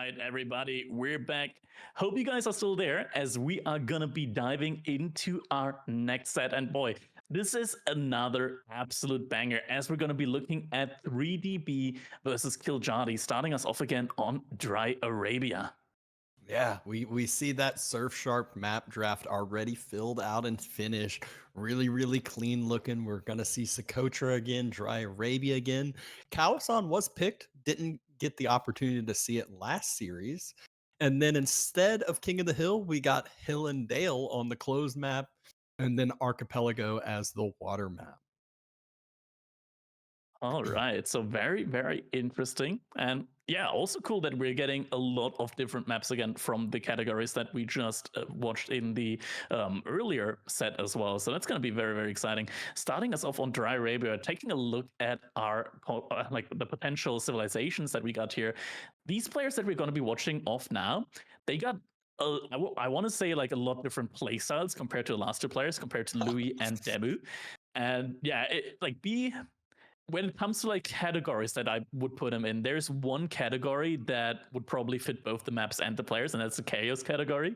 right, everybody, we're back. Hope you guys are still there as we are gonna be diving into our next set. And boy, this is another absolute banger as we're gonna be looking at 3DB versus Kiljardi, starting us off again on Dry Arabia. Yeah, we see that Surfshark map draft already filled out and finished. Really clean looking. We're gonna see Socotra again, Dry Arabia again. Kawasan was picked, didn't get the opportunity to see it last series. And then instead of King of the Hill, we got Hill and Dale on the closed map, and then Archipelago as the water map. All right. So very interesting. And yeah, also cool that we're getting a lot of different maps again from the categories that we just watched in the earlier set as well. So that's going to be very exciting. Starting us off on Dry Arabia, taking a look at our like the potential civilizations that we got here. These players that we're going to be watching off now, they got I want to say like a lot different playstyles compared to the last two players, compared to Louis and Debu. And yeah, like B when it comes to like categories that I would put him in, there's one category that would probably fit both the maps and the players, and that's the chaos category.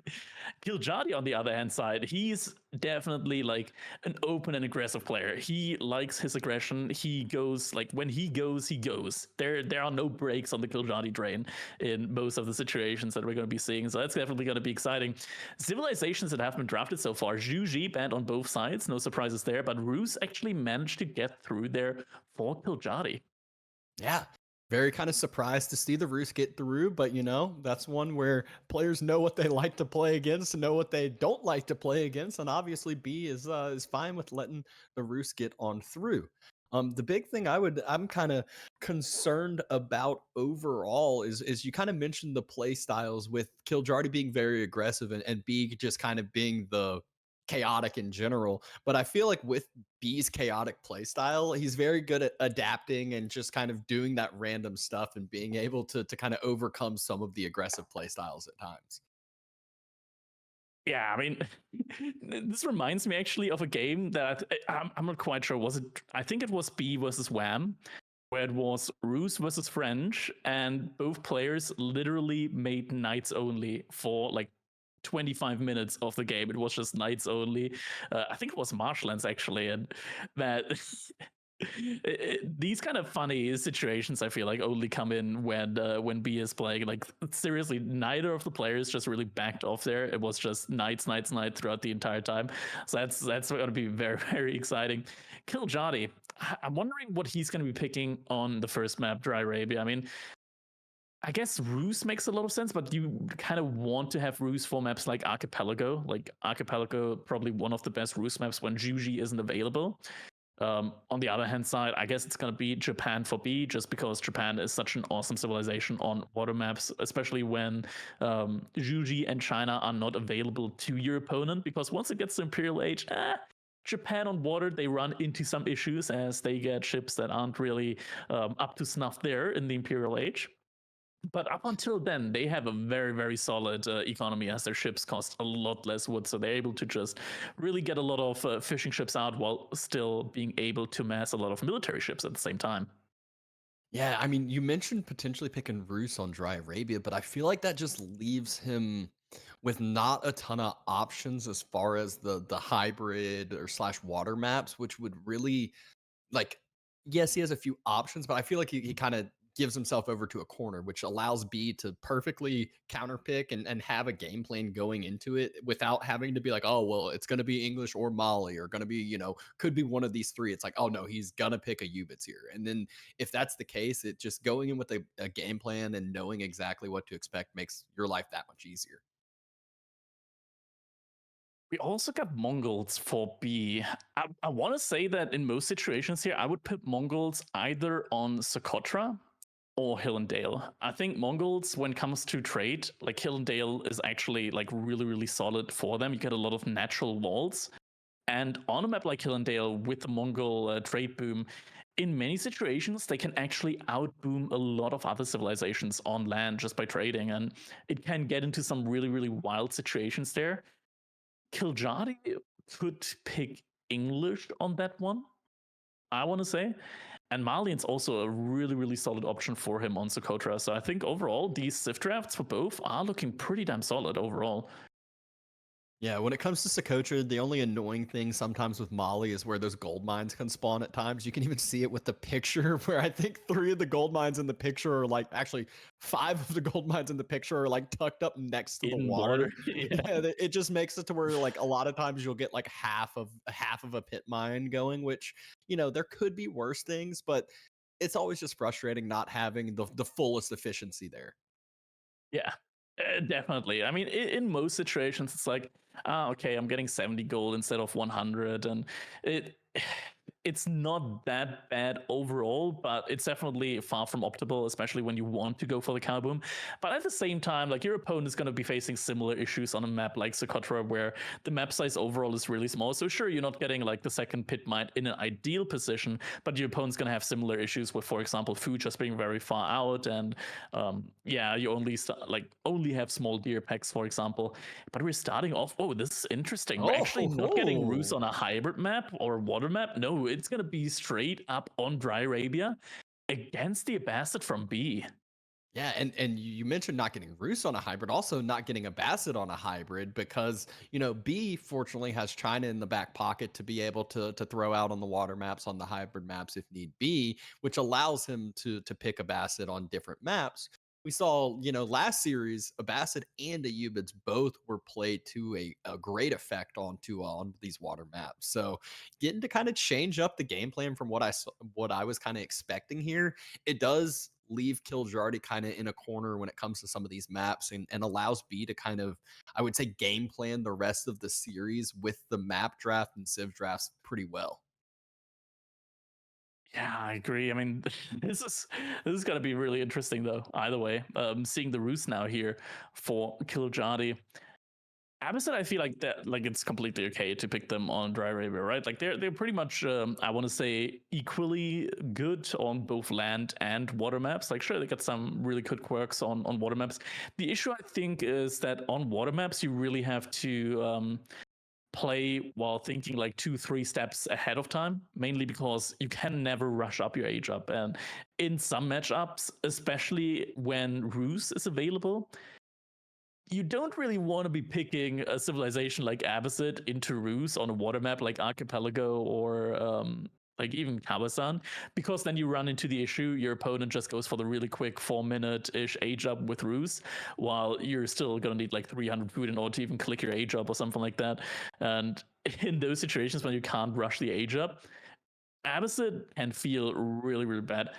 Kiljardi, on the other hand side, he's definitely like an open and aggressive player. He likes his aggression. He goes like when he goes, he goes. There are no breaks on the Kiljardi train in most of the situations that we're going to be seeing. So that's definitely going to be exciting. Civilizations that have been drafted so far, Juji banned on both sides, no surprises there, but Rus actually managed to get through there for Kiljardi. Yeah. Very kind of surprised to see the Roos get through, but that's one where players know what they like to play against, know what they don't like to play against, and obviously B is fine with letting the Roos get on through. The big thing I'm kind of concerned about overall is you kind of mentioned the play styles with Kiljardi being very aggressive and B just kind of being the chaotic in general. But I feel like with B's chaotic play style, he's very good at adapting and just kind of doing that random stuff and being able to kind of overcome some of the aggressive play styles at times. Yeah, I mean, this reminds me actually of a game that I'm not quite sure. Was it? I think it was B versus Wham, where it was Rus versus French, and both players literally made knights only for like 25 minutes of the game. It was just knights only. I think it was marshlands actually, and that these kind of funny situations I feel like only come in when B is playing. Like seriously, neither of the players just really backed off there. It was just knights throughout the entire time. So that's going to be very exciting. Kiljardi, I'm wondering what he's going to be picking on the first map, Dry Arabia. I mean, I guess Ruse makes a lot of sense, but you kind of want to have Ruse for maps like Archipelago. Like Archipelago, probably one of the best Ruse maps when Juji isn't available. On the other hand side, I guess it's going to be Japan for B, just because Japan is such an awesome civilization on water maps, especially when Juji and China are not available to your opponent. Because once it gets to Imperial Age, Japan on water, they run into some issues as they get ships that aren't really up to snuff there in the Imperial Age. But up until then, they have a very solid economy as their ships cost a lot less wood. So they're able to just really get a lot of fishing ships out while still being able to mass a lot of military ships at the same time. Yeah, I mean, you mentioned potentially picking Roos on Dry Arabia, but I feel like that just leaves him with not a ton of options as far as the hybrid or slash water maps, which would really like yes, he has a few options, but I feel like he kind of gives himself over to a corner, which allows B to perfectly counterpick and have a game plan going into it without having to be like, oh, well, it's going to be English or Mali or going to be, could be one of these three. It's like, oh, no, he's going to pick a Ubits here. And then if that's the case, it just going in with a game plan and knowing exactly what to expect makes your life that much easier. We also got Mongols for B. I want to say that in most situations here, I would put Mongols either on Socotra or Hill and Dale. I think Mongols, when it comes to trade, like Hill and Dale is actually like really solid for them. You get a lot of natural walls. And on a map like Hill and Dale with the Mongol trade boom, in many situations, they can actually outboom a lot of other civilizations on land just by trading. And it can get into some really wild situations there. Kiljardi could pick English on that one, I want to say. And Marlian's also a really, really solid option for him on Socotra. So I think overall, these Civ drafts for both are looking pretty damn solid overall. Yeah, when it comes to Socotra, the only annoying thing sometimes with Mali is where those gold mines can spawn at times. You can even see it with the picture where I think three of the gold mines in the picture are like actually five of the gold mines in the picture are like tucked up next to the In water. water. Yeah. Yeah, it just makes it to where like a lot of times you'll get like half of a pit mine going, which there could be worse things, but it's always just frustrating not having the fullest efficiency there. Yeah, definitely. I mean, in most situations, it's like, ah, okay, I'm getting 70 gold instead of 100, and it it's not that bad overall, but it's definitely far from optimal, especially when you want to go for the cow boom. But at the same time, like your opponent is going to be facing similar issues on a map like Socotra, where the map size overall is really small. So sure, you're not getting like the second pit mine in an ideal position, but your opponent's going to have similar issues with, for example, food just being very far out, and yeah, you only have small deer packs, for example. But we're starting off. Oh, this is interesting. We're actually not getting Roost Oh, on a hybrid map or water map. No, it's gonna be straight up on Dry Arabia against the Abbasid from B. yeah, and you mentioned not getting Roos on a hybrid, also not getting a Bassett on a hybrid because B fortunately has China in the back pocket to be able to throw out on the water maps on the hybrid maps if need be, which allows him to pick a Bassett on different maps. We saw, last series, a Bassett and a Ubits both were played to a great effect on these water maps. So getting to kind of change up the game plan from what I was kind of expecting here, it does leave Kiljardi kind of in a corner when it comes to some of these maps and allows B to kind of, I would say, game plan the rest of the series with the map draft and Civ drafts pretty well. Yeah, I agree. I mean, this is gonna be really interesting though. Either way, seeing the Roost now here for Kiljardi. Abbasid, I feel like that, like it's completely okay to pick them on Dry Arabia, right? Like they're pretty much, I want to say, equally good on both land and water maps. Like sure, they got some really good quirks on water maps. The issue I think is that on water maps you really have to play while thinking like 2 3 steps ahead of time, mainly because you can never rush up your age up, and in some matchups, especially when Ruse is available, you don't really want to be picking a civilization like Abbasid into Ruse on a water map like Archipelago or like even Kawasan, because then you run into the issue your opponent just goes for the really quick 4 minute ish age up with Ruse, while you're still gonna need like 300 food in order to even click your age up or something like that. And in those situations when you can't rush the age up, Abbasid can feel really, really bad.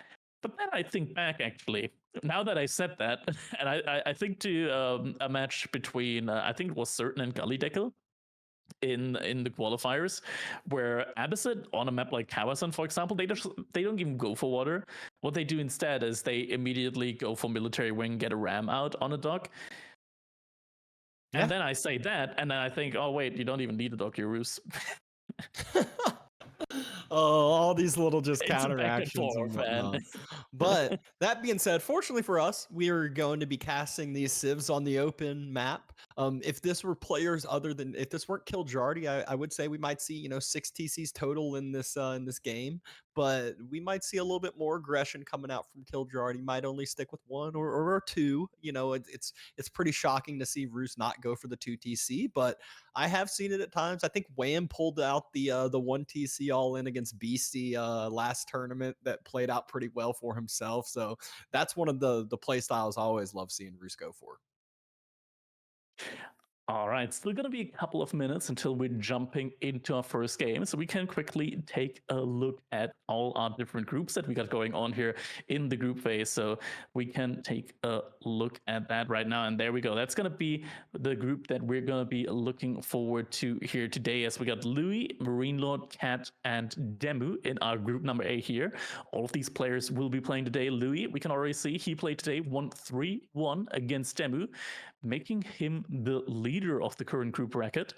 But then I think back actually, now that I said that, and I think to a match between I think it was Certain and Gully Deckle in the qualifiers, where Abbasid on a map like Kawasan, for example, they don't even go for water. What they do instead is they immediately go for military wing, get a ram out on a dock. And Yeah. then I say that, and then I think, oh wait, you don't even need a dock, you ruse. Oh, all these little just It's a back and counteractions and forth, man. whatnot. But that being said, fortunately for us, we are going to be casting these civs on the open map. If this were players other than if this weren't Kiljardi, I would say we might see 6 TCs total in this game. But we might see a little bit more aggression coming out from Kiljardi. Might only stick with one or two. It's pretty shocking to see Roos not go for the 2 TC, but I have seen it at times. I think Wham pulled out the 1 TC all in against Beastie last tournament that played out pretty well for himself. So that's one of the play styles I always love seeing Roos go for. All right, still gonna be a couple of minutes until we're jumping into our first game, so we can quickly take a look at all our different groups that we got going on here in the group phase. So we can take a look at that right now, and there we go. That's gonna be the group that we're gonna be looking forward to here today, as we got Louis, Marine Lord, Cat, and Demu in our group number A here. All of these players will be playing today. Louis, we can already see he played today, won 3-1 against Demu, making him the leader of the current group bracket.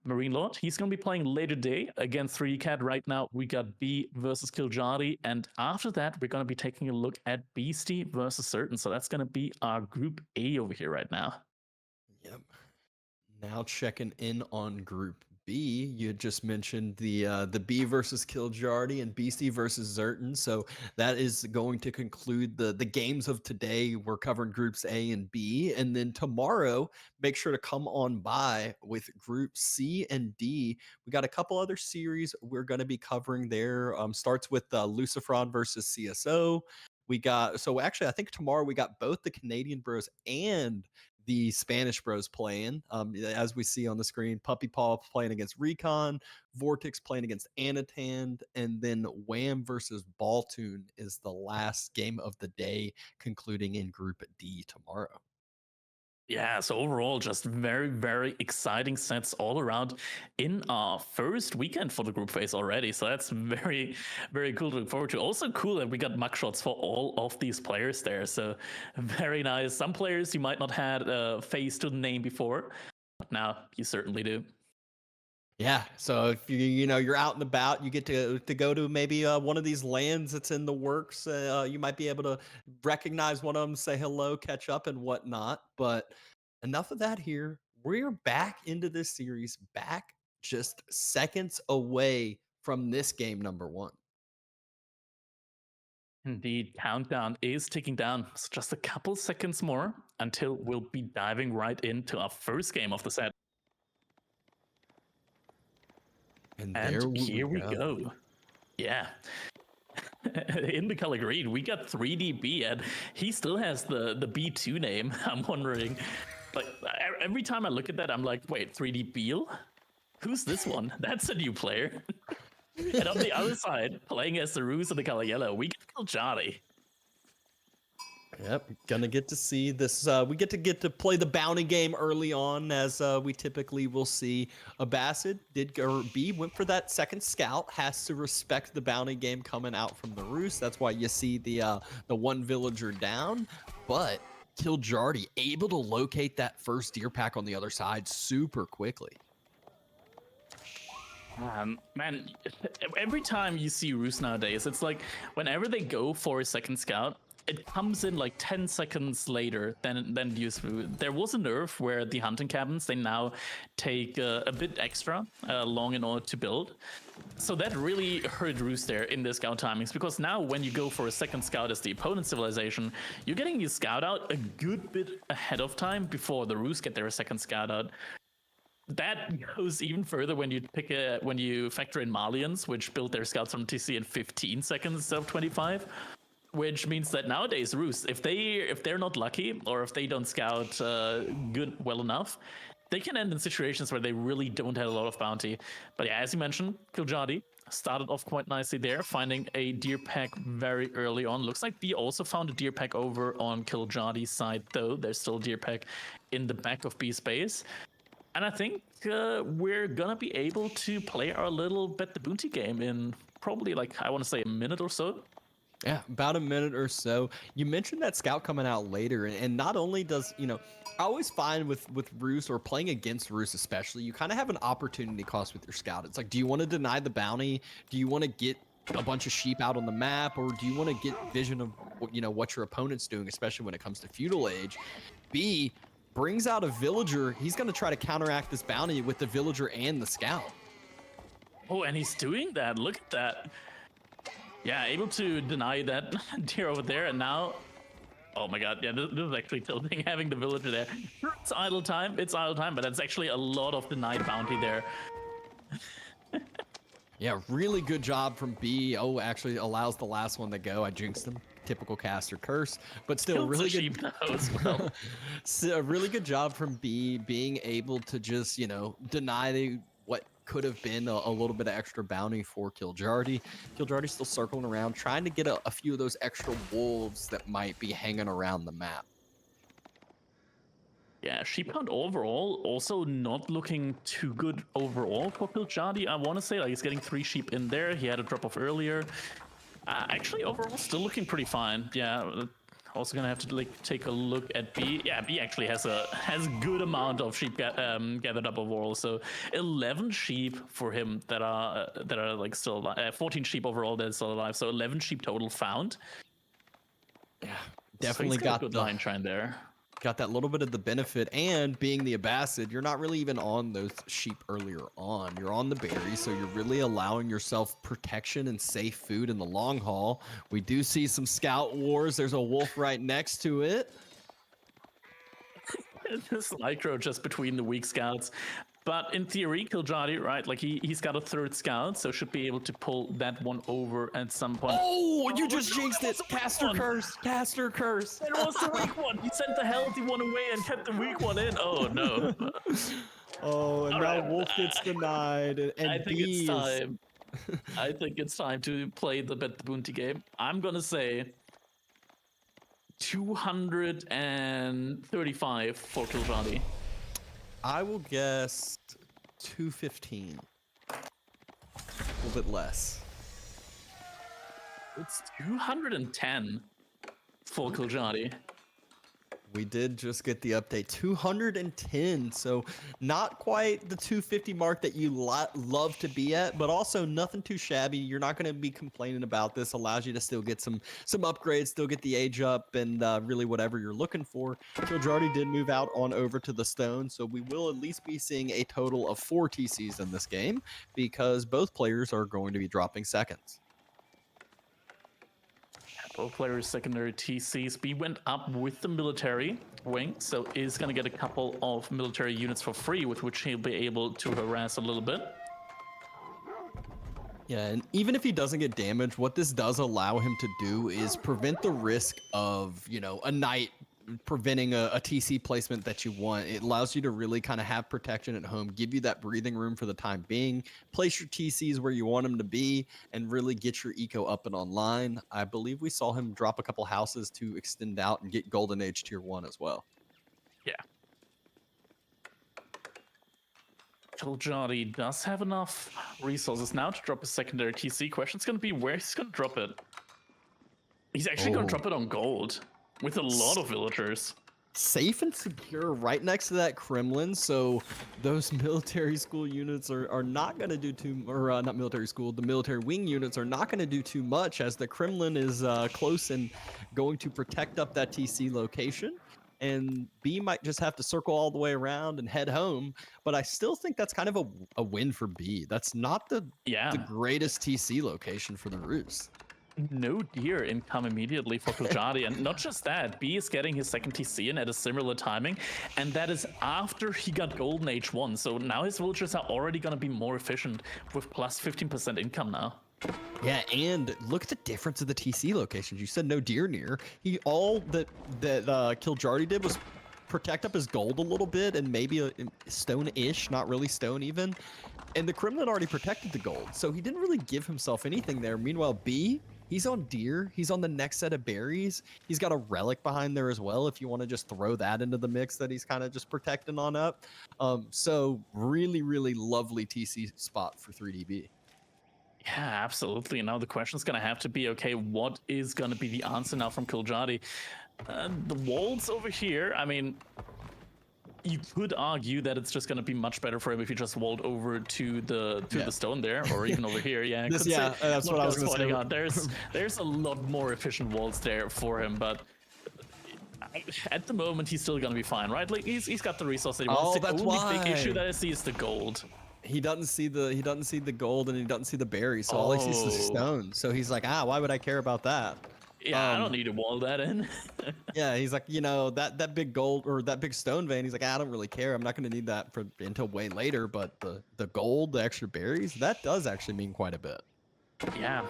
Marine Lord, he's going to be playing later today against 3D Cat. Right now, we got B versus Kiljardi. And after that, we're going to be taking a look at Beastie versus Certain. So that's going to be our group A over here right now. Yep. Now checking in on Group B, you had just mentioned the B versus Kiljardi and BC versus Zerton. So that is going to conclude the games of today. We're covering groups A and B, and then tomorrow, make sure to come on by with group C and D. We got a couple other series we're going to be covering there. Starts with Lucifron versus CSO. We got so actually I think tomorrow we got both the Canadian Bros and the Spanish Bros playing. As we see on the screen, Puppy Paw playing against Recon, Vortex playing against Anatan, and then Wham versus Baltoon is the last game of the day, concluding in Group D tomorrow. Yeah, so overall, just very, very exciting sets all around in our first weekend for the group phase already. So that's very, very cool to look forward to. Also cool that we got mug shots for all of these players there. So very nice. Some players you might not had a face to the name before, but now you certainly do. Yeah, so if you're out and about, you get to go to maybe one of these lands that's in the works. You might be able to recognize one of them, say hello, catch up, and whatnot. But enough of that here. We're back into this series, back just seconds away from this game number one. Indeed, countdown is ticking down. So just a couple seconds more until we'll be diving right into our first game of the set. And And there here we go. Yeah. In the color green, we got 3DB, and he still has the B2 name. I'm wondering, like, every time I look at that, I'm like, wait, 3D Beal? Who's this one? That's a new player. And on the other side, playing as the Ruse in the color yellow, we get Kiljardi. Yep, gonna get to see this. We get to play the bounty game early on, as we typically will see. Abbasid did go B, went for that second scout. Has to respect the bounty game coming out from the Roost. That's why you see the one villager down. But Kiljardi able to locate that first deer pack on the other side super quickly. Man, every time you see Roost nowadays, it's like whenever they go for a second scout, it comes in like 10 seconds later than it used to. There was a nerf where the hunting cabins, they now take a bit extra long in order to build. So that really hurt Roost there in the scout timings, because now when you go for a second scout as the opponent's civilization, you're getting your scout out a good bit ahead of time before the Roost get their second scout out. That goes even further when you factor in Malians, which build their scouts from TC in 15 seconds instead of 25. Which means that nowadays Roost, if they're not lucky, or if they don't scout well enough, they can end in situations where they really don't have a lot of bounty. But yeah, as you mentioned, Kiljardi started off quite nicely there, finding a deer pack very early on. Looks like B also found a deer pack over on Kiljardi's side, though. There's still a deer pack in the back of B's base. And I think we're gonna be able to play our little bet the bounty game in probably, like, I want to say a minute or so. Yeah, about a minute or so. You mentioned that scout coming out later, and not only does, I always find with Roost, or playing against Roost especially, you kind of have an opportunity cost with your scout. It's like, do you want to deny the bounty? Do you want to get a bunch of sheep out on the map, or do you want to get vision of what your opponent's doing, especially when it comes to feudal age? B brings out a villager. He's going to try to counteract this bounty with the villager and the scout. Oh, and he's doing that. Look at that. Yeah, able to deny that deer over there, and now, oh my god, yeah, this is actually tilting, having the villager there. It's idle time, but that's actually a lot of denied bounty there. Yeah, really good job from B. Oh, actually allows the last one to go. I jinxed him. Typical caster curse, but still really good. As well. So a really good job from B, being able to just deny what could have been a little bit of extra bounty for Kiljardi. Kiljardi's still circling around, trying to get a few of those extra wolves that might be hanging around the map. Yeah, sheep count overall also not looking too good overall for Kiljardi. I want to say, like, he's getting 3 sheep in there. He had a drop off earlier. Actually, overall, still looking pretty fine. Yeah, also gonna have to take a look at B. Yeah, B actually has a good amount of sheep gathered up overall. So 11 sheep for him that are like still alive. 14 sheep overall that are still alive. So 11 sheep total found. Yeah, definitely so got a good line trying there. got that little bit of the benefit, and being the Abbasid, you're not really even on those sheep earlier on. You're on the berries, so you're really allowing yourself protection and safe food in the long haul. We do see some scout wars. There's a wolf right next to it. This micro just between the weak scouts. But in theory, Kiljardi, right, like he's got a third scout, so should be able to pull that one over at some point. Oh, you just jinxed it. Caster curse. Caster curse. It was the weak one. He sent the healthy one away and kept the weak one in. Oh, no. Oh, and now Wolf gets denied. And I think it's time. I think it's time to play the Bet the Bounty game. I'm going to say 235 for Kiljardi. I will guess 215. A little bit less. It's 210 for Kiljardi. We did just get the update. 210. So not quite the 250 mark that you love to be at, but also nothing too shabby. You're not going to be complaining about this. Allows you to still get some upgrades, still get the age up, and really whatever you're looking for. Kiljardi did move out on over to the stone, so we will at least be seeing a total of 4 TCs in this game because both players are going to be dropping seconds. Both players' secondary TCs. B went up with the military wing, so is going to get a couple of military units for free, with which he'll be able to harass a little bit. Yeah, and even if he doesn't get damaged, what this does allow him to do is prevent the risk of, you know, a knight preventing a TC placement that you want. It allows you to really kind of have protection at home, give you that breathing room for the time being, place your TCs where you want them to be, and really get your eco up and online. I believe we saw him drop a couple houses to extend out and get Golden Age Tier 1 as well. Yeah. Kiljardi does have enough resources now to drop a secondary TC. Question's going to be where he's going to drop it. He's actually going to drop it on gold. With a lot of villagers. Safe and secure right next to that Kremlin, so those military school units are not going to do too, or not military school, the military wing units are not going to do too much as the Kremlin is close and going to protect up that TC location. And B might just have to circle all the way around and head home, but I still think that's kind of a win for B. That's not the greatest TC location for the Roost. No deer income immediately for Kiljardi, and not just that, B is getting his second TC in at a similar timing, and that is after he got Golden Age 1, so now his villagers are already going to be more efficient with plus 15% income now. Yeah, and look at the difference of the TC locations. You said no deer near. All that Kiljardi did was protect up his gold a little bit and maybe a stone-ish, not really stone even. And the Kremlin already protected the gold, so he didn't really give himself anything there. Meanwhile, B, he's on deer. He's on the next set of berries. He's got a relic behind there as well if you want to just throw that into the mix that he's kind of just protecting on up. So really, really lovely TC spot for 3DB. Yeah, absolutely. Now the question's going to have to be, okay, what is going to be the answer now from Kiljardi? The walls over here, I mean, you could argue that it's just going to be much better for him if he just walled over to the stone there, or even over here. Yeah, that's what I was going to say. There's a lot more efficient walls there for him, but at the moment he's still going to be fine, right? Like he's got the resource that he wants. That's the only big issue that I see is the gold. He doesn't see the gold and he doesn't see the berries, so all he sees is the stone. So he's like, why would I care about that? Yeah, I don't need to wall that in. Yeah, he's like, you know, that big gold or that big stone vein. He's like, I don't really care. I'm not going to need that until way later. But the gold, the extra berries, that does actually mean quite a bit. Yeah.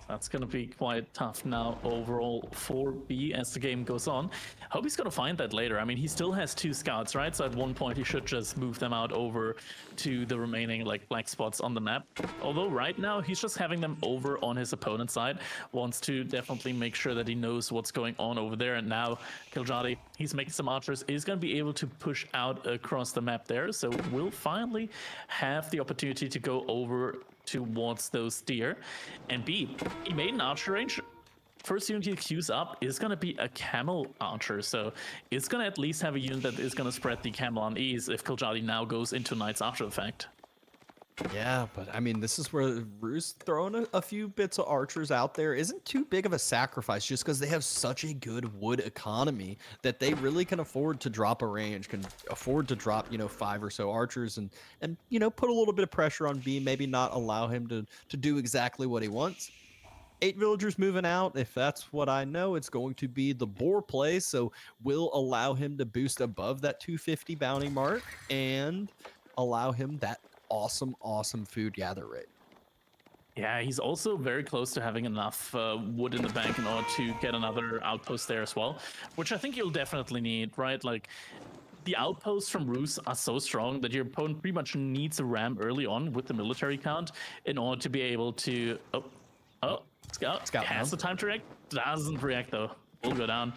That's going to be quite tough now overall for B as the game goes on. Hope he's going to find that later. I mean, he still has 2 scouts, right? So at one point he should just move them out over to the remaining like black spots on the map. Although right now he's just having them over on his opponent's side. Wants to definitely make sure that he knows what's going on over there. And now Kiljardi, he's making some archers, is going to be able to push out across the map there. So we'll finally have the opportunity to go over towards those deer. And B, he made an archer range. First unit he queues up is going to be a camel archer, so it's going to at least have a unit that is going to spread the camel on ease if Kiljardi now goes into Knights after the fact. Yeah, but I mean, this is where Roos throwing a few bits of archers out there isn't too big of a sacrifice just because they have such a good wood economy that they really can afford to drop a range, can afford to drop, 5 or so archers and put a little bit of pressure on B, maybe not allow him to do exactly what he wants. 8 villagers moving out. If that's what I know, it's going to be the boar play. So we'll allow him to boost above that 250 bounty mark and allow him that awesome, awesome food gather rate. Yeah, he's also very close to having enough wood in the bank in order to get another outpost there as well, which I think you'll definitely need, right? Like, the outposts from Roos are so strong that your opponent pretty much needs a ram early on with the military count in order to be able to... Scout has the time to react, doesn't react though, will go down.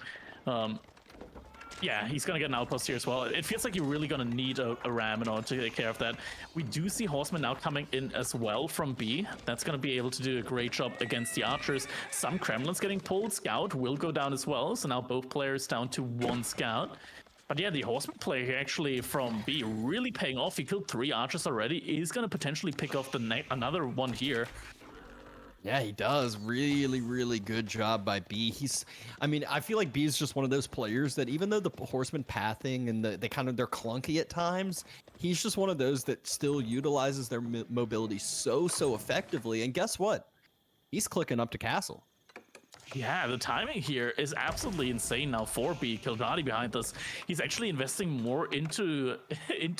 Yeah, he's gonna get an outpost here as well. It feels like you're really gonna need a ram in order to take care of that. We do see horsemen now coming in as well from B. That's gonna be able to do a great job against the archers. Some Kremlins getting pulled. Scout will go down as well, so now both players down to 1 scout. But yeah, the horseman play here actually from B really paying off. He killed 3 archers already. He's gonna potentially pick off another one here. Yeah, he does. Really, really good job by B. I feel like B is just one of those players that even though the horseman pathing and they're clunky at times, he's just one of those that still utilizes their mobility so effectively. And guess what? He's clicking up to castle. Yeah, the timing here is absolutely insane now for B. Kiljardi behind us. He's actually investing more into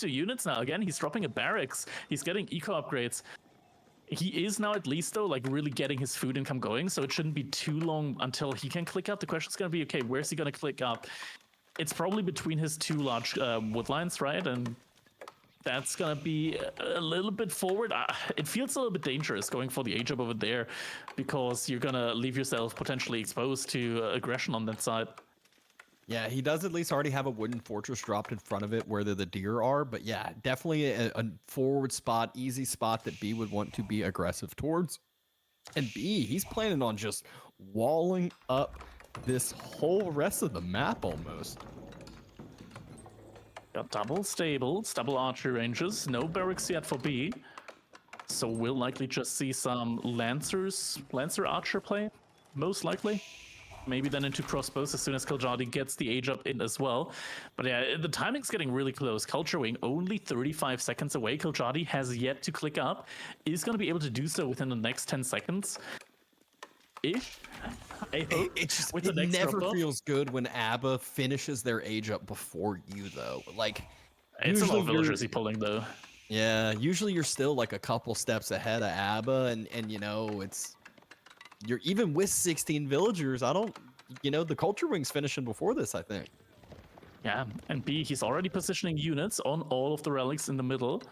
units now. Again, he's dropping a barracks. He's getting eco upgrades. He is now at least though like really getting his food income going, so it shouldn't be too long until he can click up. The question's gonna be, okay, where's he gonna click up? It's probably between his 2 large wood lines, right? And that's gonna be a little bit forward. It feels a little bit dangerous going for the age up over there because you're gonna leave yourself potentially exposed to aggression on that side. Yeah, he does at least already have a wooden fortress dropped in front of it where the deer are. But yeah, definitely a forward spot, easy spot that B would want to be aggressive towards. And B, he's planning on just walling up this whole rest of the map almost. Got double stables, double archery ranges, no barracks yet for B. So we'll likely just see some Lancer archer play, most likely. Maybe then into crossbows as soon as Kiljardi gets the age up in as well. But yeah, the timing's getting really close. Culture Wing only 35 seconds away. Kiljardi has yet to click up. Is going to be able to do so within the next 10 seconds. Ish. It never feels good when ABBA finishes their age up before you, though. Like, it's a lot of villagers he's pulling, though. Yeah, usually you're still like a couple steps ahead of ABBA, and you're even with 16 villagers. The Culture Wing's finishing before this, I think. Yeah, and B, he's already positioning units on all of the relics in the middle.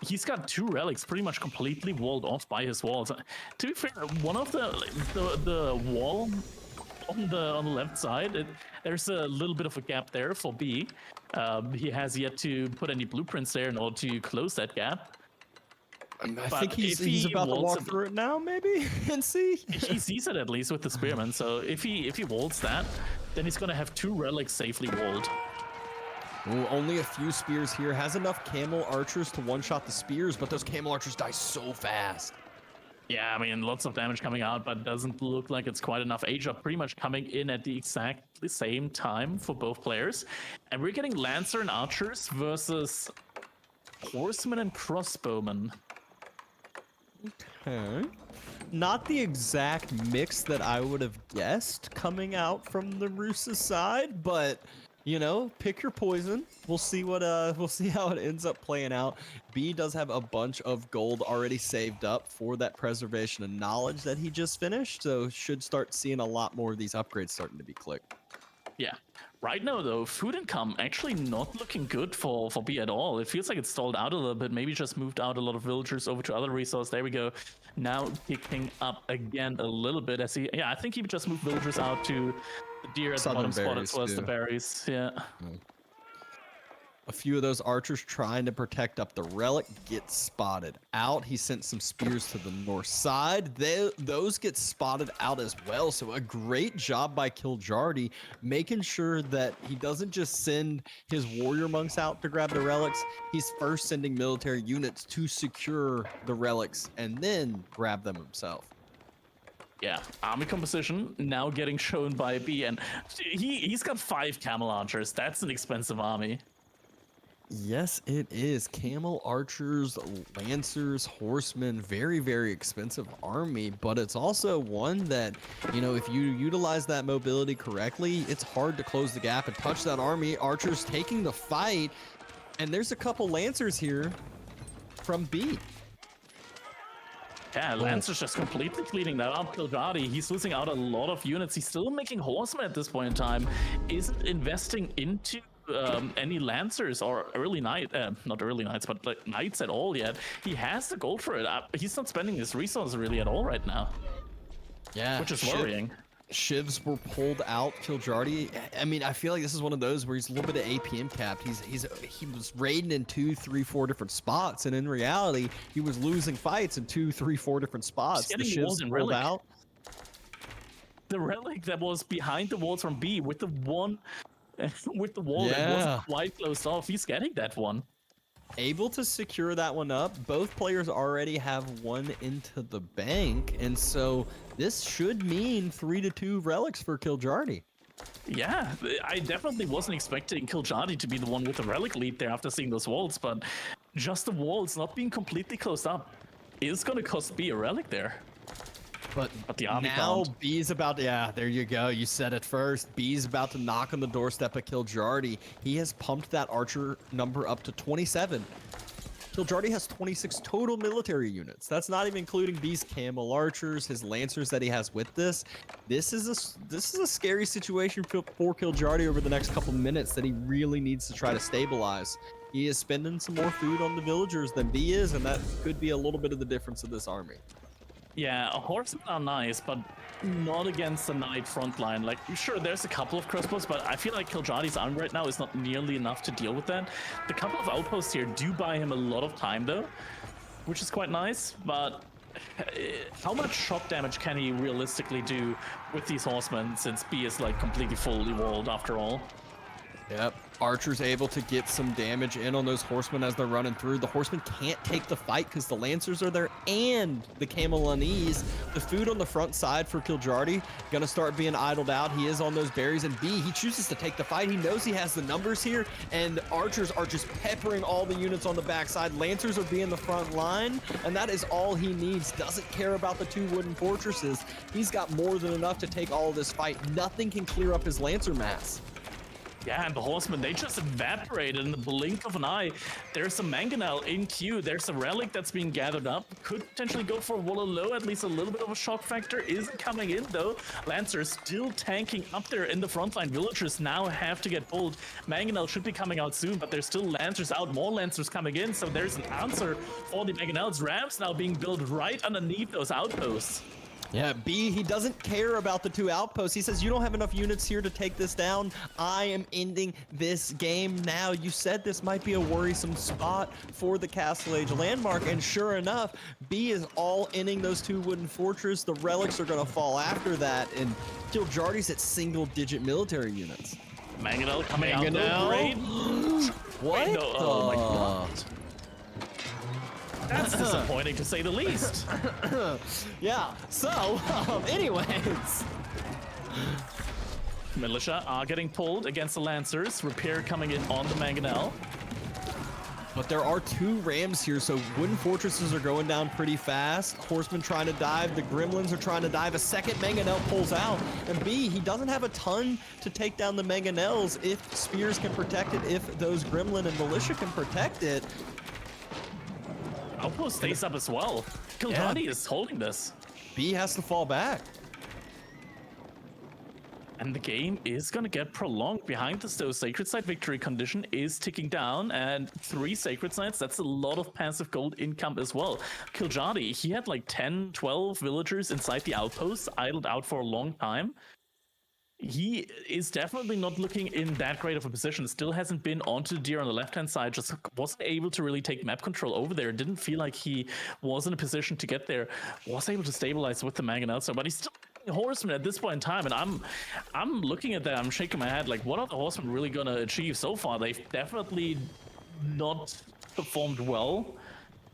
He's got 2 relics pretty much completely walled off by his walls. To be fair, one of the wall on the left side, there's a little bit of a gap there for B. He has yet to put any blueprints there in order to close that gap. I think he's about to walk through it now, maybe, and see. He sees it at least with the spearman. So if he walls that, then he's gonna have 2 relics safely walled. Ooh, only a few spears here. Has enough camel archers to one-shot the spears, but those camel archers die so fast. Yeah, I mean, lots of damage coming out, but doesn't look like it's quite enough. Age up pretty much coming in at the exactly same time for both players. And we're getting Lancer and Archers versus Horsemen and Crossbowmen. Okay. Not the exact mix that I would have guessed coming out from the Roos's side, but pick your poison. We'll see how it ends up playing out. B does have a bunch of gold already saved up for that preservation of knowledge that he just finished, so should start seeing a lot more of these upgrades starting to be clicked. Yeah. Right now, though, food income actually not looking good for B at all. It feels like it's stalled out a little bit. Maybe just moved out a lot of villagers over to other resources. There we go. Now picking up again a little bit. I think he just moved villagers out to the deer at the bottom spot as well as the berries. Yeah. A few of those archers trying to protect up the relic get spotted out. He sent some spears to the north side. Those get spotted out as well. So a great job by Kiljardi, making sure that he doesn't just send his warrior monks out to grab the relics. He's first sending military units to secure the relics and then grab them himself. Yeah, army composition now getting shown by B, and he's got 5 camel archers. That's an expensive army. Yes, it is. Camel archers, lancers, horsemen, very, very expensive army, but it's also one that, you know, if you utilize that mobility correctly, it's hard to close the gap and touch that army. Archers taking the fight, and there's a couple lancers here from B. Yeah, Lancer's just completely cleaning that up. Kiljardi, he's losing out a lot of units. He's still making horsemen at this point in time. Isn't investing into any lancers or early knight, not early knights, but like knights at all yet. He has the gold for it. He's not spending his resources really at all right now. Yeah, which is worrying. Shivs were pulled out. Kiljardi, I mean, I feel like this is one of those where he's a little bit of APM capped. He was raiding in 2, 3, 4 different spots, and in reality, he was losing fights in 2, 3, 4 different spots. The Shivs pulled out. The relic that was behind the walls from B with the one. With the wall that wasn't quite closed off, he's getting that one. Able to secure that one up. Both players already have one into the bank, and so this should mean 3-2 relics for Kiljardi. Yeah, I definitely wasn't expecting Kiljardi to be the one with the relic lead there after seeing those walls, but just the walls not being completely closed up is going to cost B a relic there. But the army now count. B's about to, yeah, there you go. You said it first. B's about to knock on the doorstep of Kiljardi. He has pumped that archer number up to 27. Kiljardi has 26 total military units. That's not even including B's camel archers, his lancers that he has with this. This is a scary situation for Kiljardi over the next couple minutes that he really needs to try to stabilize. He is spending some more food on the villagers than B is, and that could be a little bit of the difference of this army. Yeah, horsemen are nice, but not against the knight front line. Like, sure, there's a couple of crossbows, but I feel like Kiljardi's army right now is not nearly enough to deal with that. The couple of outposts here do buy him a lot of time, though, which is quite nice, but how much shot damage can he realistically do with these horsemen, since B is, like, completely fully walled after all? Yep. Archer's able to get some damage in on those horsemen as they're running through. The horsemen can't take the fight because the lancers are there and the camel unease. The food on the front side for Kiljardi gonna start being idled out. He is on those berries, and B, he chooses to take the fight. He knows he has the numbers here, and archers are just peppering all the units on the backside. Lancers are being the front line, and that is all he needs. Doesn't care about the 2 wooden fortresses. He's got more than enough to take all of this fight. Nothing can clear up his lancer mass. Yeah, and the horsemen, they just evaporated in the blink of an eye. There's a mangonel in queue. There's a relic that's being gathered up. Could potentially go for a wall low. At least a little bit of a shock factor isn't coming in, though. Lancers still tanking up there in the front line. Villagers now have to get pulled. Mangonel should be coming out soon, but there's still lancers out. More lancers coming in, so there's an answer for the mangonels. Rams now being built right underneath those outposts. Yeah, B, he doesn't care about the 2 outposts. He says, you don't have enough units here to take this down. I am ending this game now. You said this might be a worrisome spot for the Castle Age landmark, and sure enough, B is all inning those 2 wooden fortresses. The relics are going to fall after that, and Kiljardi's at single-digit military units. Mangonel coming out the raid. What? Wait, no, oh my god. That's disappointing to say the least. Yeah, so, anyways. Militia are getting pulled against the Lancers. Repair coming in on the Mangonel. But there are 2 rams here, so wooden fortresses are going down pretty fast. Horsemen trying to dive. The gremlins are trying to dive. A second mangonel pulls out. And B, he doesn't have a ton to take down the mangonels if spears can protect it, if those gremlin and militia can protect it. Outpost stays up as well. Kiljardi is holding this. B has to fall back. And the game is going to get prolonged. Behind us, though, Sacred Site victory condition is ticking down, and 3 Sacred Sites, that's a lot of passive gold income as well. Kiljardi, he had like 10, 12 villagers inside the outpost, idled out for a long time. He is definitely not looking in that great of a position. Still hasn't been onto the deer on the left-hand side. Just wasn't able to really take map control over there. Didn't feel like he was in a position to get there. Was able to stabilize with the Mangonel, but he's still horseman at this point in time, and I'm looking at that. I'm shaking my head. Like, what are the horsemen really gonna achieve so far? They've definitely not performed well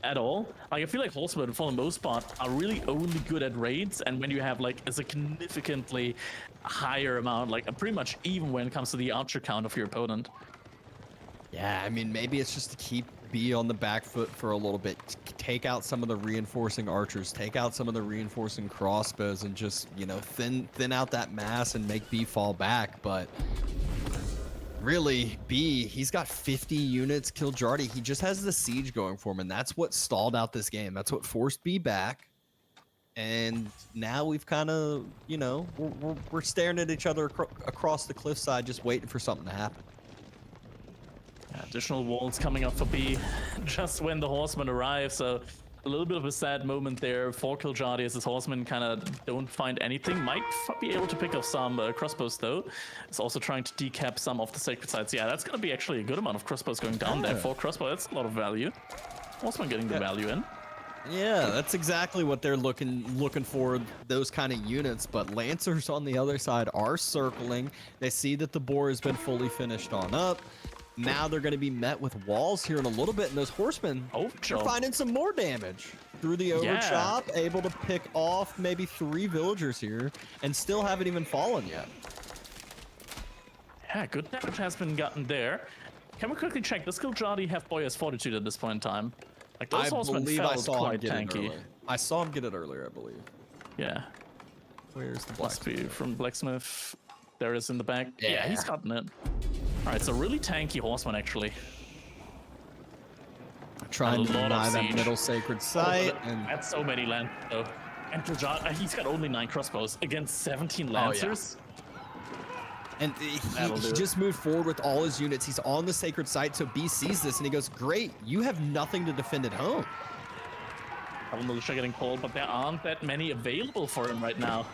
at all. Like, I feel like horsemen for the most part are really only good at raids, and when you have like a significantly higher amount, like pretty much even when it comes to the archer count of your opponent. Yeah, I mean, maybe it's just to keep B on the back foot for a little bit, take out some of the reinforcing archers, take out some of the reinforcing crossbows, and just, you know, thin out that mass and make B fall back. But really, B, he's got 50 units. Kiljardi, he just has the siege going for him, and that's what stalled out this game. That's what forced B back. And now we've kind of, you know, we're staring at each other across the cliffside, just waiting for something to happen. Additional walls coming up for B just when the horsemen arrive, so a little bit of a sad moment there for Kiljardi as his horsemen kind of don't find anything. Might be able to pick up some crossbows though. It's also trying to decap some of the sacred sites. Yeah, that's going to be actually a good amount of crossbows going down there for crossbow. That's a lot of value. Horseman getting the value in. Yeah, that's exactly what they're looking for, those kind of units. But Lancers on the other side are circling. They see that the boar has been fully finished on up. Now they're going to be met with walls here in a little bit, and those horsemen are finding some more damage through the overchop, able to pick off maybe 3 villagers here, and still haven't even fallen yet. Yeah, good damage has been gotten there. Can we quickly check? Does Kiljardi have Boyar's Fortitude at this point in time? Like, those horsemen felt quite tanky. I saw him get it earlier, I believe. Yeah. Where's the Must be from Blacksmith. There it is in the back. Yeah, yeah, he's gotten it. All right, so really tanky horseman, actually. Trying to deny that middle sacred site. And that's so many land. Oh. And Kiljardi, he's got only 9 crossbows against 17 lancers. And he just moved forward with all his units. He's on the sacred site, so B sees this and he goes, great, you have nothing to defend at home. Militia getting called, but there aren't that many available for him right now.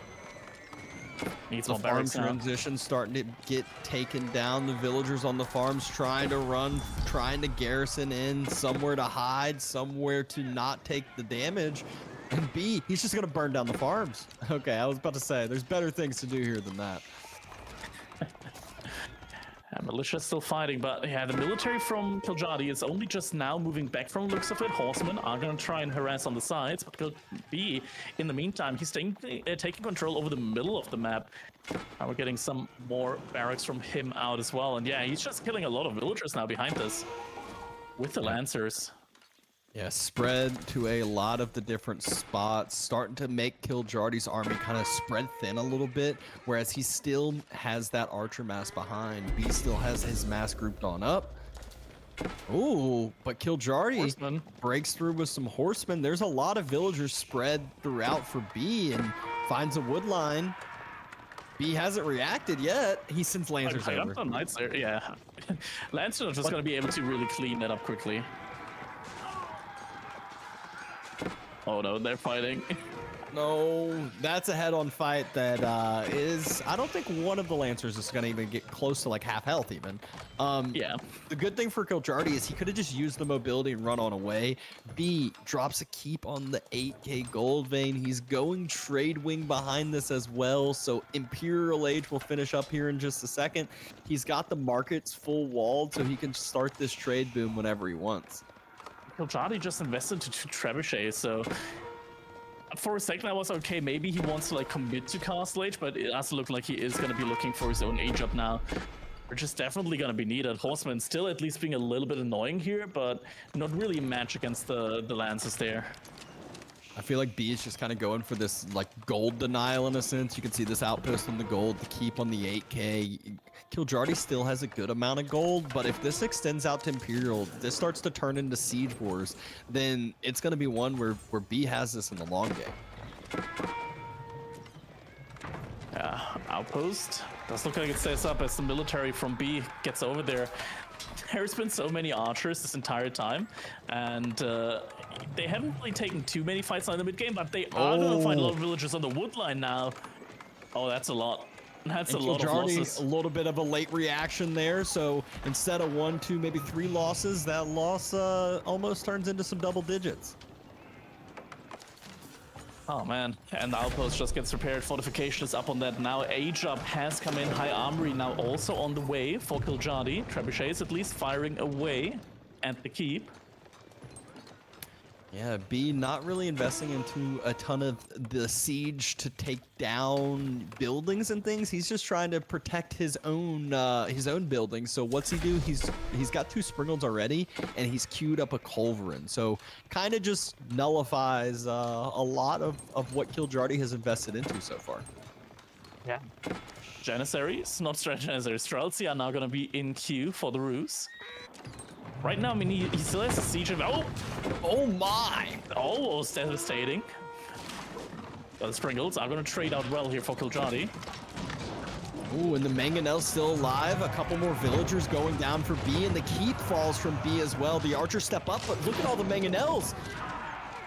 Needs the farm transition starting to get taken down. The villagers on the farms trying to run, trying to garrison in, somewhere to hide, somewhere to not take the damage. And B, he's just going to burn down the farms. Okay, I was about to say, there's better things to do here than that. Militia's still fighting, but yeah, the military from Kiljardi is only just now moving back from the looks of it. Horsemen are going to try and harass on the sides, but B, in the meantime, he's taking control over the middle of the map. We're getting some more barracks from him out as well, and yeah, he's just killing a lot of villagers now behind this with the Lancers. Yeah, spread to a lot of the different spots, starting to make Kiljardi's army kind of spread thin a little bit, whereas he still has that archer mass behind. B still has his mass grouped on up. Ooh, but Kiljardi breaks through with some horsemen. There's a lot of villagers spread throughout for B and finds a wood line. B hasn't reacted yet. He sends Lancers over. Yeah, Lancers are just going to be able to really clean that up quickly. Oh no, they're fighting. No, that's a head-on fight that is... I don't think one of the Lancers is going to even get close to like half health even. Yeah. The good thing for Kiljardi is he could have just used the mobility and run on away. B drops a keep on the 8k gold vein. He's going trade wing behind this as well. So Imperial Age will finish up here in just a second. He's got the markets full walled so he can start this trade boom whenever he wants. Kiljardi just invested to 2 trebuchets, so for a second I was okay, maybe he wants to like commit to Castle Age, but it does look like he is going to be looking for his own age up now, which is definitely going to be needed. Horseman still at least being a little bit annoying here, but not really a match against the Lancers there. I feel like B is just kind of going for this like gold denial in a sense. You can see this outpost on the gold, the keep on the 8k. Kiljardi still has a good amount of gold, but if this extends out to Imperial, if this starts to turn into Siege Wars, then it's going to be one where B has this in the long game. Yeah, outpost. Does look like it stays up as the military from B gets over there. There's been so many archers this entire time, and they haven't really taken too many fights on the mid game, but they are going to find a lot of villagers on the wood line now. Oh, that's a lot. That's And a lot of Kiljardi, losses. a little bit of a late reaction there. So instead of 1, 2, maybe 3 losses, that loss almost turns into some double digits. Oh man, and the outpost just gets repaired. Fortification is up on that now. Age up has come in. High armory now also on the way for Kiljardi. Trebuchets at least firing away at the keep. Yeah, B not really investing into a ton of the siege to take down buildings and things. He's just trying to protect his own buildings. So what's he do? He's got 2 Springolds already, and he's queued up a Culverin. So kind of just nullifies a lot of what Kiljardi has invested into so far. Yeah. Janissaries, not Janissaries, Streltsy are now going to be in queue for the ruse. Right now, I mean, he still has a siege of... Oh my! Almost devastating. But the Springolds are going to trade out well here for Kiljardi. Ooh, and the Mangonel's still alive. A couple more villagers going down for B, and the keep falls from B as well. The archers step up, but look at all the Mangonels.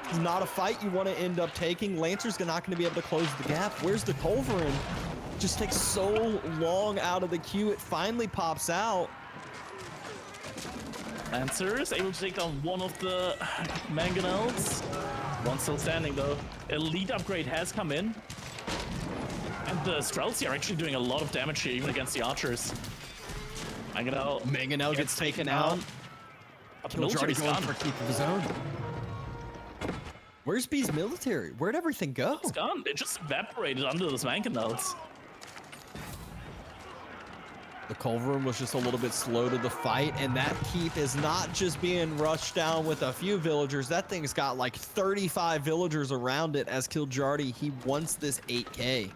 It's not a fight you want to end up taking. Lancer's not going to be able to close the gap. Where's the Culverin? Just takes so long out of the queue. It finally pops out. Lancer is able to take down one of the Mangonels. One still standing though. Elite upgrade has come in. And the Streltsy are actually doing a lot of damage here, even against the archers. Mangonel gets taken out. Kiljardi going for a keep of his own. Where's B's military? Where'd everything go? It's gone. It just evaporated under those Mangonels. The Culverin was just a little bit slow to the fight, and that keep is not just being rushed down with a few villagers. That thing's got like 35 villagers around it as Kiljardi. He wants this 8K.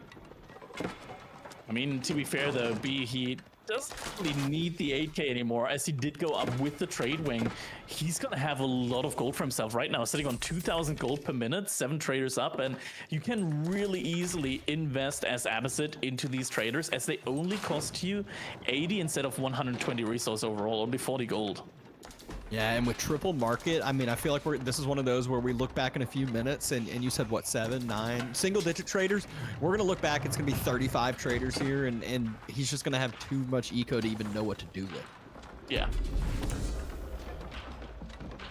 I mean, to be fair though, B, he doesn't really need the 8K anymore, as he did go up with the trade wing. He's gonna have a lot of gold for himself right now, sitting on 2,000 gold per minute, 7 traders up, and you can really easily invest as Abbasid into these traders, as they only cost you 80 instead of 120 resource overall, only 40 gold. Yeah, and with triple market, I mean, I feel like this is one of those where we look back in a few minutes, and you said, what, 7, 9, single-digit traders? We're going to look back, it's going to be 35 traders here, and he's just going to have too much eco to even know what to do with. Yeah.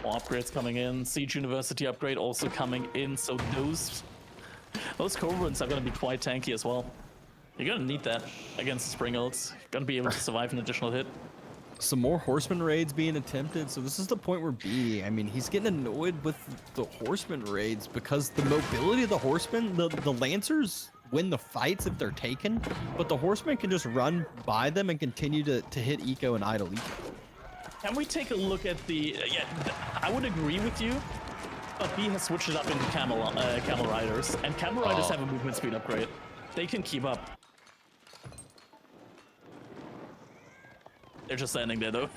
More upgrades coming in. Siege University upgrade also coming in, so those Culverins are going to be quite tanky as well. You're going to need that against the Springolds. You're going to be able to survive an additional hit. Some more horseman raids being attempted, so this is the point where B, I mean, he's getting annoyed with the horseman raids because the mobility of the horsemen, the lancers win the fights if they're taken, but the horsemen can just run by them and continue to hit eco and idle eco. Can we take a look at the... yeah, I would agree with you, but B has switched it up into camel riders, and camel riders have a movement speed upgrade. They can keep up. They're just standing there, though.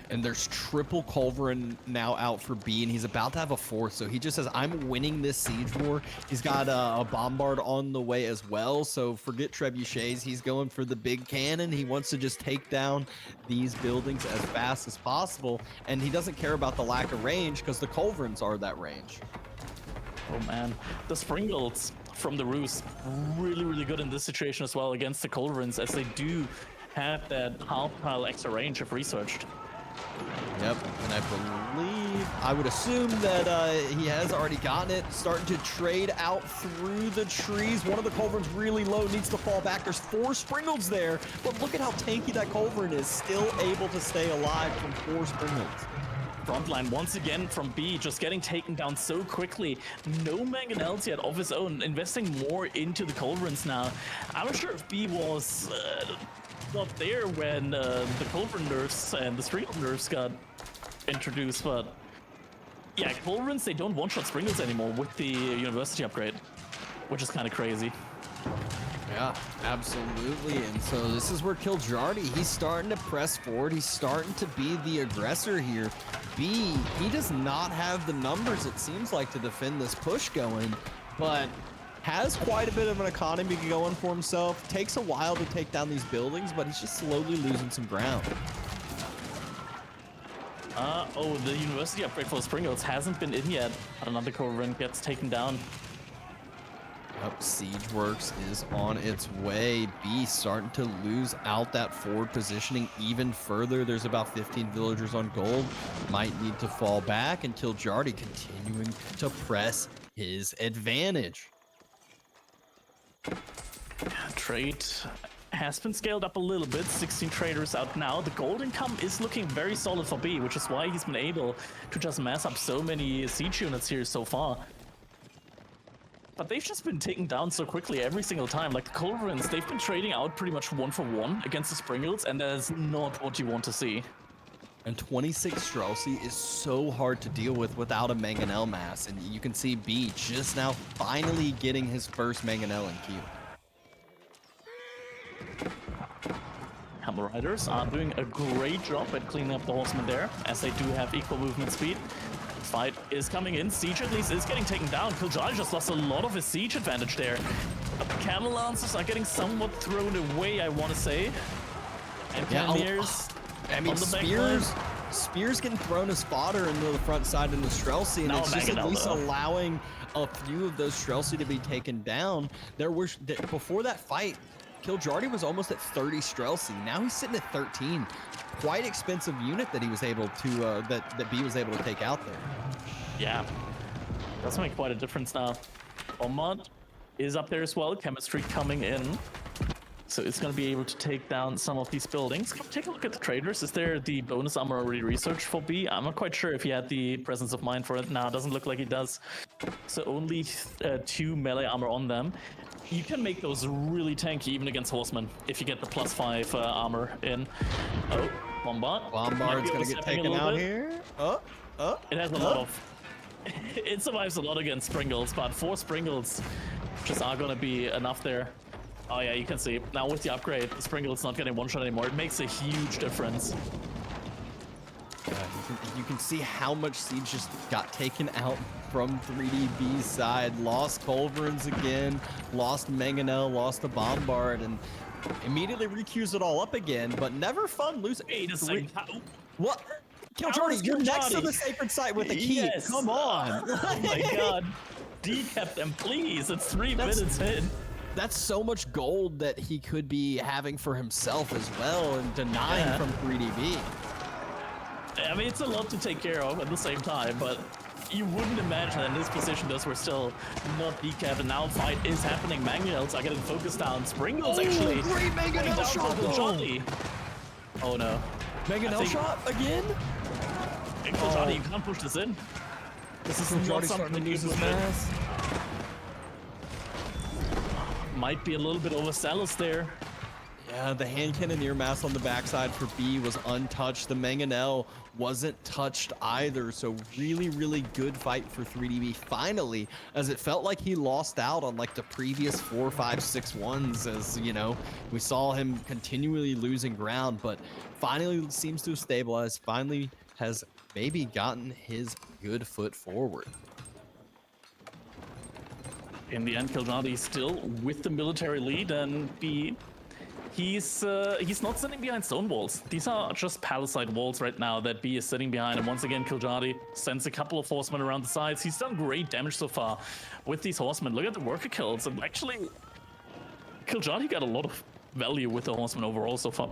And there's triple Culverin now out for B, and he's about to have a 4th, so he just says, I'm winning this siege war. He's got a bombard on the way as well, so forget trebuchets. He's going for the big cannon. He wants to just take down these buildings as fast as possible, and he doesn't care about the lack of range because the Culverins are that range. Oh man, the Springolds from the Ruse, really good in this situation as well against the Culverins, as they do have that half pile extra range if researched. Yep, and I would assume that he has already gotten it, starting to trade out through the trees. One of the Culverins really low, needs to fall back. There's 4 Springolds there, but look at how tanky that Culverin is, still able to stay alive from 4 Springolds. Frontline once again from B, just getting taken down so quickly. No Mangonels yet of his own, investing more into the Culverins now. I'm not sure if B was not there when the Culverin nerfs and the Springald nerfs got introduced, but yeah, Culverins, they don't one-shot Springolds anymore with the University upgrade, which is kind of crazy. Yeah, absolutely. And so this is where Kiljardi, he's starting to press forward. He's starting to be the aggressor here. B, he does not have the numbers, it seems like, to defend this push going, but has quite a bit of an economy going for himself. Takes a while to take down these buildings, but he's just slowly losing some ground. Oh, the University upgrade for the Springolds hasn't been in yet. Another Culverin gets taken down. Yep, Siege Works is on its way. B starting to lose out that forward positioning even further. There's about 15 villagers on gold. Might need to fall back, and Kiljardi continuing to press his advantage. Trade has been scaled up a little bit. 16 traders out now. The gold income is looking very solid for B, which is why he's been able to just mass up so many siege units here so far. But they've just been taken down so quickly every single time. Like the Culverins, they've been trading out pretty much 1-for-1 against the Springles, and that is not what you want to see. And 26 Streltsy is so hard to deal with without a Mangonel mass. And you can see B just now finally getting his first Mangonel in queue. Camel Riders are doing a great job at cleaning up the horsemen there, as they do have equal movement speed. Fight is coming in. Siege at least is getting taken down. Kiljardi just lost a lot of his siege advantage there. But the Camel Lancers are getting somewhat thrown away, I want to say. And Cannoneers I mean, on the back Spears getting thrown as fodder into the front side in the Streltsy, and No, it's just at Mangonel, least though. allowing a few of those Streltsy to be taken down. There were before that fight, Kiljardi was almost at 30 Streltsy. Now he's sitting at 13. Quite expensive unit that he was able to that B was able to take out there. Yeah, that's make quite a difference now. Bombard is up there as well. Chemistry coming in. So it's going to be able to take down some of these buildings. Come take a look at the traders. Is there the bonus armor already researched for B? I'm not quite sure if he had the presence of mind for it. Nah, doesn't look like he does. So only 2 melee armor on them. You can make those really tanky even against horsemen if you get the +5 armor in. Oh, Bombard. Bombard's going to get taken out here. It has a lot of... It survives a lot against Springles, but 4 Springles just are going to be enough there. Oh yeah, you can see. Now with the upgrade, the Springle's not getting one-shot anymore. It makes a huge difference. Yeah, you can see how much siege just got taken out from 3DB's side. Lost Culverins again, lost Mangonel, lost the Bombard, and immediately requeues it all up again, but never fun losing. Wait a second. What? Kiljardi, you're next to the sacred site with the key. Yes. Come on. Oh my god. Decap them, please. It's 3 minutes in. That's so much gold that he could be having for himself as well and denying from 3DB. I mean, it's a lot to take care of at the same time, but you wouldn't imagine in this position those were still not decapped, and now fight is happening. Mangonels are getting focused down. Springles actually. Great Mangonel shot though. Kiljardi. Oh no. Mangonel shot again? Kiljardi, you can't push this in. This is not Kiljardi something starting to that you lose his push in. mass. Might be a little bit overzealous there. Yeah, the hand cannoneer mass on the backside for B was untouched. The Mangonel wasn't touched either. So really, really good fight for 3DB finally, as it felt like he lost out on like the previous 4, 5, 6 ones, as you know, we saw him continually losing ground, but finally seems to have stabilized, finally has maybe gotten his good foot forward. In the end, Kiljardi still with the military lead, and he's not sitting behind stone walls. These are just palisade walls right now that B is sitting behind. And once again, Kiljardi sends a couple of horsemen around the sides. He's done great damage so far with these horsemen. Look at the worker kills. And actually, Kiljardi got a lot of value with the horsemen overall so far.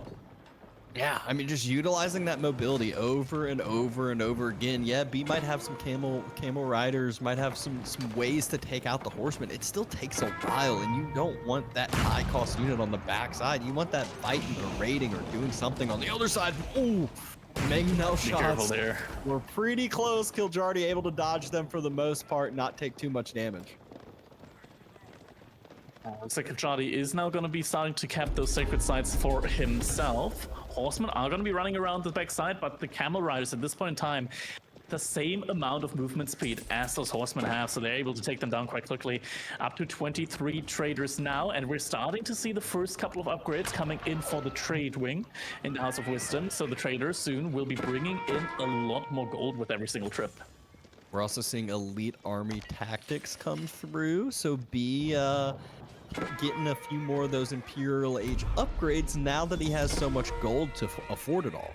Yeah, I mean, just utilizing that mobility over and over and over again. Yeah, B might have some camel riders, might have some ways to take out the horsemen. It still takes a while, and you don't want that high cost unit on the backside. You want that fighting or raiding or doing something on the other side. Ooh, Mangonel shots there. Were pretty close. Kiljardi able to dodge them for the most part, not take too much damage. Looks like Kiljardi is now going to be starting to cap those sacred sites for himself. Horsemen are going to be running around the backside, but the camel riders at this point in time, the same amount of movement speed as those horsemen have, so they're able to take them down quite quickly. Up to 23 traders now, and we're starting to see the first couple of upgrades coming in for the trade wing in the House of Wisdom. So the traders soon will be bringing in a lot more gold with every single trip. We're also seeing elite army tactics come through, so B getting a few more of those Imperial Age upgrades now that he has so much gold to afford it all.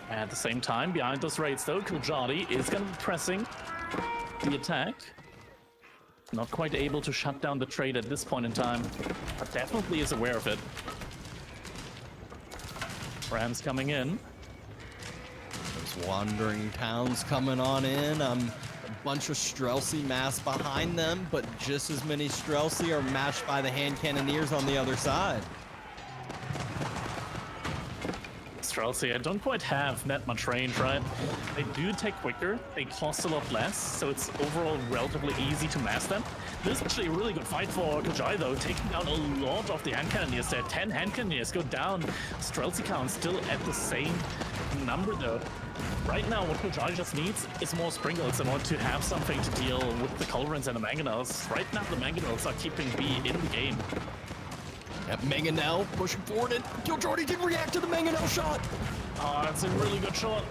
At the same time, behind those raids though, Kiljardi is going to be pressing the attack. Not quite able to shut down the trade at this point in time, but definitely is aware of it. Rams coming in. Those wandering towns coming on in. A bunch of Streltsy mass behind them, but just as many Streltsy are matched by the hand cannoneers on the other side. Streltsy, I don't quite have that much range, right? They do take quicker, they cost a lot less, so it's overall relatively easy to mass them. This is actually a really good fight for Kiljardi though, taking down a lot of the hand cannoneers there. 10 hand cannoneers go down. Streltsy count still at the same number though. Right now, what Kiljardi just needs is more sprinkles in order to have something to deal with the Culverins and the Mangonels. Right now, the Mangonels are keeping B in the game. Yep, Mangonel pushing forward, and Kiljardi did react to the Mangonel shot. Oh, that's a really good shot.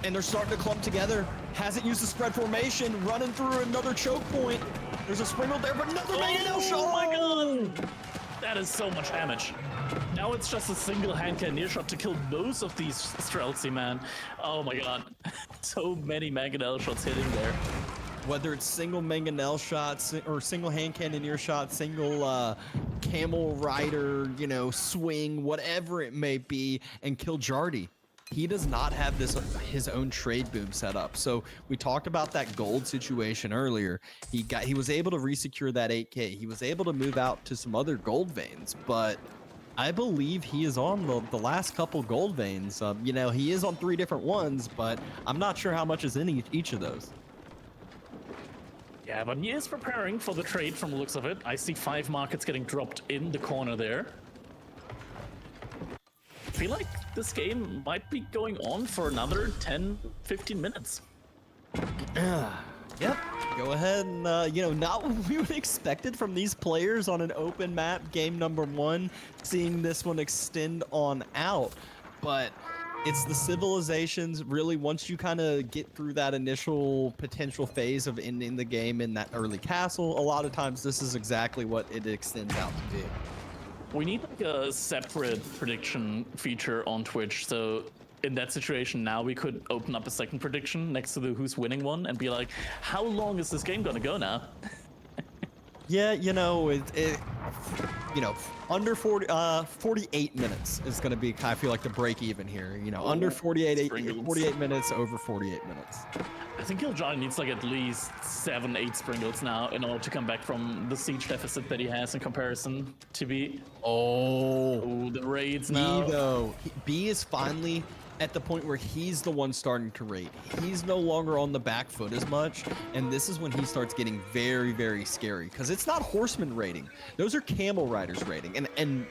And they're starting to clump together. Hasn't used the spread formation, running through another choke point. There's a sprinkle there, but another Mangonel shot. Oh my god! That is so much damage. Now it's just a single hand cannoneer shot to kill most of these Streltsy, man. Oh my god. So many Mangonel shots hitting there. Whether it's single Mangonel shots or single hand cannoneer shot, single camel rider, you know, swing, whatever it may be, and Kiljardi, he does not have his own trade boom set up. So we talked about that gold situation earlier. He was able to resecure that 8K. He was able to move out to some other gold veins, but I believe he is on the last couple gold veins. You know, he is on 3 different ones, but I'm not sure how much is in each of those. Yeah, but he is preparing for the trade from the looks of it. I see 5 markets getting dropped in the corner there. I feel like this game might be going on for another 10-15 minutes. Yep. Go ahead and, you know, not what we would expected from these players on an open map, game number 1, seeing this one extend on out. But it's the civilizations, really, once you kind of get through that initial potential phase of ending the game in that early castle, a lot of times this is exactly what it extends out to be. We need like a separate prediction feature on Twitch, so in that situation now we could open up a second prediction next to the who's winning one and be like, how long is this game gonna go now? Yeah, you know, you know, under 48 minutes is going to be, I feel like, the break even here. You know, under 48 minutes, over 48 minutes. I think Kiljardi needs like at least 7-8 sprinkles now in order to come back from the siege deficit that he has in comparison to B. Oh, the raids now. B, though, B is finally at the point where he's the one starting to raid. He's no longer on the back foot as much, and this is when he starts getting very, very scary, because it's not horsemen raiding. Those are camel riders raiding, and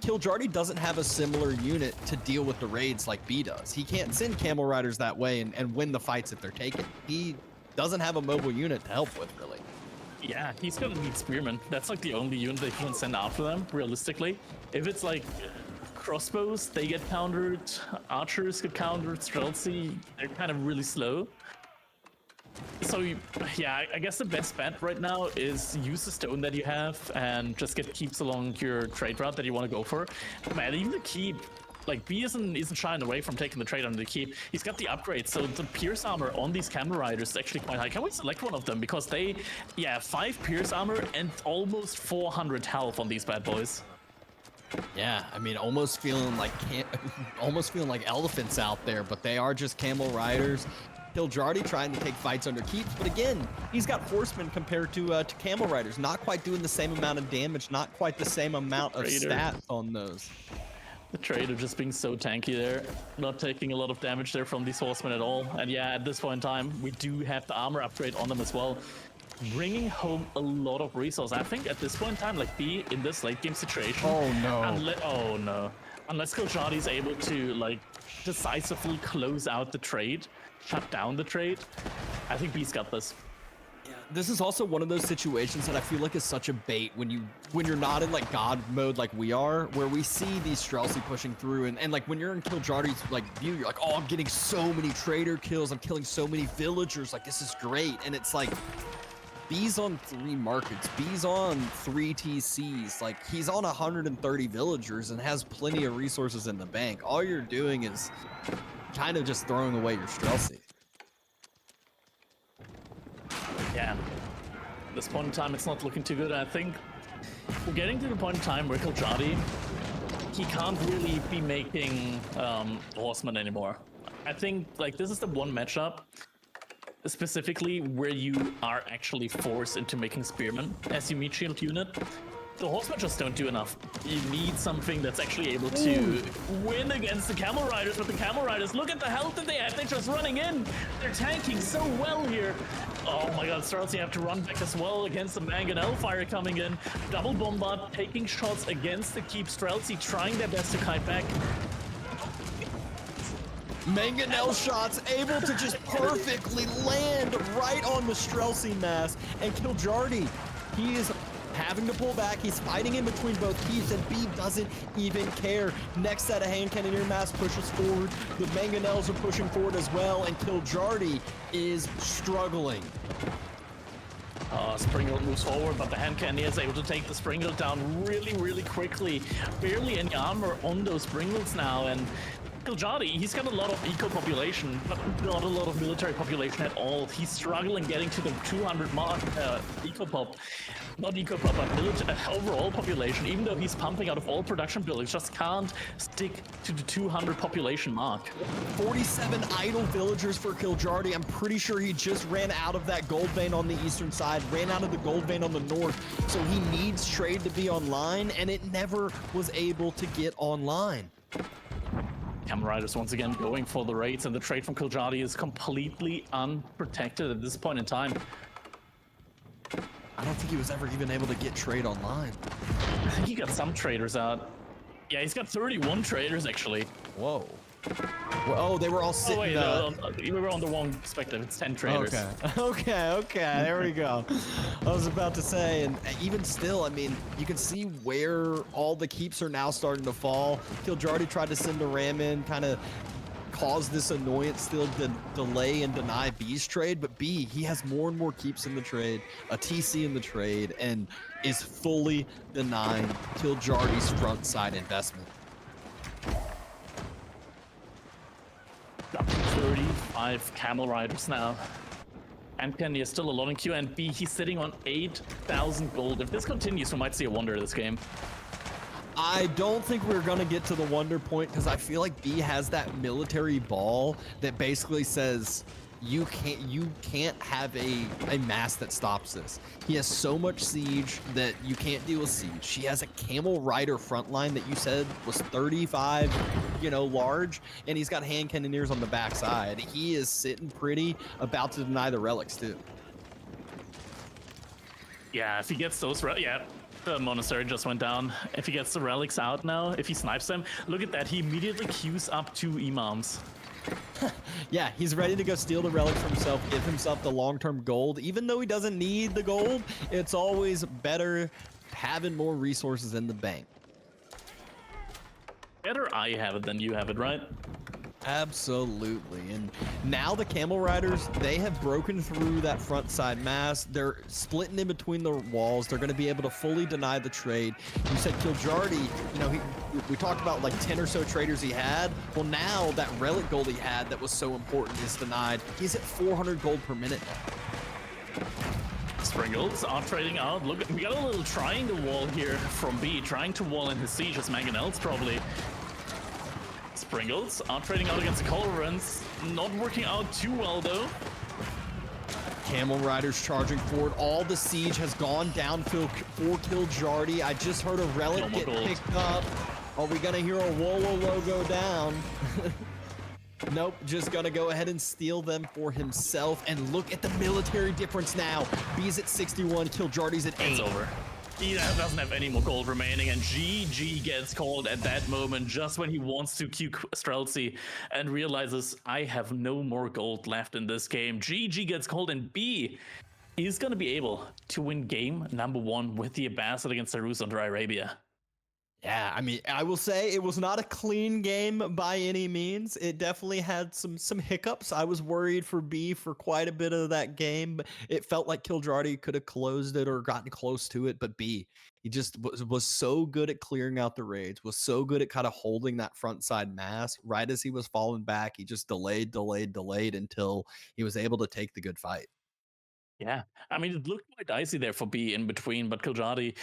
Kiljardi doesn't have a similar unit to deal with the raids like B does. He can't send camel riders that way and win the fights if they're taken. He doesn't have a mobile unit to help with, really. Yeah, he's gonna need spearmen. That's like the only unit they can send after them, realistically. If it's like crossbows, they get countered, archers get countered, Streltsy, they're kind of really slow. So yeah, I guess the best bet right now is use the stone that you have and just get keeps along your trade route that you want to go for. Man, even the keep, like B isn't shying away from taking the trade on the keep. He's got the upgrade, so the pierce armor on these camel riders is actually quite high. Can we select one of them? Because they, yeah, 5 pierce armor and almost 400 health on these bad boys. Yeah, I mean, almost feeling like elephants out there, but they are just camel riders. Kiljardi trying to take fights under keeps, but again, he's got horsemen compared to camel riders. Not quite doing the same amount of damage, not quite the same amount of stats on those. The trader just being so tanky there, not taking a lot of damage there from these horsemen at all. And yeah, at this point in time, we do have the armor upgrade on them as well, bringing home a lot of resources. I think at this point in time, like B in this late game situation. Oh no! Unless Kiljardi is able to like decisively close out the trade, shut down the trade, I think B's got this. Yeah, this is also one of those situations that I feel like is such a bait when you're not in like God mode like we are, where we see these Streltsy pushing through, and like when you're in Kiljardi's like view, you're like, oh, I'm getting so many trader kills, I'm killing so many villagers, like this is great, and it's like B's on 3 markets, B's on 3 TCs, like he's on 130 villagers and has plenty of resources in the bank. All you're doing is kind of just throwing away your Streltsy. Yeah. this point in time, it's not looking too good. I think we're getting to the point in time where Kiljardi, he can't really be making horsemen anymore. I think like this is the one matchup specifically where you are actually forced into making spearmen as your meat shield unit. The horsemen just don't do enough. You need something that's actually able to win against the camel riders, but the camel riders, look at the health that they have. They're just running in. They're tanking so well here. Oh my god, Streltsy have to run back as well against the mangonel fire coming in. Double bombard, taking shots against the keep. Streltsy trying their best to kite back. Mangonel shots able to just perfectly land right on the Streltsy mass, and Kiljardi, he is having to pull back. He's fighting in between both keeps, and B doesn't even care. Next set of hand cannoneer mass pushes forward. The Mangonels are pushing forward as well, and Kiljardi is struggling. Springhill moves forward, but the hand cannoneer is able to take the Springhill down really quickly. Barely any armor on those Springhills now, and Kiljardi, he's got a lot of eco population, but not a lot of military population at all. He's struggling getting to the 200 mark eco pop. Not eco pop, but overall population. Even though he's pumping out of all production buildings, just can't stick to the 200 population mark. 47 idle villagers for Kiljardi. I'm pretty sure he just ran out of that gold vein on the eastern side, ran out of the gold vein on the north, so he needs trade to be online, and it never was able to get online. Camel Riders once again going for the raids, and the trade from Kiljardi is completely unprotected at this point in time. I don't think he was ever even able to get trade online. I think he got some traders out. Yeah, he's got 31 traders actually. Whoa. Well, oh, they were all sitting. Oh wait, no, we were on the wrong perspective. It's 10 traders. Okay. There we go. I was about to say, and even still, I mean, you can see where all the keeps are now starting to fall. Kiljardi tried to send a ram in, kind of cause this annoyance still to delay and deny B's trade, but B, he has more and more keeps in the trade, a TC in the trade, and is fully denying Kiljardi's front side investment. Up to 35 camel riders now. And Kenny is still a lot in queue, and B, he's sitting on 8,000 gold. If this continues, we might see a wonder this game. I don't think we're going to get to the wonder point, because I feel like B has that military ball that basically says you can't have a mass that stops this. He has so much siege that you can't deal with siege. He has a camel rider front line that you said was 35, large, and he's got hand cannoneers on the backside. He is sitting pretty, about to deny the relics too. Yeah, if he gets those, the monastery just went down. If he gets the relics out now, if he snipes them, look at that, he immediately queues up 2 imams. Yeah, he's ready to go steal the relics for himself, give himself the long-term gold. Even though he doesn't need the gold, it's always better having more resources in the bank. Better I have it than you have it, right? Absolutely. And now the camel riders, they have broken through that front side mass. They're splitting in between the walls. They're going to be able to fully deny the trade. You said Kiljardi, we talked about like 10 or so traders he had. Well, now that relic gold he had that was so important is denied. He's at 400 gold per minute now. Springhills are trading out. Look, we got a little triangle wall here from B, trying to wall in his siege as Mangonels probably. Springhills are trading out against the Colorants. Not working out too well though. Camel riders charging forward. All the siege has gone down for Kiljardi. I just heard a relic get picked up. Are we gonna hear a Wolo logo down? Nope, just gonna go ahead and steal them for himself. And look at the military difference now. B's at 61, Kiljardi's at 8. It's over. He doesn't have any more gold remaining, and GG gets called at that moment, just when he wants to Q Streltsy and realizes, I have no more gold left in this game. GG gets called, and B is going to be able to win game number 1 with the Abbasid against the Rus under Arabia. Yeah, I mean, I will say it was not a clean game by any means. It definitely had some hiccups. I was worried for B for quite a bit of that game, but it felt like Kiljardi could have closed it or gotten close to it. But B, he just was so good at clearing out the raids, was so good at kind of holding that front side mass. Right as he was falling back, he just delayed until he was able to take the good fight. Yeah, I mean, it looked quite dicey there for B in between, but Kiljardi,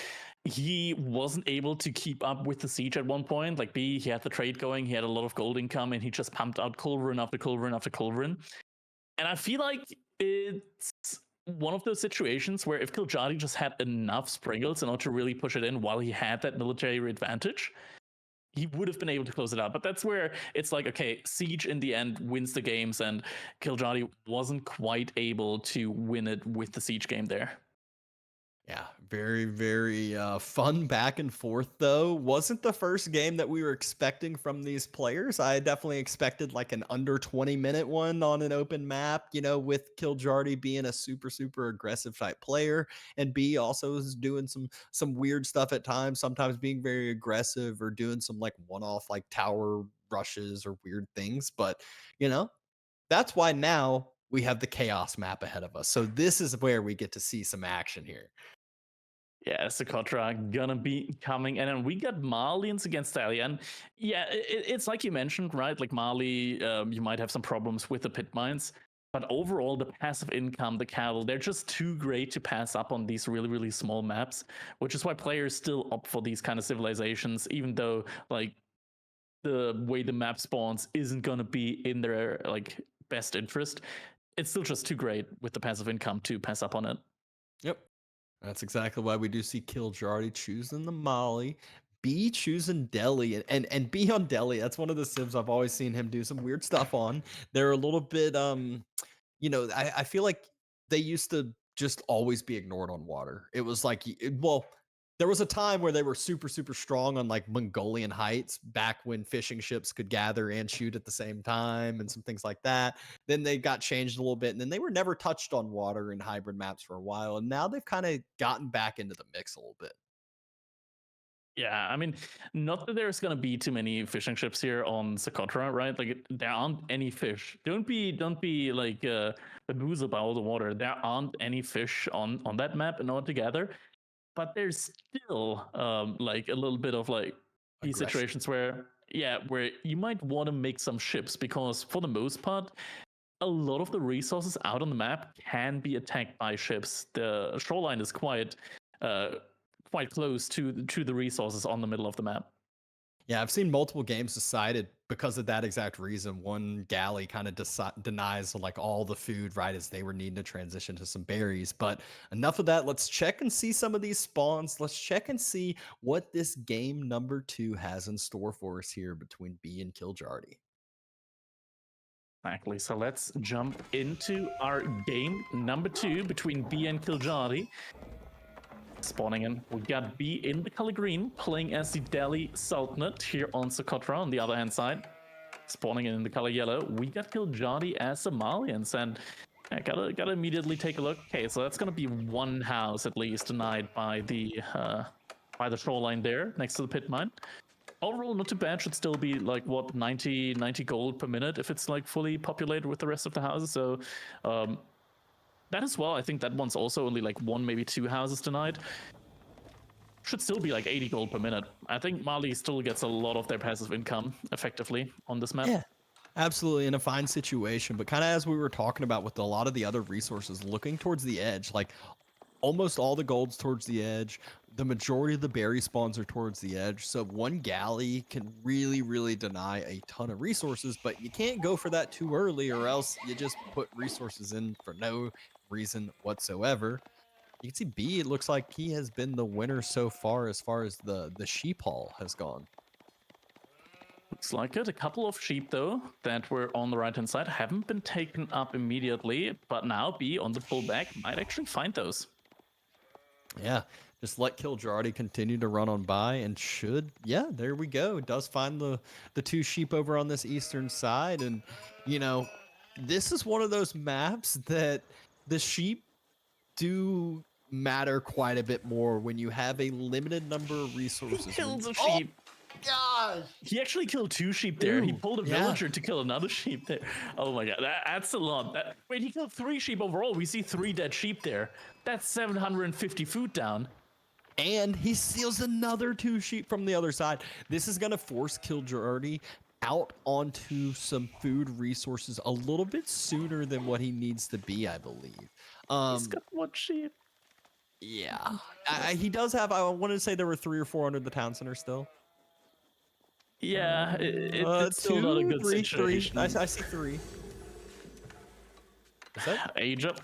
he wasn't able to keep up with the siege at one point. Like B, he had the trade going, he had a lot of gold income, and he just pumped out Culverin after Culverin after Culverin. And I feel like it's one of those situations where if Kiljardi just had enough Sprinkles in order to really push it in while he had that military advantage, he would have been able to close it out. But that's where it's like, okay, Siege in the end wins the games, and Kiljardi wasn't quite able to win it with the Siege game there. Yeah, very, very fun back and forth, though. Wasn't the first game that we were expecting from these players. I definitely expected like an under 20-minute one on an open map, with Kiljardi being a super, super aggressive type player. And B also is doing some weird stuff at times, sometimes being very aggressive or doing some like one-off like tower rushes or weird things. But you know, that's why now we have the chaos map ahead of us. So this is where we get to see some action here. Yeah, Socotra gonna be coming, and then we got Marlians against Ali, and yeah, it's like you mentioned, right? Like Mali, you might have some problems with the pit mines, but overall, the passive income, the cattle, they're just too great to pass up on these really, really small maps, which is why players still opt for these kind of civilizations, even though like the way the map spawns isn't gonna be in their like best interest. It's still just too great with the passive income to pass up on it. Yep. That's exactly why we do see Kiljardi choosing the Molly, B choosing Delhi, and B on Delhi. That's one of the Civs I've always seen him do some weird stuff on. They're a little bit I feel like they used to just always be ignored on water. It was like, well, there was a time where they were super, super strong on like Mongolian heights back when fishing ships could gather and shoot at the same time and some things like that. Then they got changed a little bit and then they were never touched on water in hybrid maps for a while. And now they've kind of gotten back into the mix a little bit. Yeah, I mean, not that there's gonna be too many fishing ships here on Socotra, right? Like there aren't any fish. Don't be like bamboozled by all the water. There aren't any fish on that map in order to gather. But there's still like a little bit of like these Aggression. situations where where you might want to make some ships because for the most part, a lot of the resources out on the map can be attacked by ships. The shoreline is uh quite close to the resources on the middle of the map. Yeah, I've seen multiple games decided because of that exact reason. One galley kind of denies like all the food right as they were needing to transition to some berries. But enough of that. Let's check and see some of these spawns. Let's check and see what this game number 2 has in store for us here between B and Kiljardi. Exactly. So let's jump into our game number 2 between B and Kiljardi. Spawning in, we got B in the color green, playing as the Delhi Sultanate here on Socotra on the other hand side. Spawning in the color yellow, we got Kiljardi as Somalians, and I gotta immediately take a look. Okay, so that's gonna be one house at least denied by the shoreline there next to the pit mine. Overall, not too bad. Should still be like what 90 gold per minute if it's like fully populated with the rest of the houses. So that as well, I think that one's also only like one, maybe two houses denied. Should still be like 80 gold per minute. I think Mali still gets a lot of their passive income effectively on this map. Yeah, absolutely in a fine situation. But kind of as we were talking about with a lot of the other resources, looking towards the edge, like almost all the gold's towards the edge. The majority of the berry spawns are towards the edge. So one galley can really, really deny a ton of resources, but you can't go for that too early or else you just put resources in for no reason whatsoever. You can see B, it looks like he has been the winner so far as the sheep haul has gone. Looks like it. A couple of sheep, though, that were on the right-hand side haven't been taken up immediately, but now B on the pullback might actually find those. Yeah, just let Kiljardi continue to run on by and yeah, there we go. Does find the two sheep over on this eastern side. And, you know, this is one of those maps that the sheep do matter quite a bit more when you have a limited number of resources. He kills a Oh, sheep. gosh. He actually killed two sheep there. He Ew, pulled a yeah. villager to kill another sheep there. Oh my god, that's a lot. Wait, he killed three sheep overall. We see three dead sheep there. That's 750 food down. And he steals another two sheep from the other side. This is going to force Kiljardi out onto some food resources a little bit sooner than what he needs to be, I believe. He's got one sheep. Yeah, he does have. I wanted to say there were 3 or 4 under the town center still. Yeah, it's still not a 2, good 3, 3. situation. I see 3. Is that? Age up.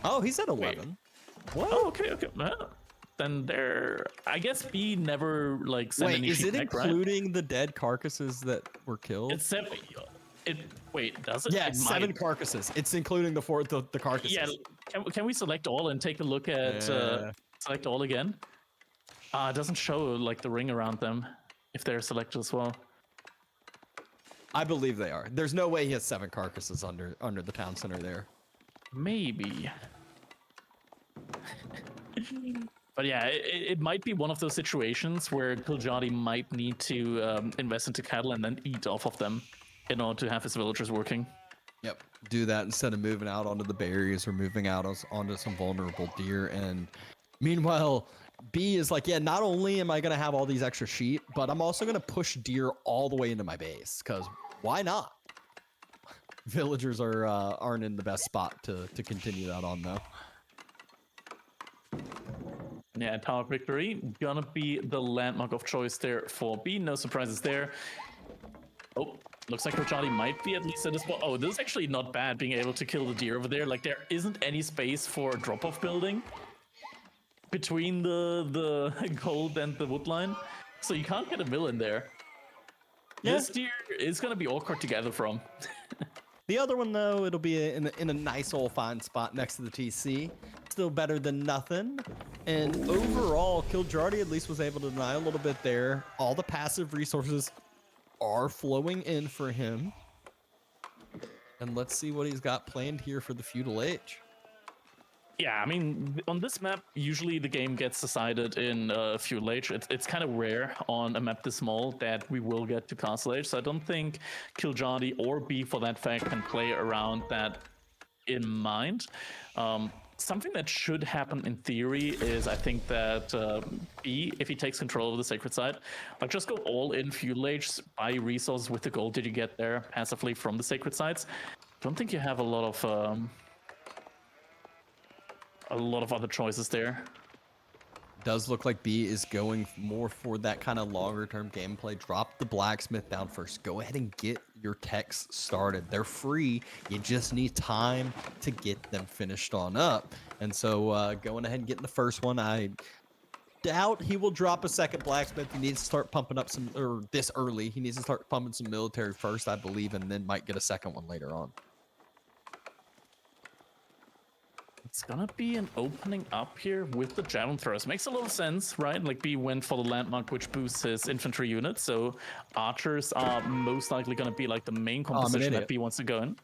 Oh, he's at 11. What? Oh, okay. Well, then there. I guess B never like sent Wait, any is sheep it back, right? including the dead carcasses that were killed? It's 7. Wait, does it? Yeah, It 7 might. carcasses. It's including the carcasses. Yeah, can we select all and take a look at select all again? It doesn't show like the ring around them if they're selected as well. I believe they are. There's no way he has 7 carcasses under the town center there. Maybe. But yeah, it might be one of those situations where Kiljardi might need to invest into cattle and then eat off of them in order to have his villagers working. Yep. Do that instead of moving out onto the berries or moving out onto some vulnerable deer. And meanwhile, B is like, yeah, not only am I going to have all these extra sheep, but I'm also going to push deer all the way into my base, because why not? Villagers aren't in the best spot to continue that on, though. Yeah, Tower Victory gonna be the landmark of choice there for B. No surprises there. Oh, looks like Kiljardi might be at least at this point. Oh, this is actually not bad, being able to kill the deer over there. Like, there isn't any space for drop-off building between the gold and the wood line, so you can't get a mill in there. Yeah. This deer is gonna be awkward to gather from. The other one, though, it'll be in a nice old fine spot next to the TC. Still better than nothing. And overall, Kiljardi at least was able to deny a little bit there. All the passive resources are flowing in for him. And let's see what he's got planned here for the feudal age. Yeah, I mean, on this map, usually the game gets decided in feudal age. It's kind of rare on a map this small that we will get to castle age, so I don't think Kiljardi or B, for that fact, can play around that in mind. Something that should happen in theory is, I think that B, if he takes control of the sacred site, like just go all in feudal age, buy resources with the gold that you get there passively from the sacred sites. Don't think you have a lot of other choices there. Does look like B is going more for that kind of longer term gameplay. Drop the blacksmith down first. Go ahead and get your techs started. They're free. You just need time to get them finished on up. And so going ahead and getting the first one, I doubt he will drop a second blacksmith. He needs to start pumping up some, or this early, he needs to start pumping some military first, I believe, and then might get a second one later on. It's gonna be an opening up here with the javelin throwers. Makes a little sense, right? Like, B went for the landmark, which boosts his infantry units, so archers are most likely gonna be like the main composition that B wants to go in.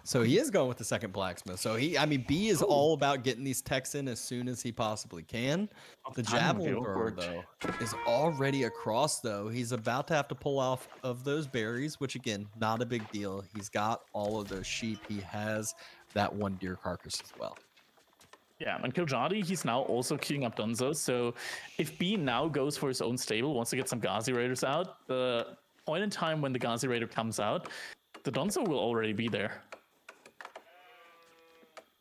So he is going with the second blacksmith. So B is all about getting these techs in as soon as he possibly can. The javelin thrower, though, is already across, though. He's about to have to pull off of those berries, which, again, not a big deal. He's got all of those sheep. He has that one deer carcass as well. Yeah, and Kiljardi, he's now also queuing up Dunzo. So if B now goes for his own stable, wants to get some Ghazi Raiders out, the point in time when the Ghazi Raider comes out, the Dunzo will already be there.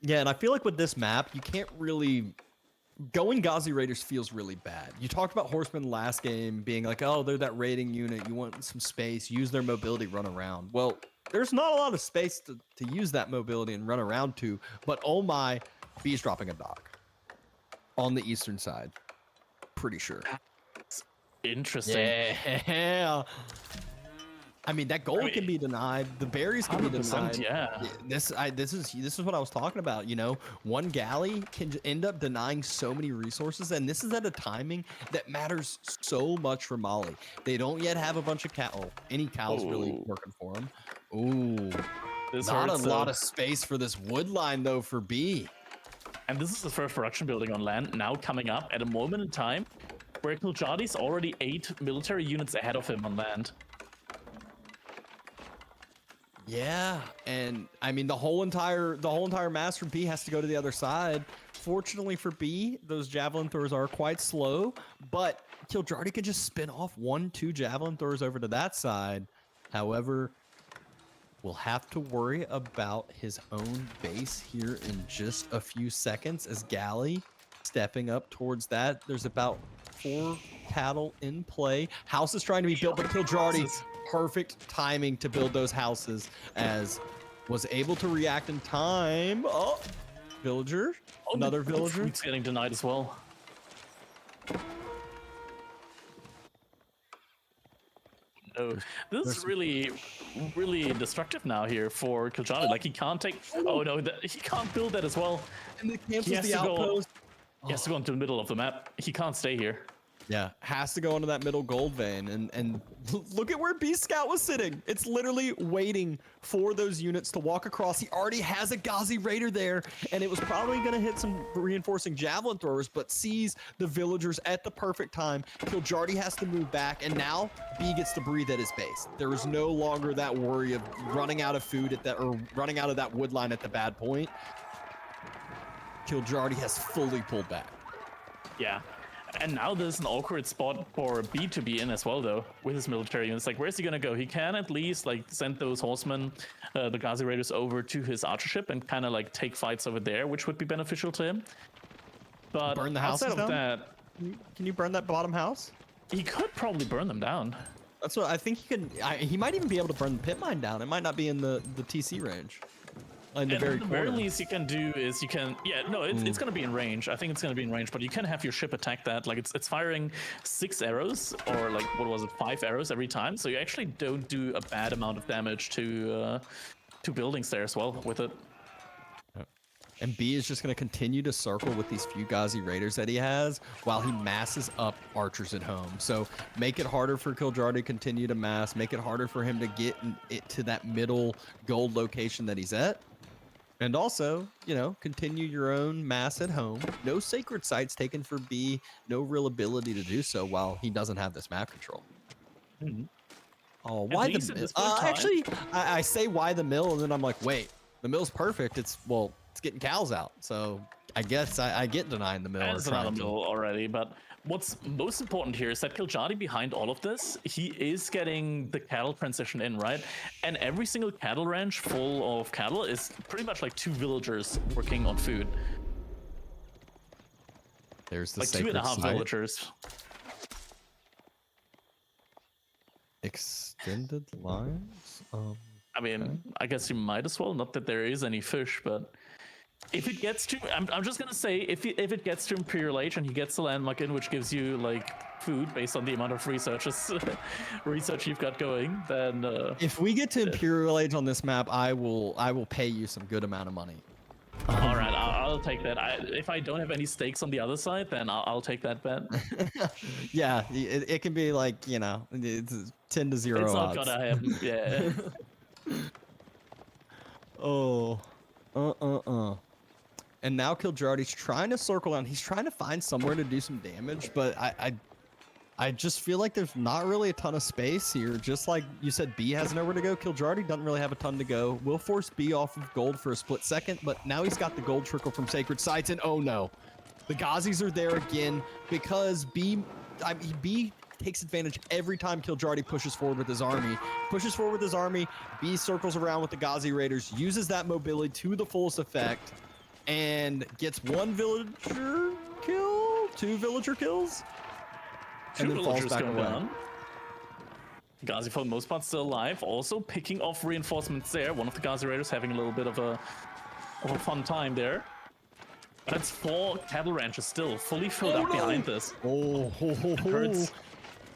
Yeah, and I feel like with this map, you can't really... Going Ghazi Raiders feels really bad. You talked about Horsemen last game being like, oh, they're that raiding unit. You want some space. Use their mobility, run around. Well, there's not a lot of space to use that mobility and run around to. But oh my, B's dropping a dock on the eastern side. Pretty sure. It's interesting. Yeah. I mean, that gold can be denied. The berries can be denied. Yeah. This is what I was talking about. You know, one galley can end up denying so many resources, and this is at a timing that matters so much for Mali. They don't yet have a bunch of cow. Any cows really working for them. Ooh, not a lot of space for this wood line though for B. And this is the first production building on land now coming up at a moment in time where Kiljardi's already 8 military units ahead of him on land. Yeah, and I mean the whole entire mass for B has to go to the other side. Fortunately for B, those javelin throwers are quite slow, but Kiljardi could just spin off 1-2 javelin throwers over to that side. However, we'll have to worry about his own base here in just a few seconds as Galley stepping up towards that. There's about 4 cattle in play. House is trying to be built, but Kiljardi, perfect timing to build those houses as was able to react in time. Oh, villager, another villager. It's getting denied as well. No, this is really destructive now here for Kiljardi. Like he can't take. Oh no, he can't build that as well. And the cancels the outpost. He has to go into the middle of the map. He can't stay here. Yeah, has to go into that middle gold vein, and look at where Beast Scout was sitting. It's literally waiting for those units to walk across. He already has a Ghazi Raider there, and it was probably going to hit some reinforcing javelin throwers, but sees the villagers at the perfect time. Kiljardi has to move back, and now B gets to breathe at his base. There is no longer that worry of running out of food at that, or running out of that wood line at the bad point. Kiljardi has fully pulled back. Yeah. And now there's an awkward spot for B to be in as well, though, with his military units. Like, where's he gonna go? He can at least like send those horsemen, the Ghazi Raiders, over to his archer ship and kind of like take fights over there, which would be beneficial to him. But burn the house outside of down? that, Can you burn that bottom house? he could probably burn them down. That's what I think he can. He might even be able to burn the pit mine down. It might not be in the TC range. In the very corner. Very least you can do is you can, it's going to be in range. I think it's going to be in range, but you can have your ship attack that. Like it's firing 6 arrows, or like what was it, 5 arrows every time. So you actually don't do a bad amount of damage to buildings there as well with it. And B is just going to continue to circle with these few Ghazi Raiders that he has while he masses up archers at home. So make it harder for Kiljardi to continue to mass, make it harder for him to get it to that middle gold location that he's at. And also, continue your own mass at home. No sacred sites taken for B, no real ability to do so while he doesn't have this map control. Mm-hmm. Oh, why the mill? Actually, I say why the mill, and then I'm like, wait, the mill's perfect. It's getting cows out. So I guess I get denying the mill. There's another mill already, but what's most important here is that Kiljardi, behind all of this, he is getting the cattle transition in, right? And every single cattle ranch full of cattle is pretty much like 2 villagers working on food. There's the like sacred 2.5 site. villagers. Extended lines? I mean, I guess you might as well. Not that there is any fish, but if it gets to, I'm just gonna say, if it gets to Imperial Age and he gets the landmark in, which gives you like food based on the amount of research you've got going, then if we get to Imperial Age on this map, I will pay you some good amount of money. All right, I'll take that. If I don't have any stakes on the other side, then I'll take that bet. Yeah, it can be like it's 10 to 0 It's odds. not gonna happen. Yeah. Oh, And now Kiljardi's trying to circle on. He's trying to find somewhere to do some damage, but I just feel like there's not really a ton of space here. Just like you said, B has nowhere to go. Kiljardi doesn't really have a ton to go. We'll force B off of gold for a split second, but now he's got the gold trickle from Sacred Sites, and oh no. The Ghazis are there again because B takes advantage every time Kiljardi pushes forward with his army. B circles around with the Ghazi Raiders, uses that mobility to the fullest effect, and gets 1 villager kill, 2 villager kills, and then falls back away. Down. Ghazi for the most part still alive, also picking off reinforcements there. One of the Ghazi Raiders having a little bit of a fun time there. That's 4 cattle ranches still fully filled up behind this. Hurts.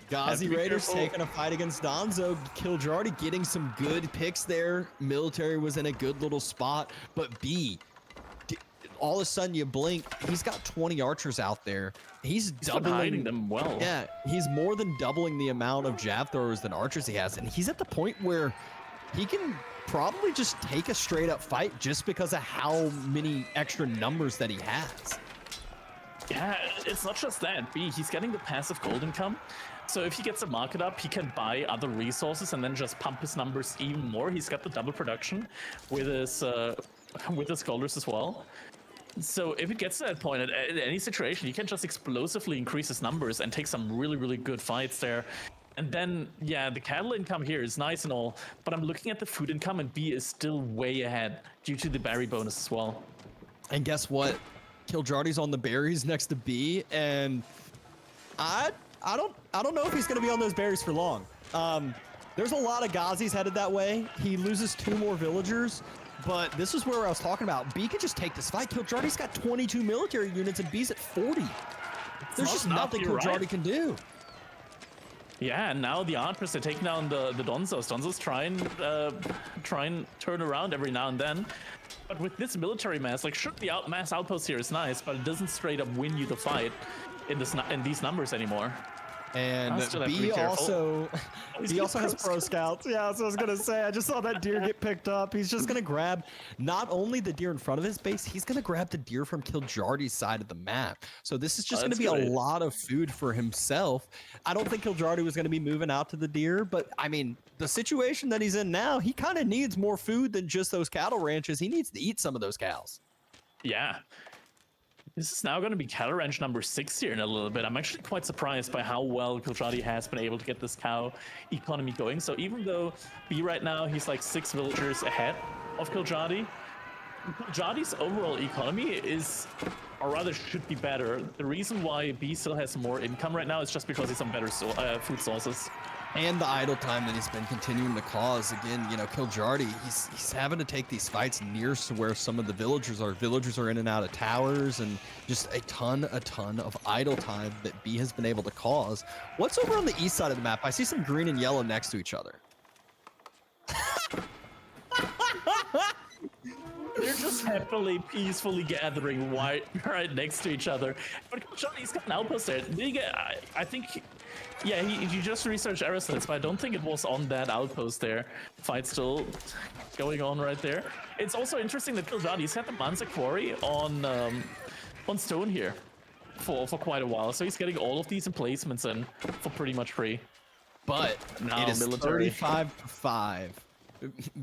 Ghazi Raiders taking a fight against Donzo. Kiljardi getting some good picks there. Military was in a good little spot, but B, all of a sudden you blink, he's got 20 archers out there. He's doubling hiding them well. Yeah, he's more than doubling the amount of jav throwers than archers he has, and he's at the point where he can probably just take a straight up fight just because of how many extra numbers that he has. Yeah, it's not just that. B, he's getting the passive gold income. So if he gets a market up, he can buy other resources and then just pump his numbers even more. He's got the double production with his golders as well. So if it gets to that point at any situation, you can just explosively increase his numbers and take some really, really good fights there. And then, yeah, the cattle income here is nice and all, but I'm looking at the food income and B is still way ahead due to the berry bonus as well. And guess what? Kiljardi's on the berries next to B, and I don't know if he's going to be on those berries for long. There's a lot of Gazis headed that way. He loses 2 more villagers, but this is where I was talking about. B can just take this fight. Kiljardi's got 22 military units and B's at 40. There's just nothing Kiljardi can do. Yeah, and now the Archers are taking down the Donzos. Donzos try and turn around every now and then. But with this military mass, like, sure, the mass outpost here is nice, but it doesn't straight up win you the fight in these numbers anymore. And B also has pro scouts. Yeah, that's what I was gonna say. I just saw that deer get picked up. He's just gonna grab not only the deer in front of his base, he's gonna grab the deer from Kiljardi's side of the map. So this is just gonna be a lot of food for himself. I don't think Kiljardi was gonna be moving out to the deer, but I mean, the situation that he's in now, he kind of needs more food than just those cattle ranches. He needs to eat some of those cows. Yeah. This is now going to be cattle ranch number 6 here in a little bit. I'm actually quite surprised by how well Kiljardi has been able to get this cow economy going. So even though B right now, he's like 6 villagers ahead of Kiljardi, Kiljardi's overall economy is, or rather should be better. The reason why B still has more income right now is just because he's on better food sources. And the idle time that he's been continuing to cause. Again, you know, Kiljardi, he's having to take these fights near to where some of the villagers are. Villagers are in and out of towers, and just a ton of idle time that B has been able to cause. What's over on the east side of the map? I see some green and yellow next to each other. They're just happily, peacefully gathering right next to each other. But Kiljardi's got an outpost there. I think... Yeah, you just researched Aerosmiths, but I don't think it was on that outpost there. Fight still going on right there. It's also interesting that Kiljardi's had the Mansa Quarry on stone here for quite a while, so he's getting all of these emplacements in for pretty much free. But now it is military. 35-5.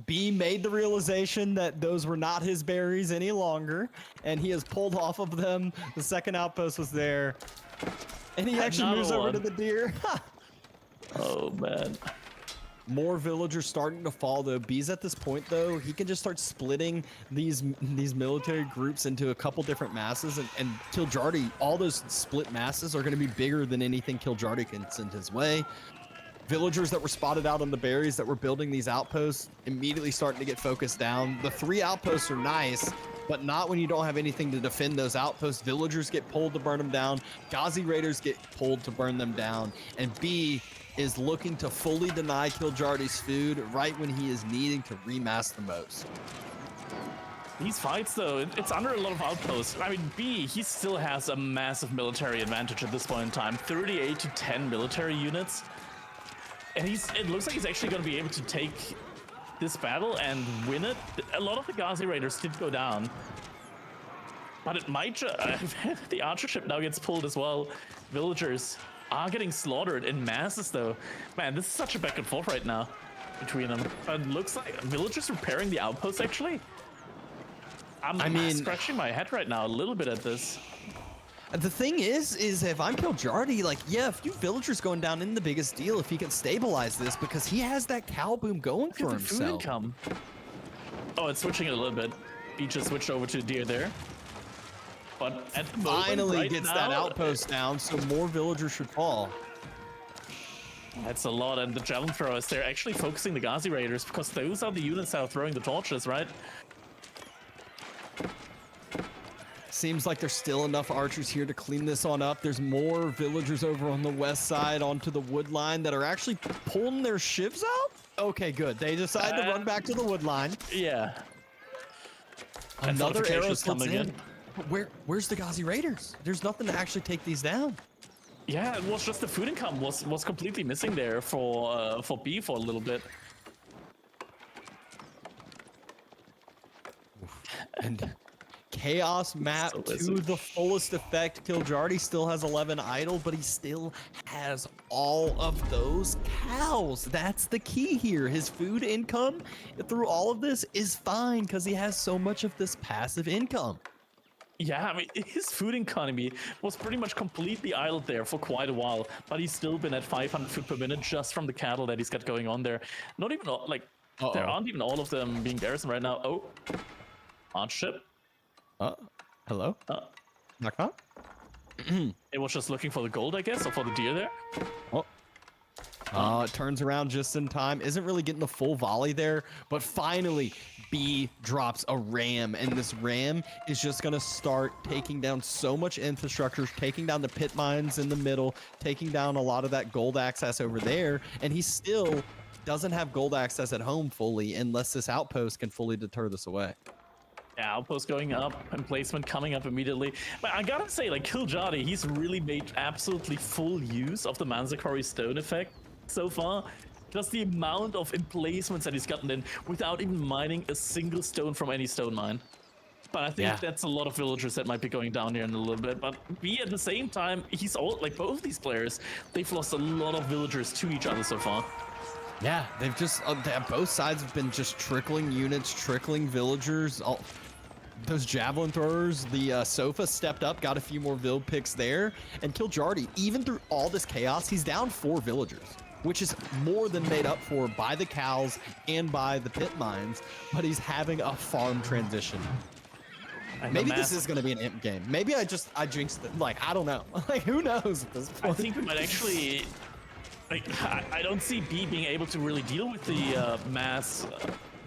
B made the realization that those were not his berries any longer, and he has pulled off of them. The second outpost was there. And he actually moves over to the deer. Oh, man. More villagers starting to fall, though. B's at this point, though, he can just start splitting these military groups into a couple different masses. And Kiljardi, all those split masses are going to be bigger than anything Kiljardi can send his way. Villagers that were spotted out on the berries that were building these outposts immediately starting to get focused down. The 3 outposts are nice, but not when you don't have anything to defend those outposts. Villagers get pulled to burn them down. Ghazi Raiders get pulled to burn them down. And B is looking to fully deny Kiljardi's food right when he is needing to remass the most. These fights, though, it's under a lot of outposts. I mean, B, he still has a massive military advantage at this point in time. 38 to 10 military units. And it looks like he's actually going to be able to take this battle and win it. A lot of the Ghazi Raiders did go down, but it might the archer ship now gets pulled as well. Villagers are getting slaughtered in masses, though. Man, this is such a back and forth right now between them. But it looks like villagers repairing the outposts, actually. I mean, scratching my head right now a little bit at this. The thing is if I'm Kiljardi, like, yeah, a few villagers going down in the biggest deal if he can stabilize this, because he has that cow boom going for himself. Food income. Oh, it's switching it a little bit. He just switched over to deer there. But at the moment, finally gets that outpost down, so more villagers should fall. That's a lot, and the javelin throwers, they're actually focusing the Ghazi Raiders because those are the units that are throwing the torches, right? Seems like there's still enough archers here to clean this on up. There's more villagers over on the west side onto the wood line that are actually pulling their shivs out. Okay, good. They decide to run back to the wood line. Yeah. Another arrow coming in. Where's the Ghazi Raiders? There's nothing to actually take these down. Yeah, it was just the food income was completely missing there for B for a little bit. And chaos map to the fullest effect. Kiljardi still has 11 idle, but he still has all of those cows. That's the key here. His food income through all of this is fine because he has so much of this passive income. Yeah, I mean, his food economy was pretty much completely idled there for quite a while, but he's still been at 500 food per minute just from the cattle that he's got going on there. Not even like there Uh-oh. aren't even all of them being garrisoned right now. Oh, arch ship. Hello? Knock knock? It was just looking for the gold, I guess, or for the deer there. Oh. It turns around just in time. Isn't really getting the full volley there, but finally B drops a ram, and this ram is just gonna start taking down so much infrastructure, taking down the pit mines in the middle, taking down a lot of that gold access over there, and he still doesn't have gold access at home fully unless this outpost can fully deter this away. Yeah, outpost going up and placement coming up immediately. But I gotta say, like, Kiljardi, he's really made absolutely full use of the Manzikari stone effect so far. Just the amount of emplacements that he's gotten in without even mining a single stone from any stone mine. But I think that's a lot of villagers that might be going down here in a little bit. But B, at the same time, he's all like both these players, they've lost a lot of villagers to each other so far. Yeah, they've just both sides have been just trickling units, trickling villagers. Those javelin throwers, the Sofa stepped up, got a few more vill picks there, and Kiljardi, even through all this chaos, he's down 4 villagers, which is more than made up for by the cows and by the pit mines, but he's having a farm transition. And maybe this is going to be an imp game. Maybe I jinxed it. Like, I don't know. Like, who knows at this point? I think we might actually... Like, I don't see B being able to really deal with the mass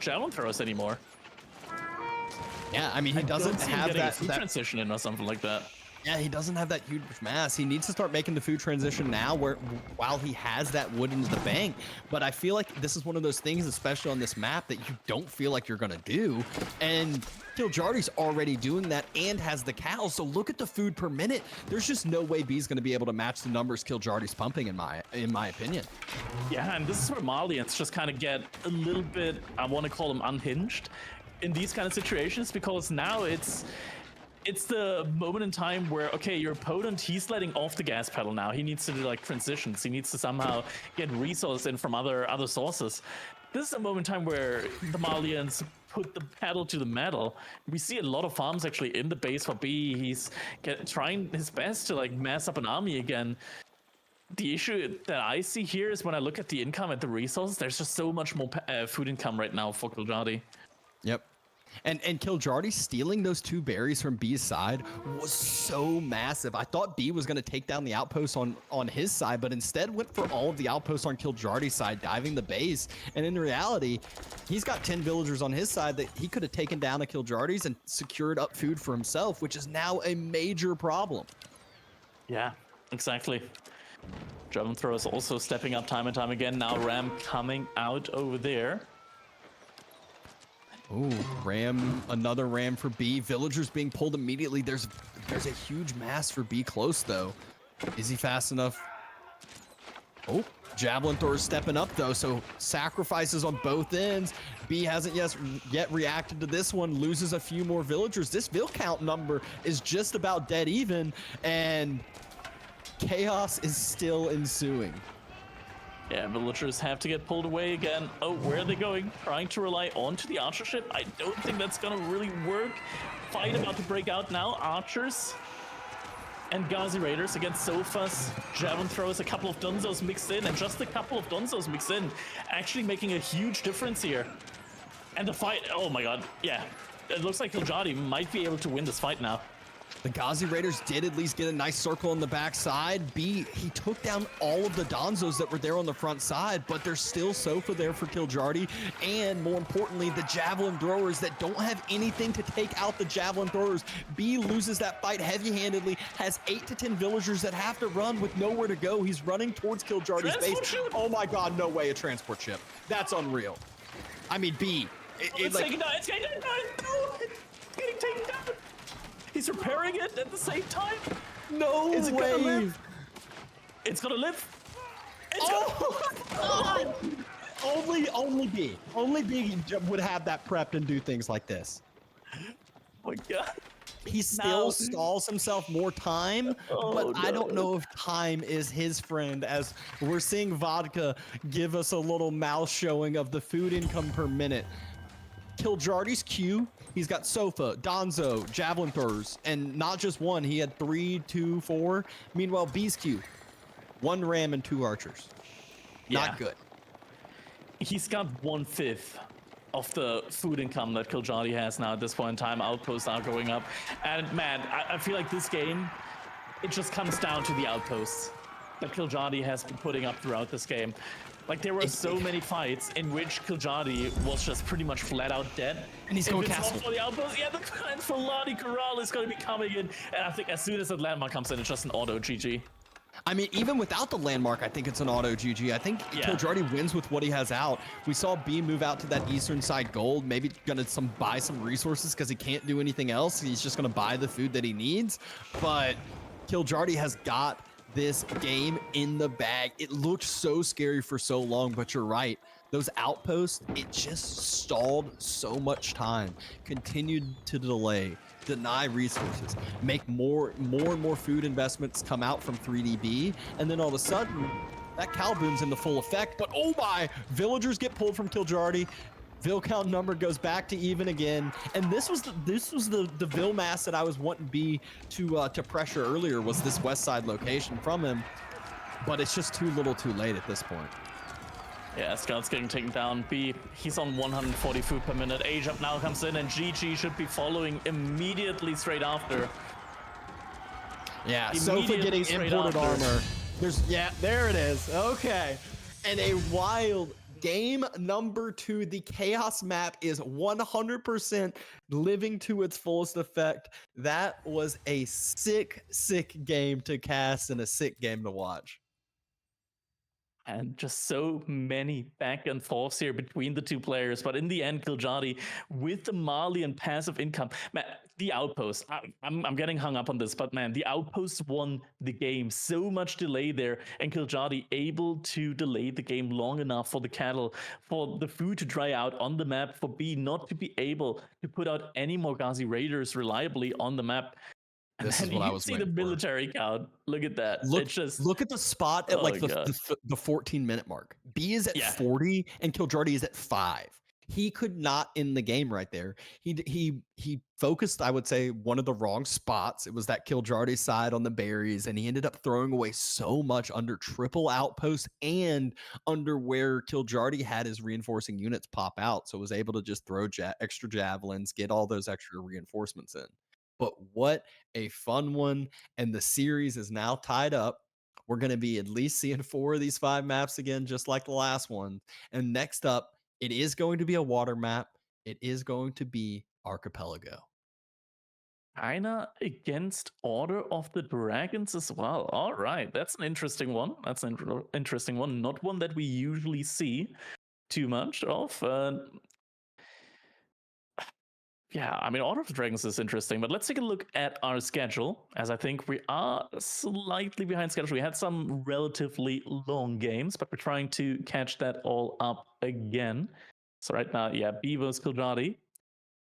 javelin throwers anymore. Yeah, I mean, he doesn't have that transition in or something like that. Yeah, he doesn't have that huge mass. He needs to start making the food transition now while he has that wood into the bank. But I feel like this is one of those things, especially on this map, that you don't feel like you're going to do. And Kiljardi's already doing that and has the cows. So look at the food per minute. There's just no way B's going to be able to match the numbers Kiljardi's pumping, in my opinion. Yeah, and this is where Malians just kind of get a little bit, I want to call them unhinged in these kind of situations, because now it's the moment in time where, okay, your opponent, he's letting off the gas pedal now. He needs to do like transitions. He needs to somehow get resources in from other sources. This is a moment in time where the Malians put the pedal to the metal. We see a lot of farms actually in the base for B. He's trying his best to like mass up an army again. The issue that I see here is when I look at the income and the resources, there's just so much more food income right now for Kiljardi. Yep. And Kiljardi stealing those 2 berries from B's side was so massive. I thought B was going to take down the outpost on his side, but instead went for all of the outposts on Kiljardi's side, diving the base. And in reality, he's got 10 villagers on his side that he could have taken down to Kiljardi's and secured up food for himself, which is now a major problem. Yeah, exactly. Javelin throwers also stepping up time and time again. Now Ram coming out over there. Oh, ram, another ram for B. Villagers being pulled immediately. There's a huge mass for B close, though. Is he fast enough? Oh, javelin thrower stepping up, though, so sacrifices on both ends. B hasn't yet reacted to this one, loses a few more villagers. This vill count number is just about dead even, and chaos is still ensuing. Yeah, villagers have to get pulled away again. Oh, where are they going? Trying to rely onto the archer ship? I don't think that's gonna really work. Fight about to break out now. Archers and Ghazi Raiders against Sofas. Javelin throwers, a couple of Dunzos mixed in, and just a couple of Dunzos mixed in, actually making a huge difference here. And the fight, oh my god, yeah. It looks like Kiljardi might be able to win this fight now. The Ghazi Raiders did at least get a nice circle on the backside. B, he took down all of the Donzos that were there on the front side, but there's still Sofa there for Kiljardi, and more importantly, the Javelin throwers that don't have anything to take out the Javelin throwers. B loses that fight heavy-handedly, has 8 to 10 villagers that have to run with nowhere to go. He's running towards Kiljardi's base. Oh my god, no way, a transport ship. That's unreal. I mean, B. It's getting taken down. He's repairing it at the same time. No way. Gonna live? It's gonna live. Only B. Only B would have that prepped and do things like this. Oh my god. He still stalls himself more time, but no. I don't know if time is his friend, as we're seeing Vodka give us a little mouse showing of the food income per minute. Kiljardi's Q, he's got Sofa, Donzo, Javelin Throwers, and not just one, he had 3, 2, 4. Meanwhile, B's Q, 1 Ram and 2 Archers. Yeah. Not good. He's got 1/5 of the food income that Kiljardi has now at this point in time. Outposts are going up. And man, I feel like this game, it just comes down to the outposts that Kiljardi has been putting up throughout this game. Like, there were so many fights in which Kiljardi was just pretty much flat out dead. And he's going castle. For the outpost, yeah, the Faladi Corral is going to be coming in. And I think as soon as that landmark comes in, it's just an auto GG. I mean, even without the landmark, I think it's an auto GG. I think Kiljardi wins with what he has out. We saw B move out to that eastern side gold, maybe gonna buy some resources because he can't do anything else. He's just gonna buy the food that he needs. But Kiljardi has got this game in the bag. It looked so scary for so long, but you're right. Those outposts, it just stalled so much time, continued to delay, deny resources, make more and more food investments come out from 3DB, and then all of a sudden, that cow boom's into full effect. But oh my, villagers get pulled from Kiljardi. Vill count number goes back to even again, and this was the Vill mass that I was wanting B to pressure earlier, was this west side location from him, but it's just too little too late at this point. Yeah, Scout's getting taken down. B, he's on 140 food per minute. Ajab now comes in, and GG should be following immediately straight after. Yeah, Sofa getting imported armor. There it is. Okay. And a wild game number 2. The Chaos map is 100% living to its fullest effect. That was a sick game to cast and a sick game to watch. And just so many back and forths here between the two players. But in the end, Kiljardi with the Malian passive income. Man, the outpost, I'm getting hung up on this, but man, the outpost won the game. So much delay there, and Kiljardi able to delay the game long enough for the cattle, for the food to dry out on the map, for B not to be able to put out any more Ghazi Raiders reliably on the map. This is what I was see the military count. Look at that. Look at the spot at the 14-minute mark. B is at 40 and Kiljardi is at 5. He could not end the game right there. He focused, I would say, one of the wrong spots. It was that Kiljardi side on the berries, and he ended up throwing away so much under triple outpost and under where Kiljardi had his reinforcing units pop out. So was able to just throw extra javelins, get all those extra reinforcements in. But what a fun one. And the series is now tied up. We're going to be at least seeing 4 of these 5 maps again, just like the last one. And next up, it is going to be a water map. It is going to be Archipelago. China against Order of the Dragons as well. All right. That's an interesting one. That's an interesting one. Not one that we usually see too much of. Yeah, I mean, Order of the Dragons is interesting, but let's take a look at our schedule, as I think we are slightly behind schedule. We had some relatively long games, but we're trying to catch that all up again. So right now, yeah, B versus Kiljardi.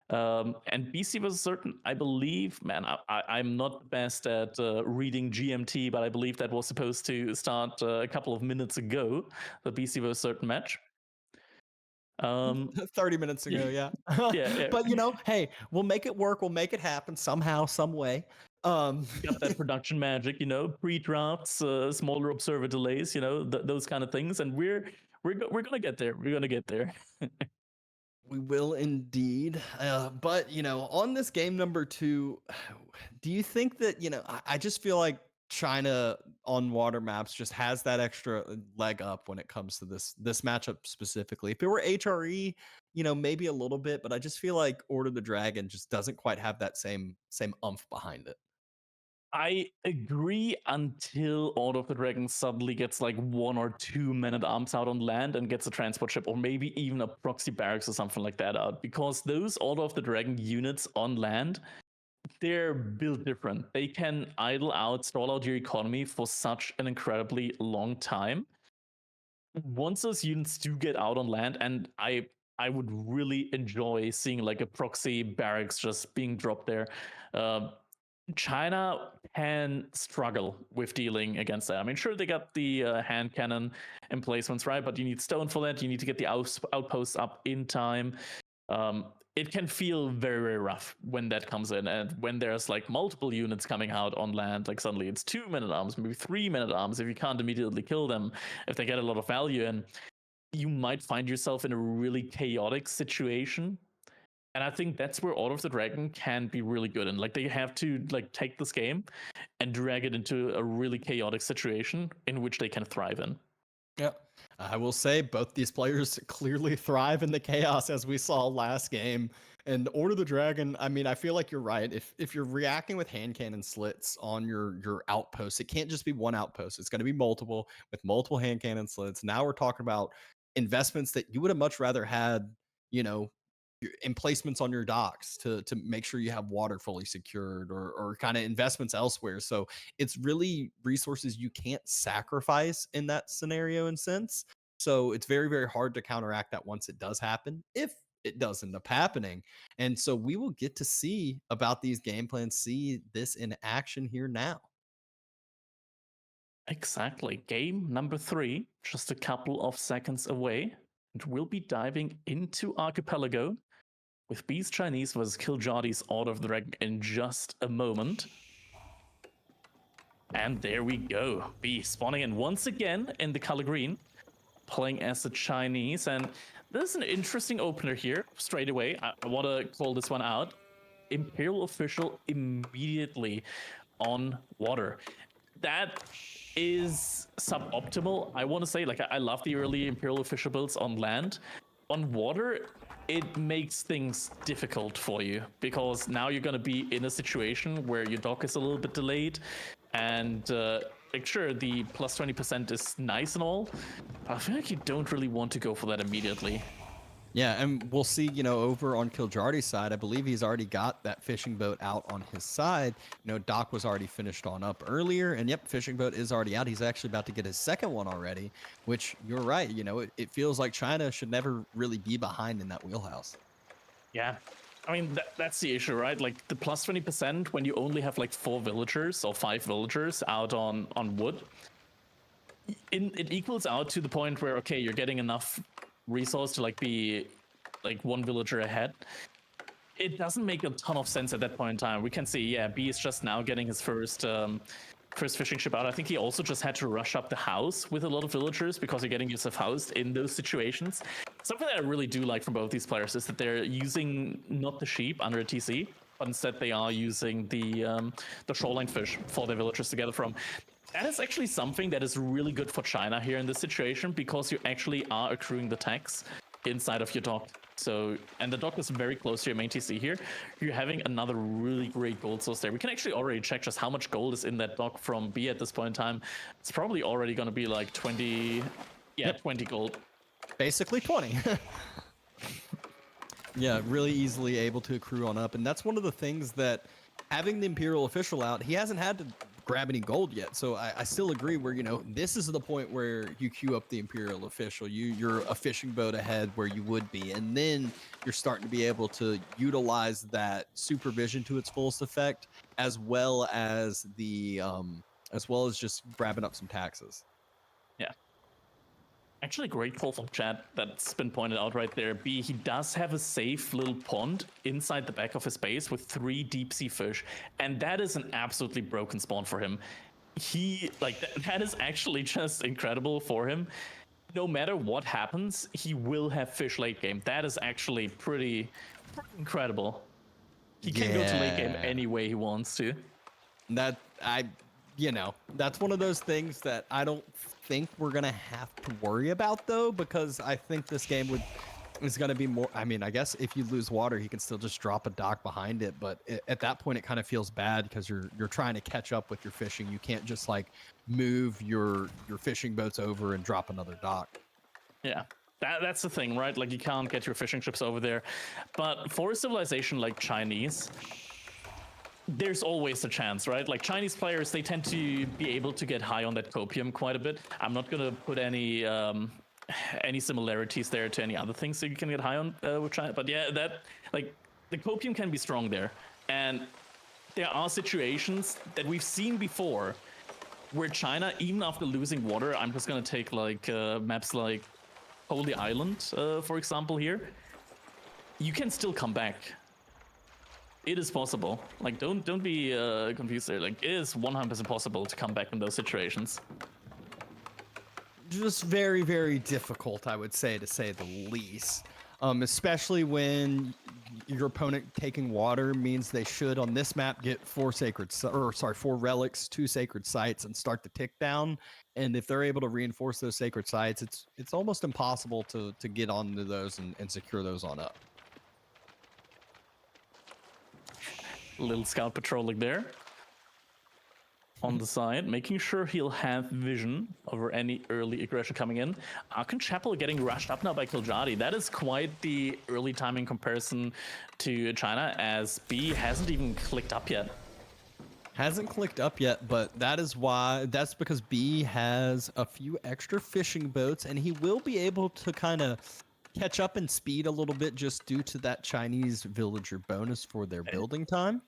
And BC was certain, I believe, man, I'm not the best at reading GMT, but I believe that was supposed to start a couple of minutes ago, the BC versus certain match. 30 minutes ago, yeah. But hey, we'll make it work. We'll make it happen somehow, some way. Got that production magic, pre-drafts, smaller observer delays, those kind of things, and we're gonna get there. We're gonna get there. We will indeed. But on this game number 2, do you think that I just feel like China on water maps just has that extra leg up when it comes to this matchup specifically. If it were HRE, maybe a little bit, but I just feel like Order of the Dragon just doesn't quite have that same oomph behind it. I agree until Order of the Dragon suddenly gets like 1 or 2 men-at-arms out on land and gets a transport ship, or maybe even a proxy barracks or something like that out, because those Order of the Dragon units on land, they're built different. They can stall out your economy for such an incredibly long time. Once those units do get out on land, and I would really enjoy seeing like a proxy barracks just being dropped there. China can struggle with dealing against that. I mean, sure, they got the hand cannon emplacements, right? But you need stone for that. You need to get the outposts up in time. it can feel very, very rough when that comes in. And when there's like multiple units coming out on land, like suddenly it's 2-minute arms, maybe 3-minute arms, if you can't immediately kill them, if they get a lot of value in, you might find yourself in a really chaotic situation. And I think that's where Order of the Dragon can be really good. And like they have to like take this game and drag it into a really chaotic situation in which they can thrive in. Yeah. I will say both these players clearly thrive in the chaos as we saw last game. And Order of the Dragon, I mean, I feel like you're right. If you're reacting with hand cannon slits on your outposts, it can't just be one outpost. It's going to be multiple with multiple hand cannon slits. Now we're talking about investments that you would have much rather had, you know, emplacements on your docks to make sure you have water fully secured or kind of investments elsewhere. So it's really resources you can't sacrifice in that scenario and sense. So it's very, very hard to counteract that once it does happen, if it does end up happening. And so we will get to see about these game plans, see this in action here now. Exactly. Game number 3, just a couple of seconds away. And we'll be diving into Archipelago with B's Chinese versus Kiljardi's Order of the Dragon in just a moment. And there we go. B spawning in once again in the color green, playing as the Chinese. And there's an interesting opener here straight away. I want to call this one out. Imperial Official immediately on water. That is suboptimal, I want to say. Like, I love the early Imperial Official builds on land. On water, it makes things difficult for you because now you're going to be in a situation where your dock is a little bit delayed, and like, sure, the plus 20% is nice and all, but I feel like you don't really want to go for that immediately. Yeah, and we'll see, you know, over on Kiljardi's side, I believe he's already got that fishing boat out on his side. You know, Dock was already finished on up earlier, and yep, fishing boat is already out. He's actually about to get his second one already, which you're right. You know, it feels like China should never really be behind in that wheelhouse. Yeah. I mean, that's the issue, right? Like the plus 20% when you only have like 4 villagers or 5 villagers out on wood, it equals out to the point where, okay, you're getting enough resource to like be like 1 villager ahead. It doesn't make a ton of sense at that point in time. We can see, yeah, B is just now getting his first fishing ship out. I think he also just had to rush up the house with a lot of villagers because you're getting yourself housed in those situations. Something that I really do like from both these players is that they're using not the sheep under a TC, but instead they are using the shoreline fish for their villagers to gather from. That is actually something that is really good for China here in this situation because you actually are accruing the tax inside of your dock. So, and the dock is very close to your main TC here. You're having another really great gold source there. We can actually already check just how much gold is in that dock from B at this point in time. It's probably already going to be like 20, yeah, 20 gold. Basically 20. Yeah, really easily able to accrue on up. And that's one of the things that having the Imperial Official out, he hasn't had to grab any gold yet. So I still agree where, you know, this is the point where you queue up the Imperial Official. You're a fishing boat ahead where you would be. And then you're starting to be able to utilize that supervision to its fullest effect, as well as just grabbing up some taxes. Yeah. Actually, great call from chat that's been pointed out right there. B, he does have a safe little pond inside the back of his base with 3 deep sea fish, and that is an absolutely broken spawn for him. He, like, that is actually just incredible for him. No matter what happens, he will have fish late game. That is actually pretty incredible. He can go to late game any way he wants to. That's one of those things that I don't think we're gonna have to worry about, though, because I think this game is gonna be more. I mean, I guess if you lose water, he can still just drop a dock behind it, but at that point, it kind of feels bad because you're trying to catch up with your fishing. You can't just like move your fishing boats over and drop another dock. Yeah. That's the thing, right? Like, you can't get your fishing ships over there. But for a civilization like Chinese, there's always a chance, right? Like, Chinese players, they tend to be able to get high on that copium quite a bit. I'm not going to put any similarities there to any other things that you can get high on with China. But yeah, that, like, the copium can be strong there. And there are situations that we've seen before where China, even after losing water, I'm just going to take like maps like Holy Island, for example, here. you can still come back. It is possible. Like, don't be confused there. Like, it is 100% possible to come back in those situations. Just very, very difficult, I would say the least. Especially when your opponent taking water means they should on this map get 4 relics, 2 sacred sites, and start the tick down. And if they're able to reinforce those sacred sites, it's almost impossible to get onto those and secure those on up. Little scout patrolling there on the side, making sure he'll have vision over any early aggression coming in. Archon Chapel getting rushed up now by Kiljardi. That is quite the early timing comparison to China, as B hasn't even clicked up yet. Hasn't clicked up yet, but that's because B has a few extra fishing boats, and he will be able to kind of catch up in speed a little bit just due to that Chinese villager bonus for their building time.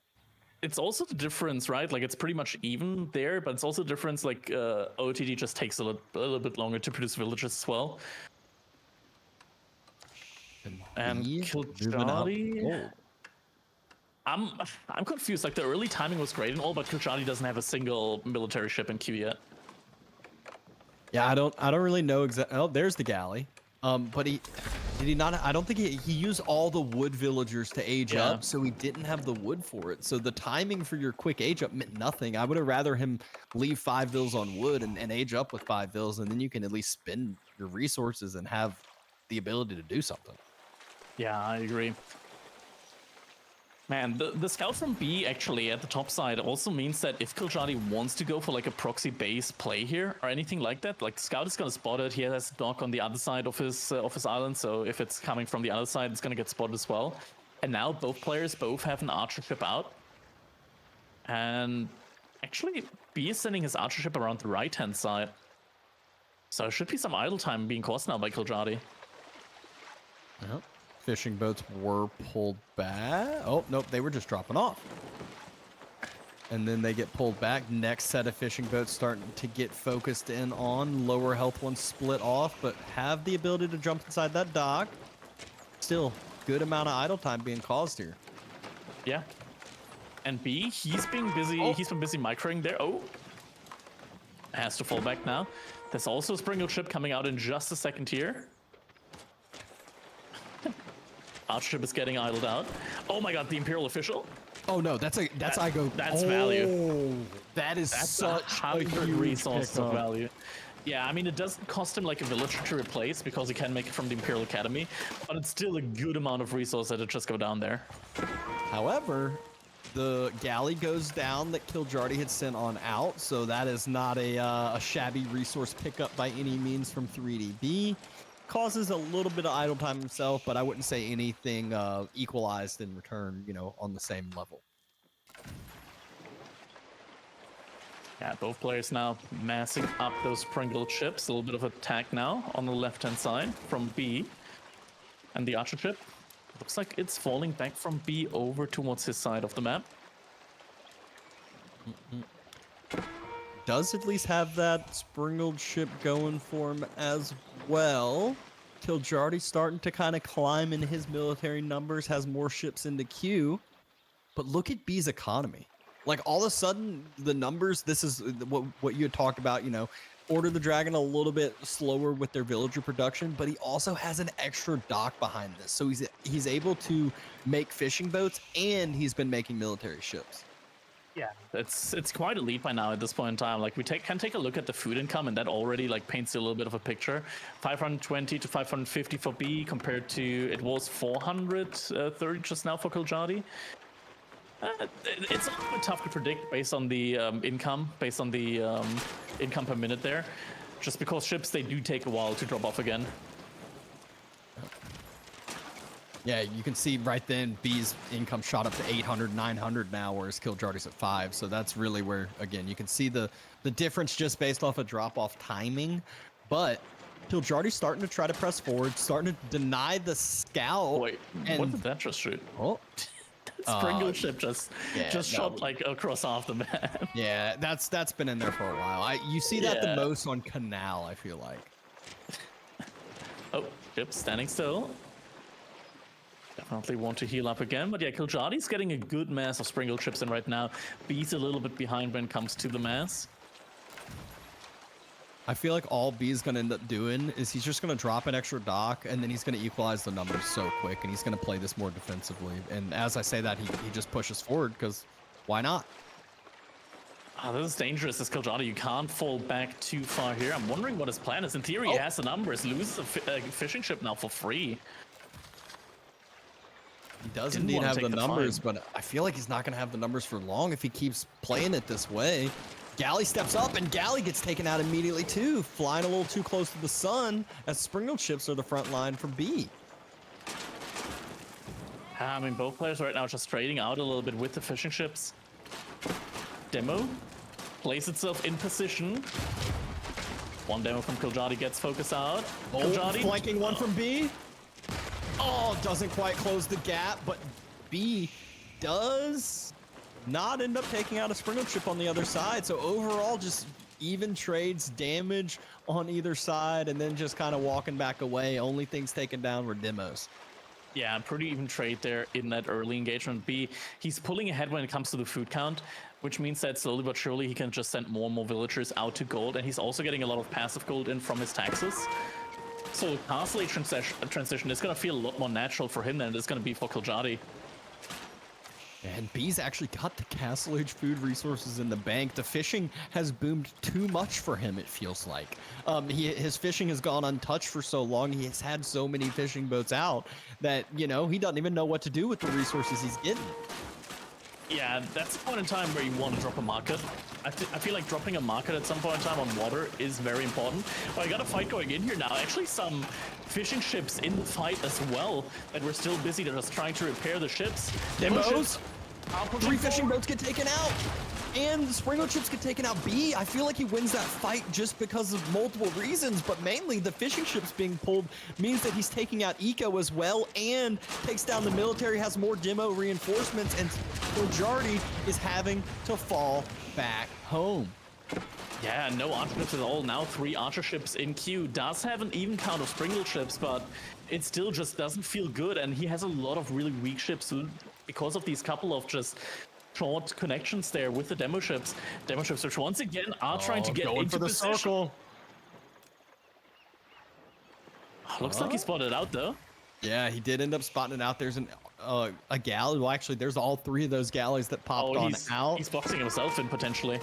It's also the difference, right? Like, it's pretty much even there, but it's also the difference, like, OTD just takes a little bit longer to produce villagers as well. And Kiljardi... I'm confused. Like, the early timing was great and all, but Kiljardi doesn't have a single military ship in queue yet. Yeah, I don't really know exactly. Oh, there's the galley. But did he not? I don't think he used all the wood villagers to age up, so he didn't have the wood for it. So the timing for your quick age up meant nothing. I would have rather him leave 5 vills on wood and age up with 5 vills, and then you can at least spend your resources and have the ability to do something. Yeah, I agree. Man, the scout from B actually at the top side also means that if Kiljardi wants to go for like a proxy base play here or anything like that, like the scout is gonna spot it. He has a dock on the other side of his island, so if it's coming from the other side, it's gonna get spotted as well. And now both players have an archer ship out, and actually B is sending his archer ship around the right-hand side, so there should be some idle time being caused now by Kiljardi. Yep. Fishing boats were pulled back. Oh, nope, they were just dropping off. And then they get pulled back. Next set of fishing boats starting to get focused in on. Lower health ones split off, but have the ability to jump inside that dock. Still, good amount of idle time being caused here. Yeah. And B, he's been busy. He's been busy microing there. Oh. Has to fall back now. There's also a Springle ship coming out in just a second here. Archer is getting idled out. Oh my god, the Imperial official. Oh no, that's IGO. That's value. That's such a huge resource of value. Yeah, I mean, it doesn't cost him like a villager to replace because he can make it from the Imperial Academy, but it's still a good amount of resource that just go down there. However, the galley goes down that Kiljardi had sent on out, so that is not a shabby resource pickup by any means from 3DB. Causes a little bit of idle time himself, but I wouldn't say anything equalized in return, you know, on the same level. Yeah, both players now massing up those Springle ships. A little bit of attack now on the left-hand side from B. And the archer ship looks like it's falling back from B over towards his side of the map. Does at least have that Springled ship going for him as well. Kiljardi starting to kind of climb in his military numbers, has more ships in the queue. But look at B's economy. Like, all of a sudden, the numbers, this is what you had talked about, you know, Order the Dragon a little bit slower with their villager production, but he also has an extra dock behind this. So he's able to make fishing boats, and he's been making military ships. Yeah, it's quite elite by now at this point in time. Like, we can take a look at the food income, and that already like paints you a little bit of a picture. 520 to 550 for B compared to it was 430 just now for Kiljardi. It's a little bit tough to predict based on the income income per minute there, just because ships, they do take a while to drop off again. Yeah, you can see right then B's income shot up to 800, 900 now, whereas Kiljardi's at 5. So that's really where, again, you can see the difference just based off of drop-off timing. But Kiljardi's starting to try to press forward, starting to deny the scout. Wait, what did that just shoot? Oh. Springle ship just shot like across half the map. Yeah, that's been in there for a while. You see that the most on Canal, I feel like. Oh, ship standing still. definitely want to heal up again. But yeah, Kiljardi's getting a good mass of sprinkle chips in right now. B's a little bit behind when it comes to the mass. I feel like all B's going to end up doing is he's just going to drop an extra dock, and then he's going to equalize the numbers so quick, and he's going to play this more defensively. And as I say that, he just pushes forward, because why not? Oh, this is dangerous, this Kiljardi. You can't fall back too far here. I'm wondering what his plan is. In theory, he has the numbers. Loses a fishing ship now for free. He does indeed have the numbers, but I feel like he's not going to have the numbers for long if he keeps playing it this way. Galley steps up, and Galley gets taken out immediately, too. Flying a little too close to the sun, as sprinkle chips are the front line for B. I mean, both players right now just trading out a little bit with the fishing ships. Demo plays itself in position. One demo from Kiljardi gets focused out. Kiljardi flanking one from B. Oh, doesn't quite close the gap, but B does not end up taking out a sprinkle chip on the other side. So overall, just even trades, damage on either side, and then just kind of walking back away. Only things taken down were demos. Yeah, pretty even trade there in that early engagement. B, he's pulling ahead when it comes to the food count, which means that slowly but surely he can just send more and more villagers out to gold, and he's also getting a lot of passive gold in from his taxes. So the castle age transition is going to feel a lot more natural for him than it is going to be for Kiljardi. And B's actually got the castle age food resources in the bank. The fishing has boomed too much for him, it feels like. His fishing has gone untouched for so long. He has had so many fishing boats out that, you know, he doesn't even know what to do with the resources he's getting. Yeah, that's the point in time where you want to drop a market. I feel like dropping a market at some point in time on water is very important. But I got a fight going in here now. Actually, some fishing ships in the fight as well that were still busy. They're just trying to repair the ships. Demos. 3 fishing boats get taken out. And the sprinkle chips get taken out. B, I feel like he wins that fight just because of multiple reasons, but mainly the fishing ships being pulled means that he's taking out eco as well and takes down the military, has more demo reinforcements, and Kiljardi is having to fall back home. Yeah, no archer ships at all. Now 3 archer ships in queue. Does have an even count of sprinkle ships, but it still just doesn't feel good, and he has a lot of really weak ships because of these couple of just short connections there with the demo ships. Demo ships, which once again are trying to get into the position. circle. Looks like he spotted out though. Yeah, he did end up spotting it out. There's a galley. Well, actually, there's all 3 of those galleys that popped out. He's boxing himself in potentially.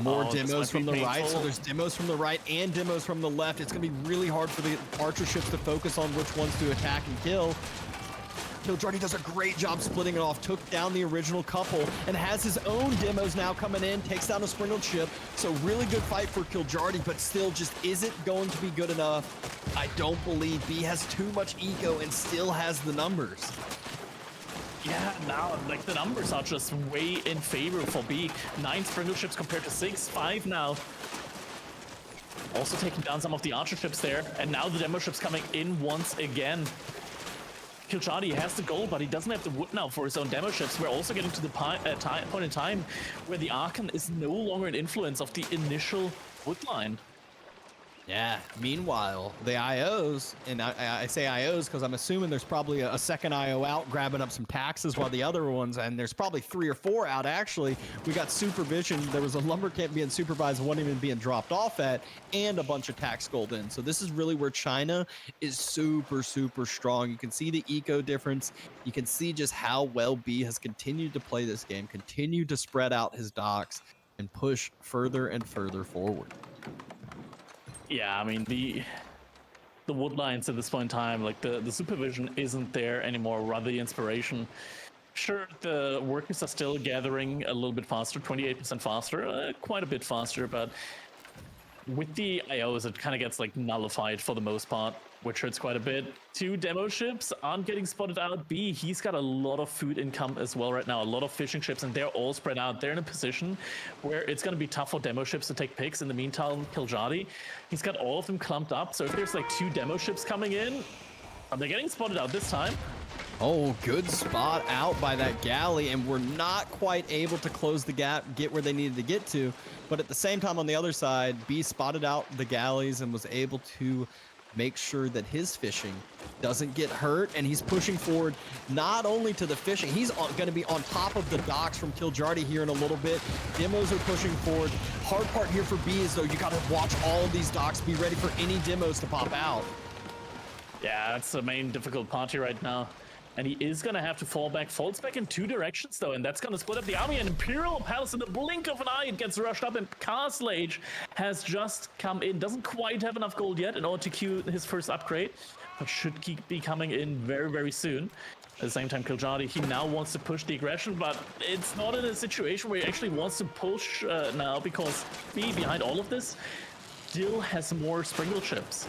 More demos from the right, so there's demos from the right and demos from the left. It's going to be really hard for the archer ships to focus on which ones to attack and kill. Kiljardi does a great job splitting it off, took down the original couple, and has his own demos now coming in, takes down a sprinkled ship. So really good fight for Kiljardi, but still just isn't going to be good enough. I don't believe B has too much eco and still has the numbers. Yeah, now, like, the numbers are just way in favor for B. 9 sprinkle ships compared to 6, 5 now. Also taking down some of the archer ships there, and now the demo ships coming in once again. Kiljardi has the gold, but he doesn't have the wood now for his own demo ships. We're also getting to the point in time where the Archon is no longer an influence of the initial wood line. Yeah, meanwhile, the IOs, and I say IOs because I'm assuming there's probably a second IO out grabbing up some taxes while the other ones, and there's probably 3 or 4 out actually. We got supervision. There was a lumber camp being supervised, one even being dropped off at, and a bunch of tax gold in. So this is really where China is super, super strong. You can see the eco difference. You can see just how well B has continued to play this game, continued to spread out his docks, and push further and further forward. Yeah, I mean, the wood lines at this point in time, like the supervision isn't there anymore, rather the inspiration. Sure, the workers are still gathering a little bit faster, 28% faster, quite a bit faster, but with the IOs, it kind of gets like nullified for the most part, which hurts quite a bit. 2 demo ships aren't getting spotted out. B, he's got a lot of food income as well right now, a lot of fishing ships, and they're all spread out. They're in a position where it's going to be tough for demo ships to take picks. In the meantime, Kiljardi, he's got all of them clumped up. So if there's like 2 demo ships coming in, are they getting spotted out this time? Oh, good spot out by that galley, and we're not quite able to close the gap, get where they needed to get to. But at the same time, on the other side, B spotted out the galleys and was able to make sure that his fishing doesn't get hurt, and he's pushing forward not only to the fishing, he's going to be on top of the docks from Kiljardi here in a little bit. Demos are pushing forward. Hard part here for B is, though, you got to watch all of these docks, be ready for any demos to pop out. Yeah, that's the main difficult part here right now. And he is going to have to falls back in 2 directions, though, and that's going to split up the army. And Imperial Palace, in the blink of an eye, it gets rushed up, and Castle Age has just come in. Doesn't quite have enough gold yet in order to queue his first upgrade, but should be coming in very, very soon. At the same time, Kiljardi, he now wants to push the aggression, but it's not in a situation where he actually wants to push now, because B, behind all of this, still has more Springle chips.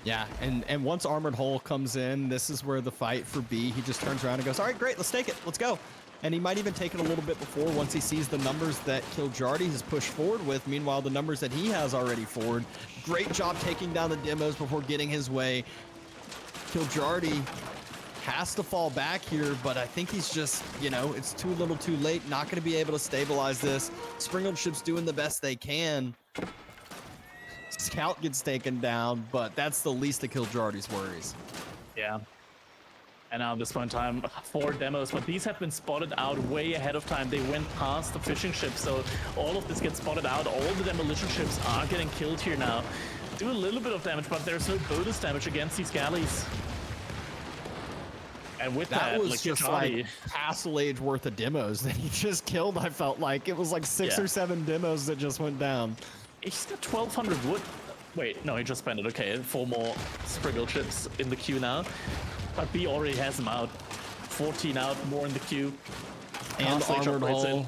Yeah, and once Armored Hull comes in, this is where the fight for B, he just turns around and goes, all right, great, let's take it, let's go. And he might even take it a little bit before, once he sees the numbers that Kiljardi has pushed forward with. Meanwhile, the numbers that he has already forward. Great job taking down the demos before getting his way. Kiljardi has to fall back here, but I think he's just, you know, it's too little too late, not going to be able to stabilize this. Springled ship's doing the best they can. Scout gets taken down, but that's the least of Kiljardi's worries. Yeah. And now at this point in time, 4 demos, but these have been spotted out way ahead of time. They went past the fishing ship, so all of this gets spotted out. All the demolition ships are getting killed here now. Do a little bit of damage, but there's no bonus damage against these galleys. And with that was like, just Kiljardi, like Castle Age worth of demos that he just killed. I felt like it was like 6 or 7 demos that just went down. he's got 1,200 wood. Wait, no, he just spent it. Okay, 4 more Spriggle chips in the queue now. But B already has them out. 14 out, more in the queue. And Armored Hull.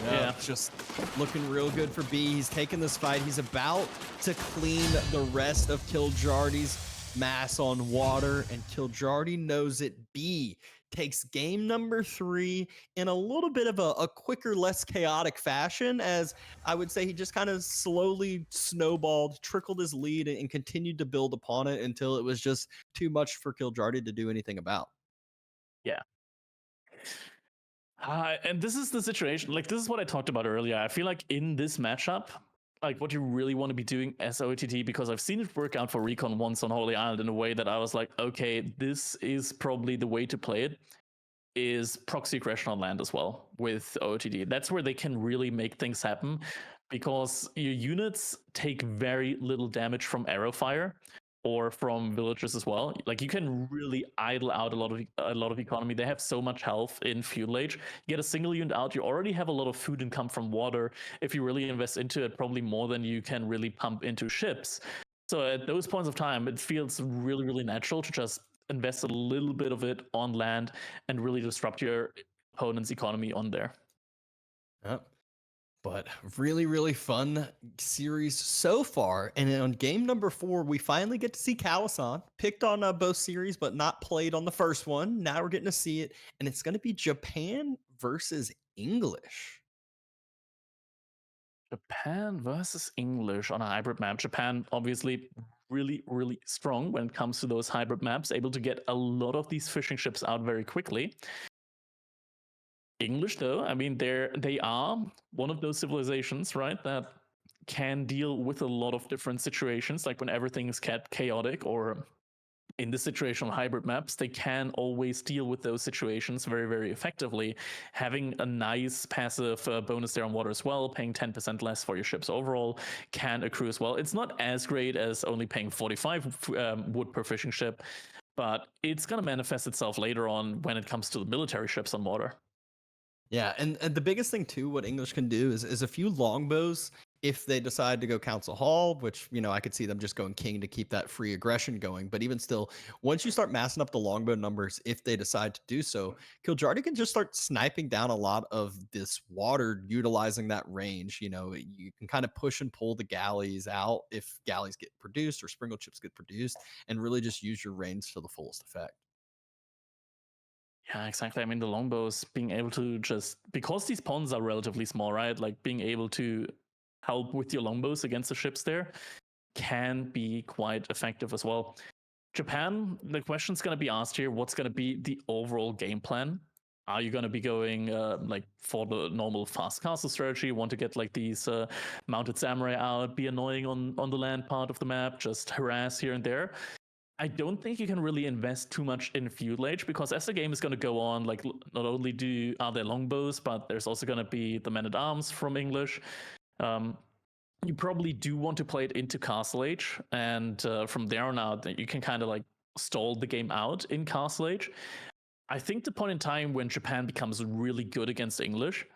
Yeah, just looking real good for B. He's taking this fight. He's about to clean the rest of Kiljardi's mass on water, and Kiljardi knows it. B takes game number 3 in a little bit of a quicker, less chaotic fashion, as I would say he just kind of slowly snowballed, trickled his lead, and continued to build upon it until it was just too much for Kiljardi to do anything about. yeah. And this is the situation, like, this is what I talked about earlier. I feel like in this matchup, like, what you really want to be doing as OTT, because I've seen it work out for Recon once on Holy Island in a way that I was like, okay, this is probably the way to play it, is proxy aggression on land as well with OTT. That's where they can really make things happen, because your units take very little damage from arrow fire or from villagers as well. Like, you can really idle out a lot of economy. They have so much health in Feudal Age. You get a single unit out, you already have a lot of food income from water. If you really invest into it, probably more than you can really pump into ships. So at those points of time, it feels really, really natural to just invest a little bit of it on land and really disrupt your opponent's economy on there. Yep. But really, really fun series so far. And on game number 4, we finally get to see Kisan, picked on both series, but not played on the first one. Now we're getting to see it. And it's going to be Japan versus English. Japan versus English on a hybrid map. Japan, obviously, really, really strong when it comes to those hybrid maps, able to get a lot of these fishing ships out very quickly. English, though, I mean, they are one of those civilizations, right, that can deal with a lot of different situations, like when everything is chaotic, or in the situation on hybrid maps, they can always deal with those situations very, very effectively. Having a nice passive bonus there on water as well, paying 10% less for your ships overall, can accrue as well. It's not as great as only paying 45 wood per fishing ship, but it's going to manifest itself later on when it comes to the military ships on water. Yeah, and the biggest thing too, what English can do is a few longbows if they decide to go Council Hall, which, you know, I could see them just going King to keep that free aggression going. But even still, once you start massing up the longbow numbers, if they decide to do so, Kiljardi can just start sniping down a lot of this water, utilizing that range. You know, you can kind of push and pull the galleys out if galleys get produced or Springle chips get produced, and really just use your range to the fullest effect. Yeah, exactly. I mean, the longbows being able to just, because these ponds are relatively small, right? Like, being able to help with your longbows against the ships there can be quite effective as well. Japan, the question's going to be asked here, what's going to be the overall game plan? Are you going to be going like for the normal fast castle strategy? Want to get like these mounted samurai out, be annoying on the land part of the map, just harass here and there? I don't think you can really invest too much in fuel age, because as the game is going to go on, like not only are there longbows, but there's also going to be the men at arms from English. You probably do want to play it into Castle Age, and from there on out, you can kind of like stall the game out in Castle Age. I think the point in time when Japan becomes really good against English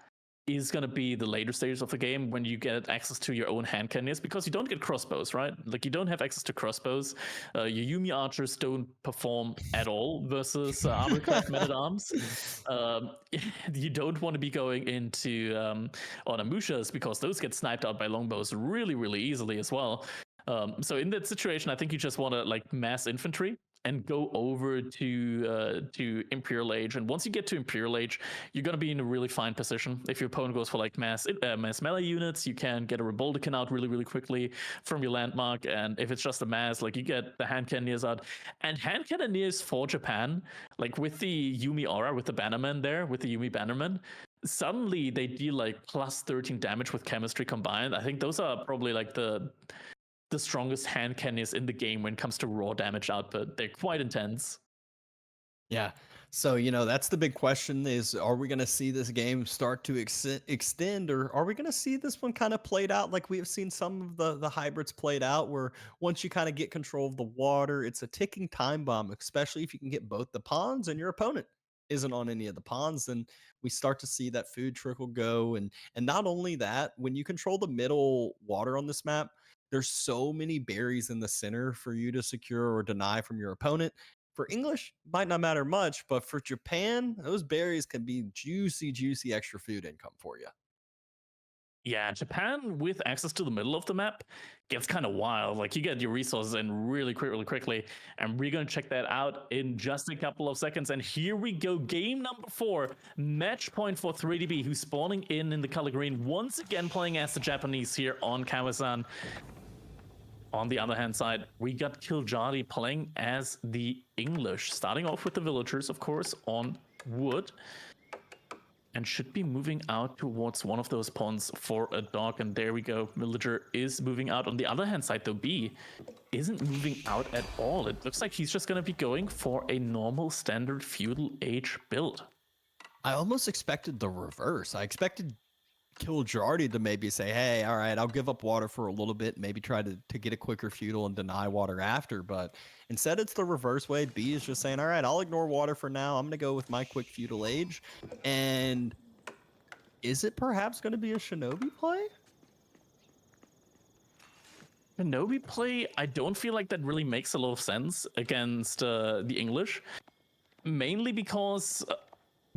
is going to be the later stages of the game, when you get access to your own hand cannons, because you don't get crossbows, right? Like, you don't have access to crossbows. Your Yumi archers don't perform at all versus armor-clad men-at-arms. You don't want to be going into Onamushas, because those get sniped out by longbows really, really easily as well. So in that situation, I think you just want to like mass infantry and go over to Imperial Age. And once you get to Imperial Age, you're going to be in a really fine position. If your opponent goes for like mass melee units, you can get a Reboldican out really, really quickly from your landmark. And if it's just a mass, like, you get the hand cannoneers out. And hand cannoneers for Japan, like with the Yumi aura, with the Bannerman there, with the Yumi Bannerman, suddenly they deal like plus 13 damage with chemistry combined. I think those are probably like the strongest hand cannons in the game when it comes to raw damage output. They're quite intense. Yeah. So, that's the big question is, are we going to see this game start to extend, or are we going to see this one kind of played out like we have seen some of the hybrids played out, where once you kind of get control of the water, it's a ticking time bomb, especially if you can get both the ponds and your opponent isn't on any of the ponds, then we start to see that food trickle go. And not only that, when you control the middle water on this map, there's so many berries in the center for you to secure or deny from your opponent. For English, might not matter much, but for Japan, those berries can be juicy, juicy extra food income for you. Yeah, Japan with access to the middle of the map gets kind of wild. Like, you get your resources in really quickly. And we're going to check that out in just a couple of seconds. And here we go. Game number 4, match point for 3DB, who's spawning in the color green, once again playing as the Japanese here on Kawasan. On the other hand side, we got Kiljardi playing as the English, starting off with the villagers, of course, on wood, and should be moving out towards one of those ponds for a dock. And there we go. Villager is moving out. On the other hand side, though, B isn't moving out at all. It looks like he's just going to be going for a normal standard feudal age build. I almost expected the reverse. I expected Kiljardi to maybe say, hey, all right, I'll give up water for a little bit, maybe try to get a quicker feudal and deny water after. But instead, it's the reverse way. B is just saying, all right, I'll ignore water for now. I'm going to go with my quick feudal age. And is it perhaps going to be a shinobi play? Shinobi play, I don't feel like that really makes a lot of sense against the English. Mainly because...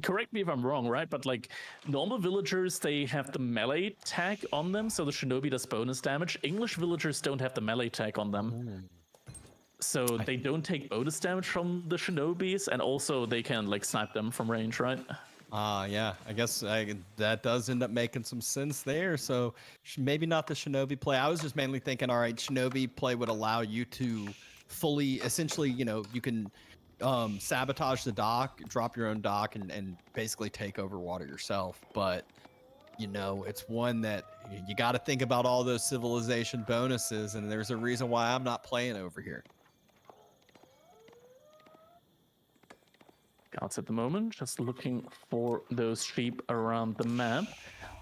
correct me if I'm wrong, right? But like, normal villagers, they have the melee tag on them, so the shinobi does bonus damage. English villagers don't have the melee tag on them. So they don't take bonus damage from the shinobis, and also they can like snipe them from range, right? Yeah, I guess that does end up making some sense there. So maybe not the shinobi play. I was just mainly thinking, all right, shinobi play would allow you to fully, essentially, you can sabotage the dock, drop your own dock, and basically take over water yourself. But it's one that you got to think about all those civilization bonuses, and there's a reason why I'm not playing over here. Scouts at the moment, just looking for those sheep around the map.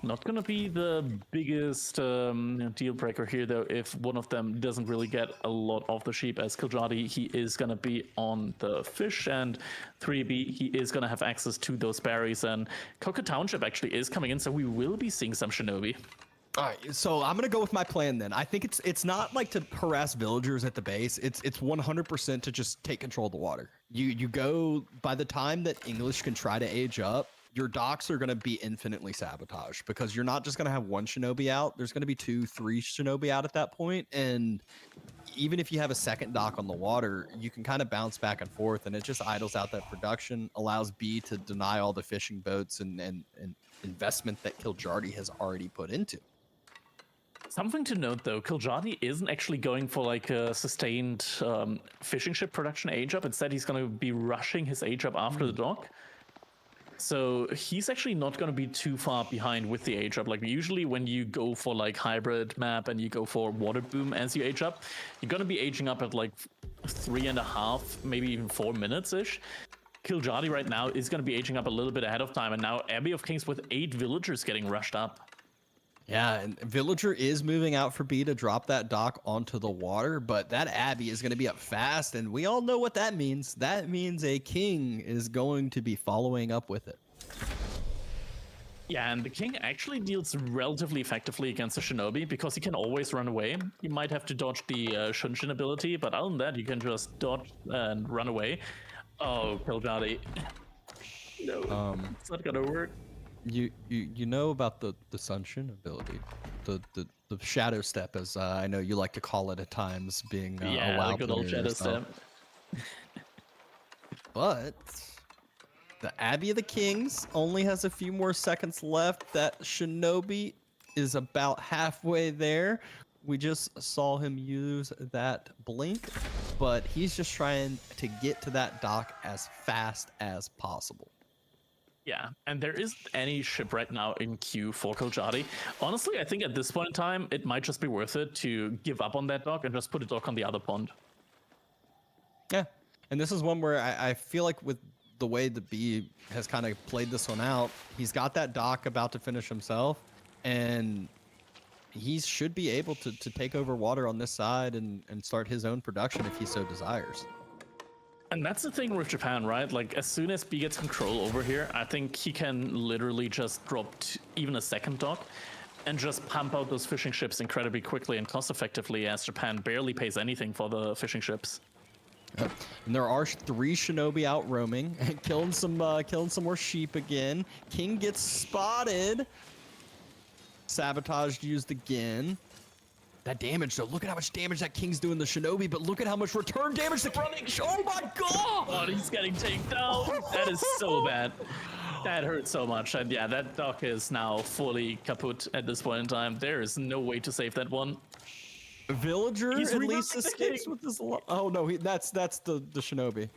Not going to be the biggest deal breaker here, though, if one of them doesn't really get a lot of the sheep. As Kiljardi, he is going to be on the fish, and 3B, he is going to have access to those berries. And Coca Township actually is coming in, so we will be seeing some shinobi. All right, so I'm gonna go with my plan then. I think it's not like to harass villagers at the base. It's 100% to just take control of the water. You go, by the time that English can try to age up, your docks are gonna be infinitely sabotaged, because you're not just gonna have one shinobi out. There's gonna be 2, 3 shinobi out at that point, and even if you have a second dock on the water, you can kind of bounce back and forth, and it just idles out that production, allows B to deny all the fishing boats and investment that Kiljardi has already put into. Something to note, though, Kiljardi isn't actually going for like a sustained fishing ship production age up. Instead, he's going to be rushing his age up after the dock. So he's actually not going to be too far behind with the age up. Like usually when you go for like hybrid map and you go for water boom as you age up, you're going to be aging up at like 3.5, maybe even 4 minutes ish. Kiljardi right now is going to be aging up a little bit ahead of time, and now Abbey of Kings with 8 villagers getting rushed up. Yeah, and Villager is moving out for B to drop that dock onto the water, but that Abbey is going to be up fast, and we all know what that means. That means a king is going to be following up with it. Yeah, and the king actually deals relatively effectively against the shinobi because he can always run away. You might have to dodge the Shunshin ability, but other than that, you can just dodge and run away. Oh, Kiljardi. No, it's not gonna work. You know about the Sunshin ability, the shadow step, as I know you like to call it at times, being a WoW the good old player shadow yourself. step. But the Abbey of the Kings only has a few more seconds left. That Shinobi is about halfway there. We just saw him use that blink, but he's just trying to get to that dock as fast as possible. Yeah, and there isn't any ship right now in queue for Kiljardi. Honestly, I think at this point in time, it might just be worth it to give up on that dock and just put a dock on the other pond. Yeah, and this is one where I feel like with the way the B has kind of played this one out, he's got that dock about to finish himself, and he should be able to take over water on this side and start his own production if he so desires. And that's the thing with Japan, right? Like, as soon as B gets control over here, I think he can literally just drop even a second dock and just pump out those fishing ships incredibly quickly and cost effectively, as Japan barely pays anything for the fishing ships. Yep. And there are 3 shinobi out roaming, killing some more sheep again. King gets spotted. Sabotaged used again. That damage, though, look at how much damage that King's doing the Shinobi, but look at how much return damage the running. Oh my god! Oh, he's getting taken down. That is so bad. That hurt so much. And yeah, that dock is now fully kaput at this point in time. There is no way to save that one. Villager He's at least remaking the escapes king. with his. Oh no, that's the Shinobi.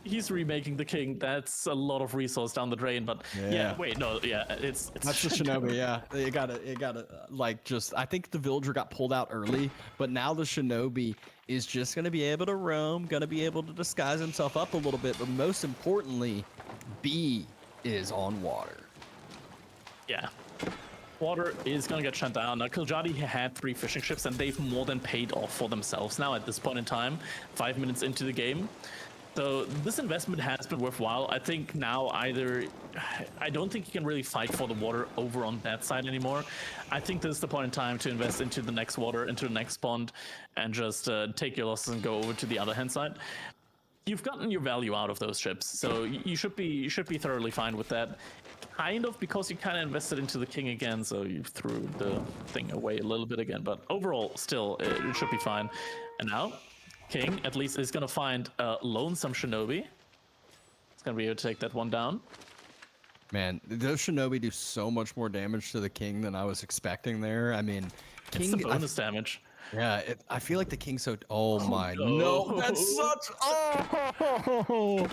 He's remaking the king. That's a lot of resource down the drain. But yeah, wait, no, yeah, it's That's the Shinobi. Yeah, it gotta like just. I think the Villager got pulled out early, but now the Shinobi is just gonna be able to roam, gonna be able to disguise himself up a little bit, but most importantly, B is on water. Yeah. Water is going to get shut down. Now, Kiljardi had 3 fishing ships, and they've more than paid off for themselves now at this point in time, 5 minutes into the game. So this investment has been worthwhile. I think now I don't think you can really fight for the water over on that side anymore. I think this is the point in time to invest into the next water, into the next pond, and just take your losses and go over to the other hand side. You've gotten your value out of those ships, so you should be thoroughly fine with that. Kind of, because you kind of invested into the king again, so you threw the thing away a little bit again. But overall, still, it should be fine. And now, king at least is going to find a lonesome shinobi. It's going to be able to take that one down. Man, those Shinobi do so much more damage to the king than I was expecting there. I mean, It's the bonus damage. Yeah, I feel like the king's so. Oh my no. no, that's such. Oh,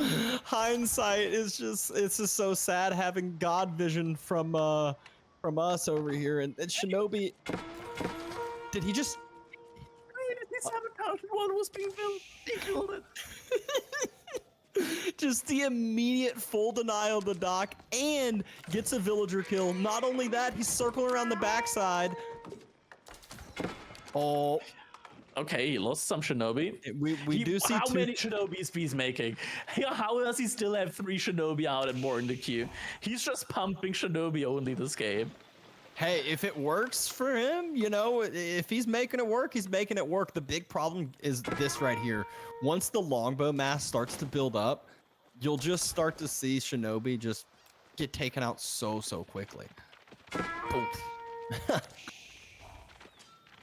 hindsight is just. It's just so sad having God vision from us over here, and Shinobi. Did he just? He sabotaged one was being built. He killed it. Just the immediate full denial of the dock and gets a villager kill. Not only that, he's circling around the backside. Oh, okay, he lost some shinobi. We do see how two. many shinobis he's making? How does he still have 3 shinobi out and more in the queue? He's just pumping shinobi only this game. Hey, if it works for him, you know, if he's making it work, he's making it work. The big problem is this right here. Once the longbow mass starts to build up, you'll just start to see shinobi just get taken out so quickly. Oof.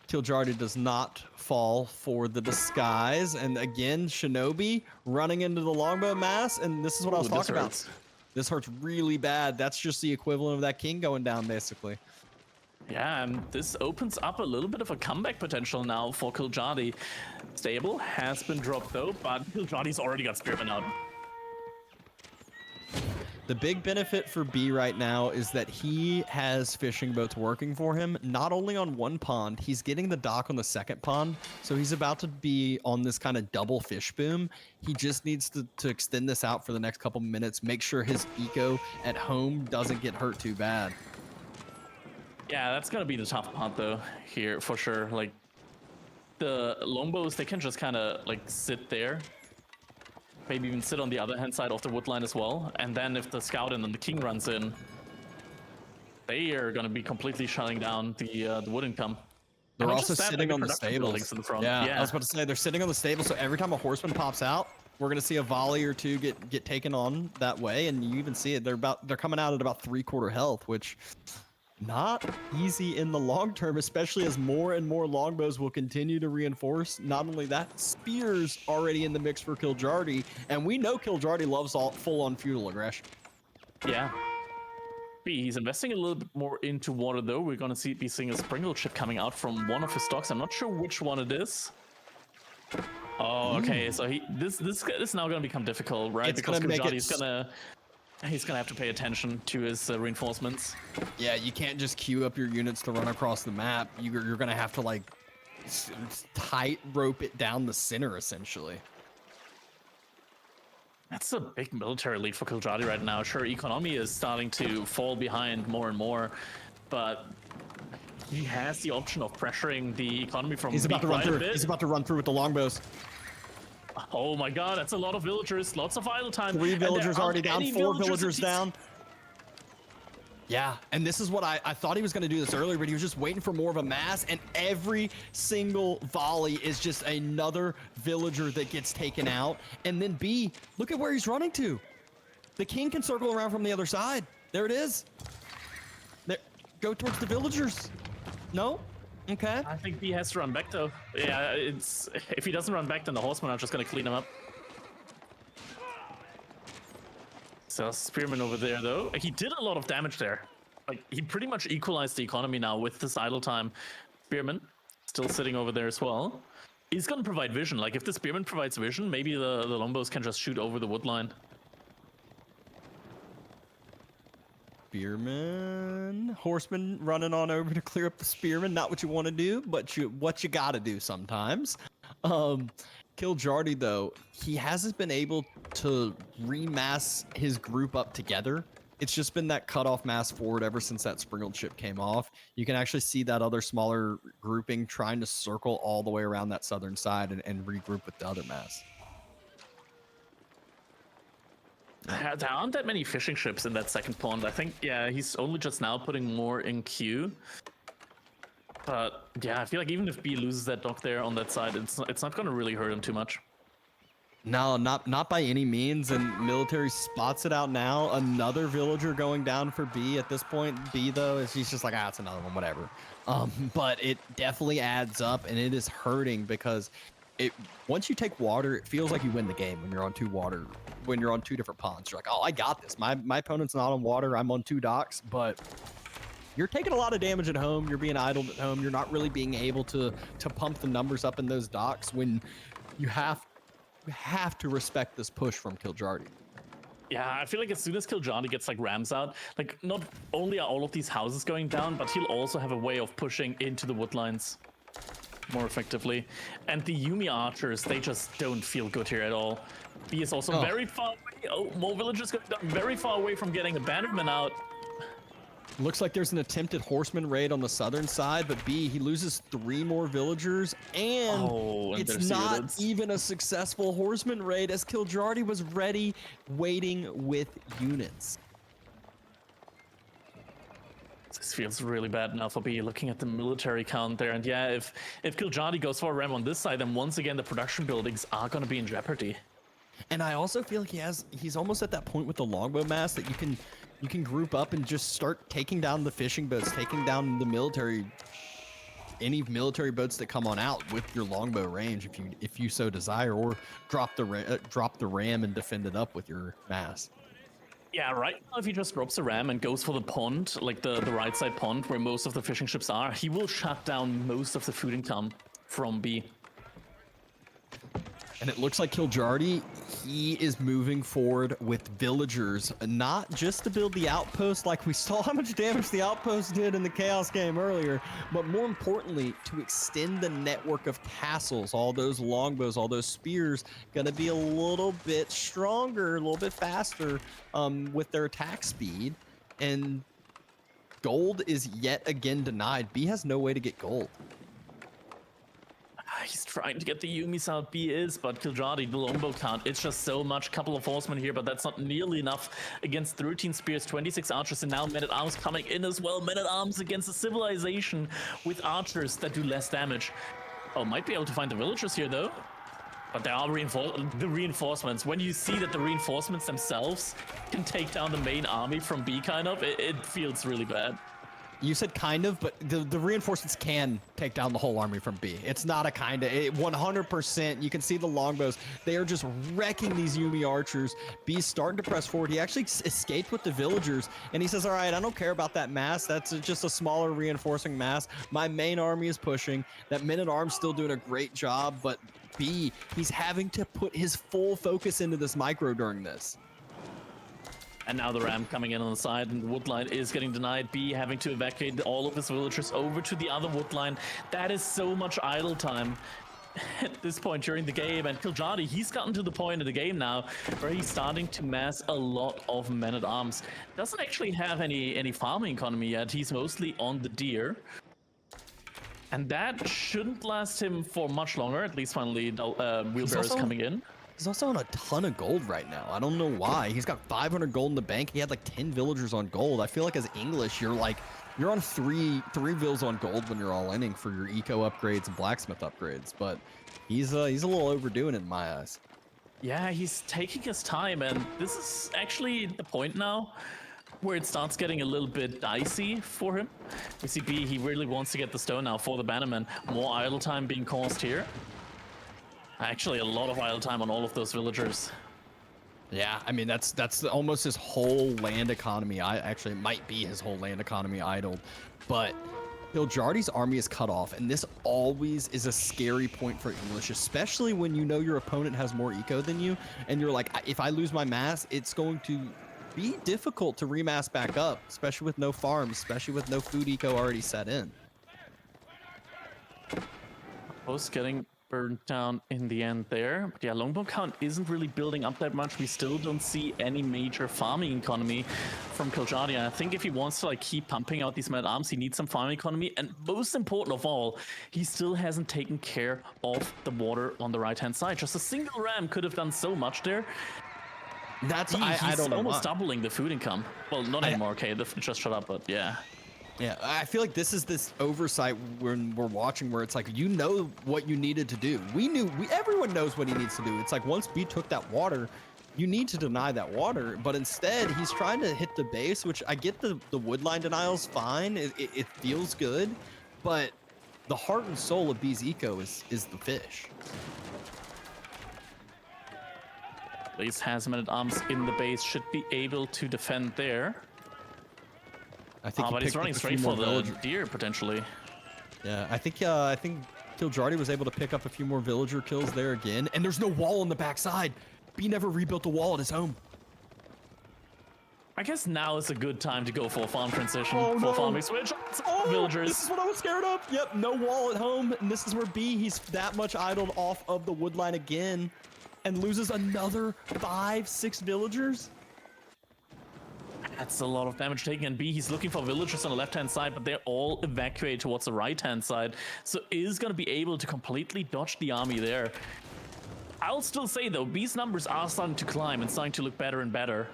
Kiljardi does not fall for the disguise, and again, Shinobi running into the longbow mass, and this is what I was talking about. This hurts really bad. That's just the equivalent of that king going down, basically. Yeah, and this opens up a little bit of a comeback potential now for Kiljardi. Stable has been dropped though, but Kiljardi's already got Spearman out. The big benefit for B right now is that he has fishing boats working for him, not only on one pond, he's getting the dock on the second pond. So he's about to be on this kind of double fish boom. He just needs to extend this out for the next couple minutes, make sure his eco at home doesn't get hurt too bad. Yeah, that's gonna be the tough part though here for sure. Like the longbows, they can just kind of like sit there, maybe even sit on the other hand side of the wood line as well. And then if the scout and then the king runs in, they are gonna be completely shutting down the wood income. They're also sitting on the stables. In the front. Yeah, I was about to say they're sitting on the stable, so every time a horseman pops out, we're gonna see a volley or two get taken on that way, and you even see it. They're coming out at about 3/4 health, which not easy in the long term, especially as more and more longbows will continue to reinforce. Not only that, spears already in the mix for Kiljardi, and we know Kiljardi loves full-on feudal aggression. Yeah. He's investing a little bit more into water though. We're gonna be seeing a sprinkle chip coming out from one of his stocks. I'm not sure which one it is. Oh, okay. So this is now gonna become difficult, right? It's because gonna make he's gonna have to pay attention to his reinforcements. Yeah, you can't just queue up your units to run across the map. You're gonna have to like tight rope it down the center essentially. That's a big military lead for Kiljardi right now. Sure, economy is starting to fall behind more and more, but he has the option of pressuring the economy from. He's about to run through. He's about to run through with the longbows. Oh my god, that's a lot of villagers, lots of idle time. 3 villagers already down, 4 villagers down. Yeah, and this is what I thought he was going to do this earlier, but he was just waiting for more of a mass, and every single volley is just another villager that gets taken out. And then B, look at where he's running to. The king can circle around from the other side. There it is. There, go towards the villagers. No? Okay. I think he has to run back though. Yeah, if he doesn't run back, then the horsemen are just gonna clean him up. So spearman over there though, he did a lot of damage there. Like he pretty much equalized the economy now with this idle time. Spearman still sitting over there as well. He's gonna provide vision. Like if the spearman provides vision, maybe the longbows can just shoot over the wood line. Spearman, horseman running on over to clear up the spearman. Not what you want to do, but what you got to do sometimes. Kiljardi though, he hasn't been able to remass his group up together. It's just been that cutoff mass forward ever since that sprinkled chip came off. You can actually see that other smaller grouping trying to circle all the way around that southern side and regroup with the other mass. There aren't that many fishing ships in that second pond. I think, yeah, he's only just now putting more in queue. But yeah, I feel like even if B loses that dock there on that side, it's not going to really hurt him too much. No, not by any means. And military spots it out now. Another villager going down for B at this point. B though, is he's just like, it's another one, whatever. But it definitely adds up, and it is hurting because once you take water, it feels like you win the game when you're on when you're on 2 different ponds. You're like, oh, I got this. My opponent's not on water. I'm on 2 docks, but you're taking a lot of damage at home. You're being idled at home. You're not really being able to pump the numbers up in those docks when you have to respect this push from Kiljardi. Yeah, I feel like as soon as Kiljardi gets like rams out, like not only are all of these houses going down, but he'll also have a way of pushing into the wood lines more effectively. And the Yumi archers, they just don't feel good here at all. B is also very far away. Oh, more villagers going down, very far away from getting a bannerman out. Looks like there's an attempted horseman raid on the southern side, but B, he loses 3 more villagers, and it's not even a successful horseman raid as Kiljardi was ready, waiting with units. This feels really bad now for B, looking at the military count there. And yeah, if Kiljardi goes for a ram on this side, then once again the production buildings are going to be in jeopardy. And I also feel like he's almost at that point with the longbow mass that you can group up and just start taking down the fishing boats, taking down the any military boats that come on out with your longbow range if you so desire, or drop the ram and defend it up with your mass. Yeah, right now if he just drops a ram and goes for the pond, like the right side pond where most of the fishing ships are, he will shut down most of the food income from B. And it looks like Kiljardi, he is moving forward with villagers, not just to build the outpost like we saw how much damage the outpost did in the Chaos game earlier, but more importantly, to extend the network of castles. All those longbows, all those spears, gonna be a little bit stronger, a little bit faster with their attack speed. And gold is yet again denied. B has no way to get gold. He's trying to get the Yumis out, B is, but Kiljardi, the longbow count, it's just so much. Couple of horsemen here, but that's not nearly enough against 13 spears, 26 archers, and now men-at-arms coming in as well. Men-at-arms against a civilization with archers that do less damage. Oh, might be able to find the villagers here, though. But there are the reinforcements. When you see that the reinforcements themselves can take down the main army from B, kind of, it feels really bad. You said kind of, but the reinforcements can take down the whole army from B. It's not a kind of, 100%. You can see the longbows. They are just wrecking these Yumi archers. B's starting to press forward. He actually escaped with the villagers, and he says, all right, I don't care about that mass. That's just a smaller reinforcing mass. My main army is pushing. That men-at-arms still doing a great job, but B, he's having to put his full focus into this micro during this. And now the ram coming in on the side, and the wood line is getting denied. B having to evacuate all of his villagers over to the other wood line. That is so much idle time at this point during the game. And Kiljardi, he's gotten to the point in the game now where he's starting to mass a lot of men-at-arms. Doesn't actually have any farming economy yet. He's mostly on the deer. And that shouldn't last him for much longer. At least finally, wheelbarrows coming in. He's also on a ton of gold right now. I don't know why. He's got 500 gold in the bank. He had like 10 villagers on gold. I feel like as English, you're on three vills on gold when you're all inning for your eco upgrades and blacksmith upgrades. But he's a little overdoing it in my eyes. Yeah, he's taking his time, and this is actually the point now where it starts getting a little bit dicey for him. We see B, he really wants to get the stone now for the bannerman. More idle time being caused here. Actually, a lot of idle time on all of those villagers. Yeah, I mean, that's almost his whole land economy. Actually, it might be his whole land economy idled. But Kiljardi's army is cut off, and this always is a scary point for English, especially when you know your opponent has more eco than you, and you're like, if I lose my mass, it's going to be difficult to remass back up, especially with no farms, especially with no food eco already set in. Both getting burned down in the end there. But yeah, longbow count isn't really building up that much. We still don't see any major farming economy from Kiljardi. I think if he wants to keep pumping out these men-at-arms, he needs some farming economy. And most important of all, he still hasn't taken care of the water on the right-hand side. Just a single ram could have done so much there. I don't know. Almost doubling the food income. Well, not anymore. Okay, the food just shut up, but yeah. Yeah, I feel like this is this oversight when we're watching where it's like, you know what you needed to do. Everyone knows what he needs to do. It's like once B took that water, you need to deny that water. But instead, he's trying to hit the base, which I get the woodline denial's fine. It feels good. But the heart and soul of B's eco is the fish. At least has men-at-arms in the base, should be able to defend there. I think but he's running straight for the deer, potentially. Yeah, I think Kiljardi was able to pick up a few more villager kills there again. And there's no wall on the backside. B never rebuilt the wall at his home. I guess now is a good time to go for a farm transition. Farming switch. Villagers. This is what I was scared of. Yep, no wall at home. And this is where B, he's that much idled off of the woodline again. And loses another 5-6 villagers. That's a lot of damage taken, and B, he's looking for villagers on the left-hand side, but they're all evacuated towards the right-hand side, so is going to be able to completely dodge the army there. I'll still say, though, B's numbers are starting to climb and starting to look better and better.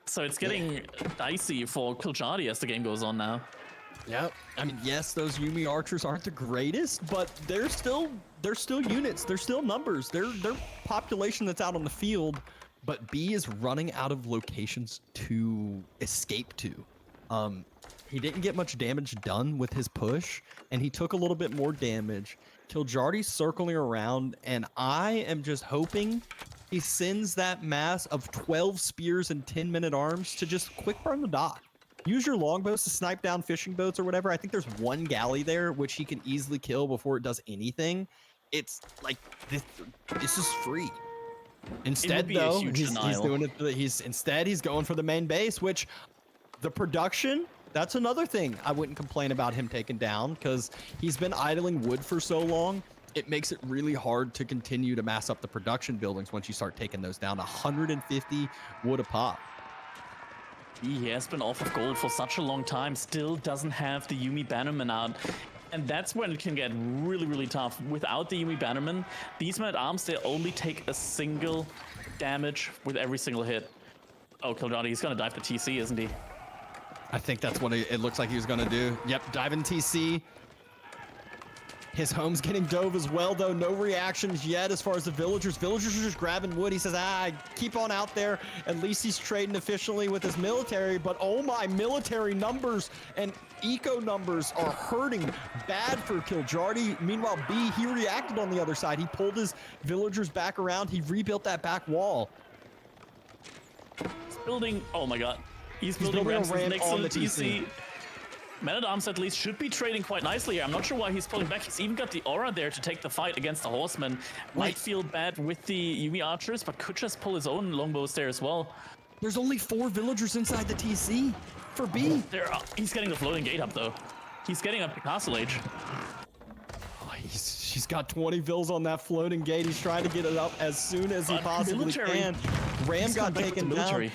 So it's getting dicey for Kiljardi as the game goes on now. Yep. I mean, yes, those Yumi archers aren't the greatest, but they're still units. They're still numbers. They're population that's out on the field. But B is running out of locations to escape to. He didn't get much damage done with his push, and he took a little bit more damage. Kiljardi's circling around, and I am just hoping he sends that mass of 12 spears and 10 men-at-arms to just quick burn the dock. Use your longbows to snipe down fishing boats or whatever. I think there's one galley there, which he can easily kill before it does anything. It's like, this is free. Instead, be a though, huge he's denial. doing it. He's going for the main base, which the production. That's another thing I wouldn't complain about him taking down, because he's been idling wood for so long. It makes it really hard to continue to mass up the production buildings once you start taking those down. 150 wood a pop. He has been off of gold for such a long time, still doesn't have the Yumi Bannerman out. And that's when it can get really, really tough. Without the Yumi Bannerman, these men-at-arms, they only take a single damage with every single hit. Oh, Kiljardi, he's gonna dive to TC, isn't he? I think that's what it looks like he was going to do. Yep, dive in TC. His home's getting dove as well, though. No reactions yet as far as the villagers. Villagers are just grabbing wood. He says, keep on out there. At least he's trading efficiently with his military. But oh my, military numbers and eco numbers are hurting bad for Kiljardi. Meanwhile, B, he reacted on the other side. He pulled his villagers back around. He rebuilt that back wall. He's building, oh my god. He's building ramps next to the TC. Men-at-Arms at least should be trading quite nicely here. I'm not sure why he's pulling back. He's even got the aura there to take the fight against the horsemen. Might feel bad with the Yumi archers, but could just pull his own longbows there as well. There's only 4 villagers inside the TC for B. He's getting the floating gate up though. He's getting up to Castle Age. Oh, he's got 20 vills on that floating gate. He's trying to get it up as soon as he possibly can. Ram got taken down.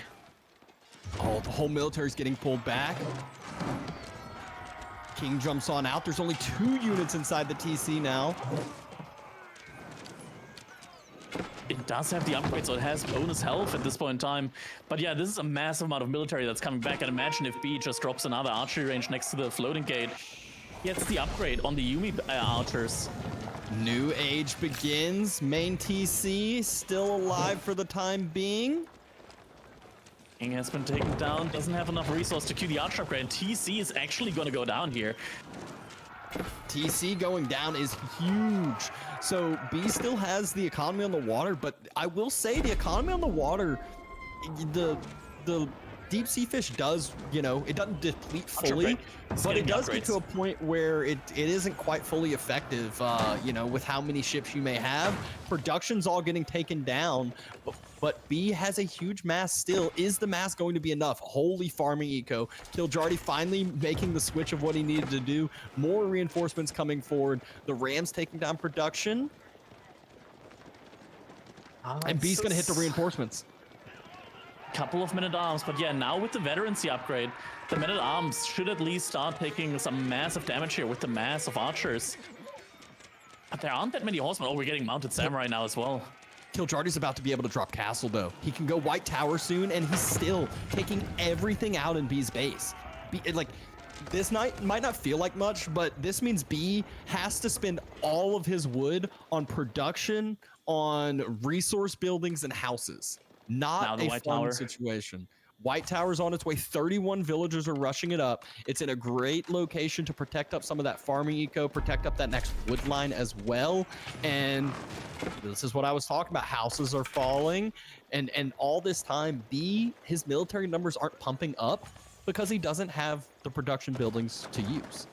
Oh, the whole military's getting pulled back. King jumps on out. There's only 2 units inside the TC now. It does have the upgrade, so it has bonus health at this point in time. But yeah, this is a massive amount of military that's coming back. And imagine if B just drops another archery range next to the floating gate. Gets the upgrade on the Yumi archers. New age begins. Main TC still alive for the time being. King has been taken down, doesn't have enough resource to queue the archer upgrade. TC is actually going to go down here. TC going down is huge. So B still has the economy on the water, but I will say the economy on the water, the deep sea fish does, it doesn't deplete fully, but it does get to a point where it isn't quite fully effective, with how many ships you may have. Production's all getting taken down, but B has a huge mass still. Is the mass going to be enough? Holy farming eco. Kiljardi finally making the switch of what he needed to do. More reinforcements coming forward. The Rams taking down production. And B's going to hit the reinforcements. Couple of men-at-arms, but yeah, now with the veterancy upgrade, the men-at-arms should at least start taking some massive damage here with the mass of archers. But there aren't that many horsemen. Oh, we're getting mounted samurai now as well. Kiljardi's about to be able to drop castle, though. He can go White Tower soon, and he's still taking everything out in B's base. This night might not feel like much, but this means B has to spend all of his wood on production, on resource buildings and houses. Not a farming situation. White Tower's on its way. 31 villagers are rushing it up. It's in a great location to protect up some of that farming eco, protect up that next wood line as well. And this is what I was talking about. Houses are falling. And all this time, B, his military numbers aren't pumping up because he doesn't have the production buildings to use.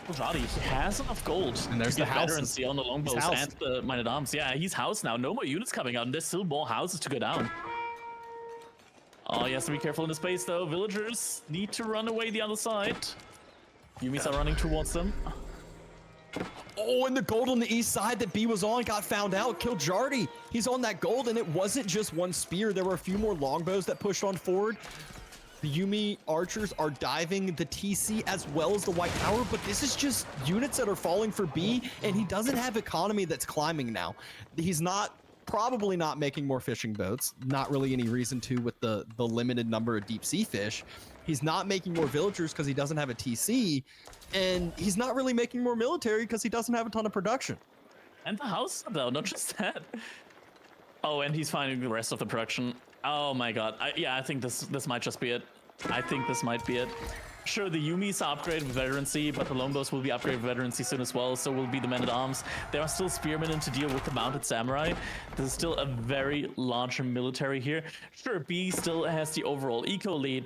Kiljardi, he has enough gold. And there's the veterancy on the longbows and the men-at-arms. Yeah, he's housed now. No more units coming out, and there's still more houses to go down. Oh, he has to be careful in the space, though. Villagers need to run away the other side. Yumis are running towards them. Oh, and the gold on the east side that B was on got found out. Kiljardi, he's on that gold, and it wasn't just one spear. There were a few more longbows that pushed on forward. The Yumi archers are diving the TC as well as the White Tower, but this is just units that are falling for B, and he doesn't have economy that's climbing now. He's probably not making more fishing boats. Not really any reason to with the limited number of deep sea fish. He's not making more villagers because he doesn't have a TC, and he's not really making more military because he doesn't have a ton of production. And the house, though, not just that. Oh, and he's finding the rest of the production. Oh my god. I think this might just be it. I think this might be it. Sure, the Yumis are upgraded with veterancy, but the longbows will be upgraded with veterancy soon as well, so will be the men-at-arms. There are still spearmen in to deal with the mounted samurai. There's still a very large military here. Sure, B still has the overall eco lead,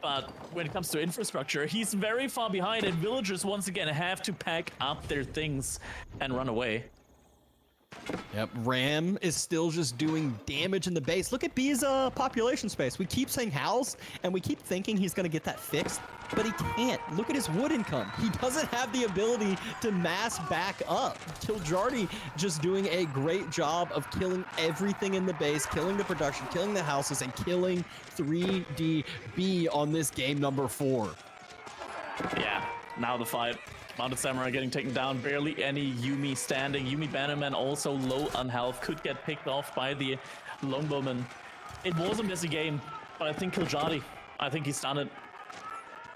but when it comes to infrastructure, he's very far behind, and villagers once again have to pack up their things and run away. Yep, Ram is still just doing damage in the base. Look at B's population space. We keep saying house, and we keep thinking he's going to get that fixed, but he can't. Look at his wood income. He doesn't have the ability to mass back up. Kiljardi just doing a great job of killing everything in the base, killing the production, killing the houses, and killing 3DB on this game number 4. Yeah, now the fight. Mounted Samurai getting taken down, barely any Yumi standing. Yumi Bannerman also low on health, could get picked off by the Longbowman. It was a messy game, but I think Kiljardi, I think he's done it.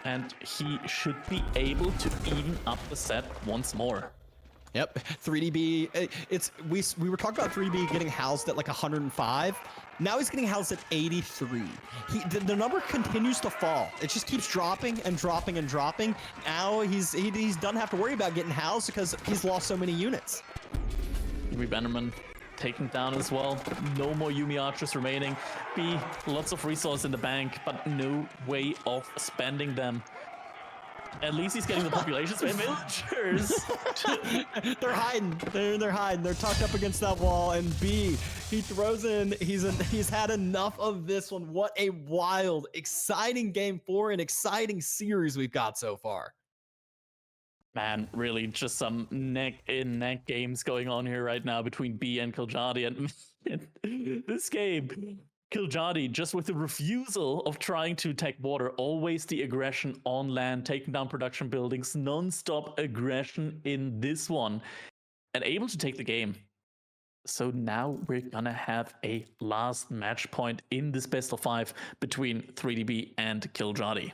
And he should be able to even up the set once more. Yep, 3DB. We were talking about 3DB getting housed at like 105. Now he's getting housed at 83. The number continues to fall. It just keeps dropping and dropping and dropping. Now he doesn't have to worry about getting housed because he's lost so many units. Yumi Bannerman taken down as well. No more Yumi archers remaining. B, lots of resource in the bank, but no way of spending them. At least he's getting the populations by villagers. They're hiding. They're hiding. They're tucked up against that wall. And B, he throws in. He's had enough of this one. What a wild, exciting game 4 and exciting series we've got so far. Man, really, just some neck-in-neck games going on here right now between B and Kiljardi. And this game, Kiljardi, just with the refusal of trying to take water, always the aggression on land, taking down production buildings, non-stop aggression in this one, and able to take the game. So now we're gonna have a last match point in this best of 5 between 3DB and Kiljardi.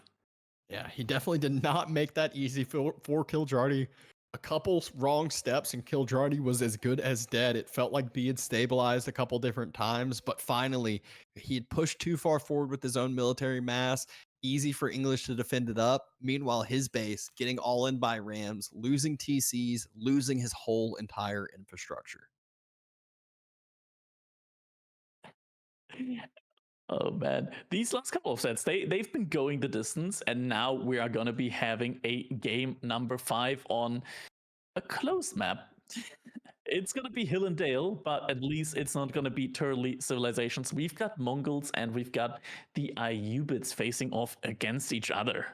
Yeah, he definitely did not make that easy for Kiljardi. A couple wrong steps and Kiljardi was as good as dead. It felt like B had stabilized a couple different times, but finally he had pushed too far forward with his own military mass. Easy for English to defend it up. Meanwhile, his base getting all in by Rams, losing TCs, losing his whole entire infrastructure. Oh man, these last couple of sets, they've been going the distance, and now we are gonna be having a game number 5 on a closed map. It's gonna be Hill and Dale, but at least it's not gonna be Turley civilizations. We've got Mongols and we've got the Ayubids facing off against each other.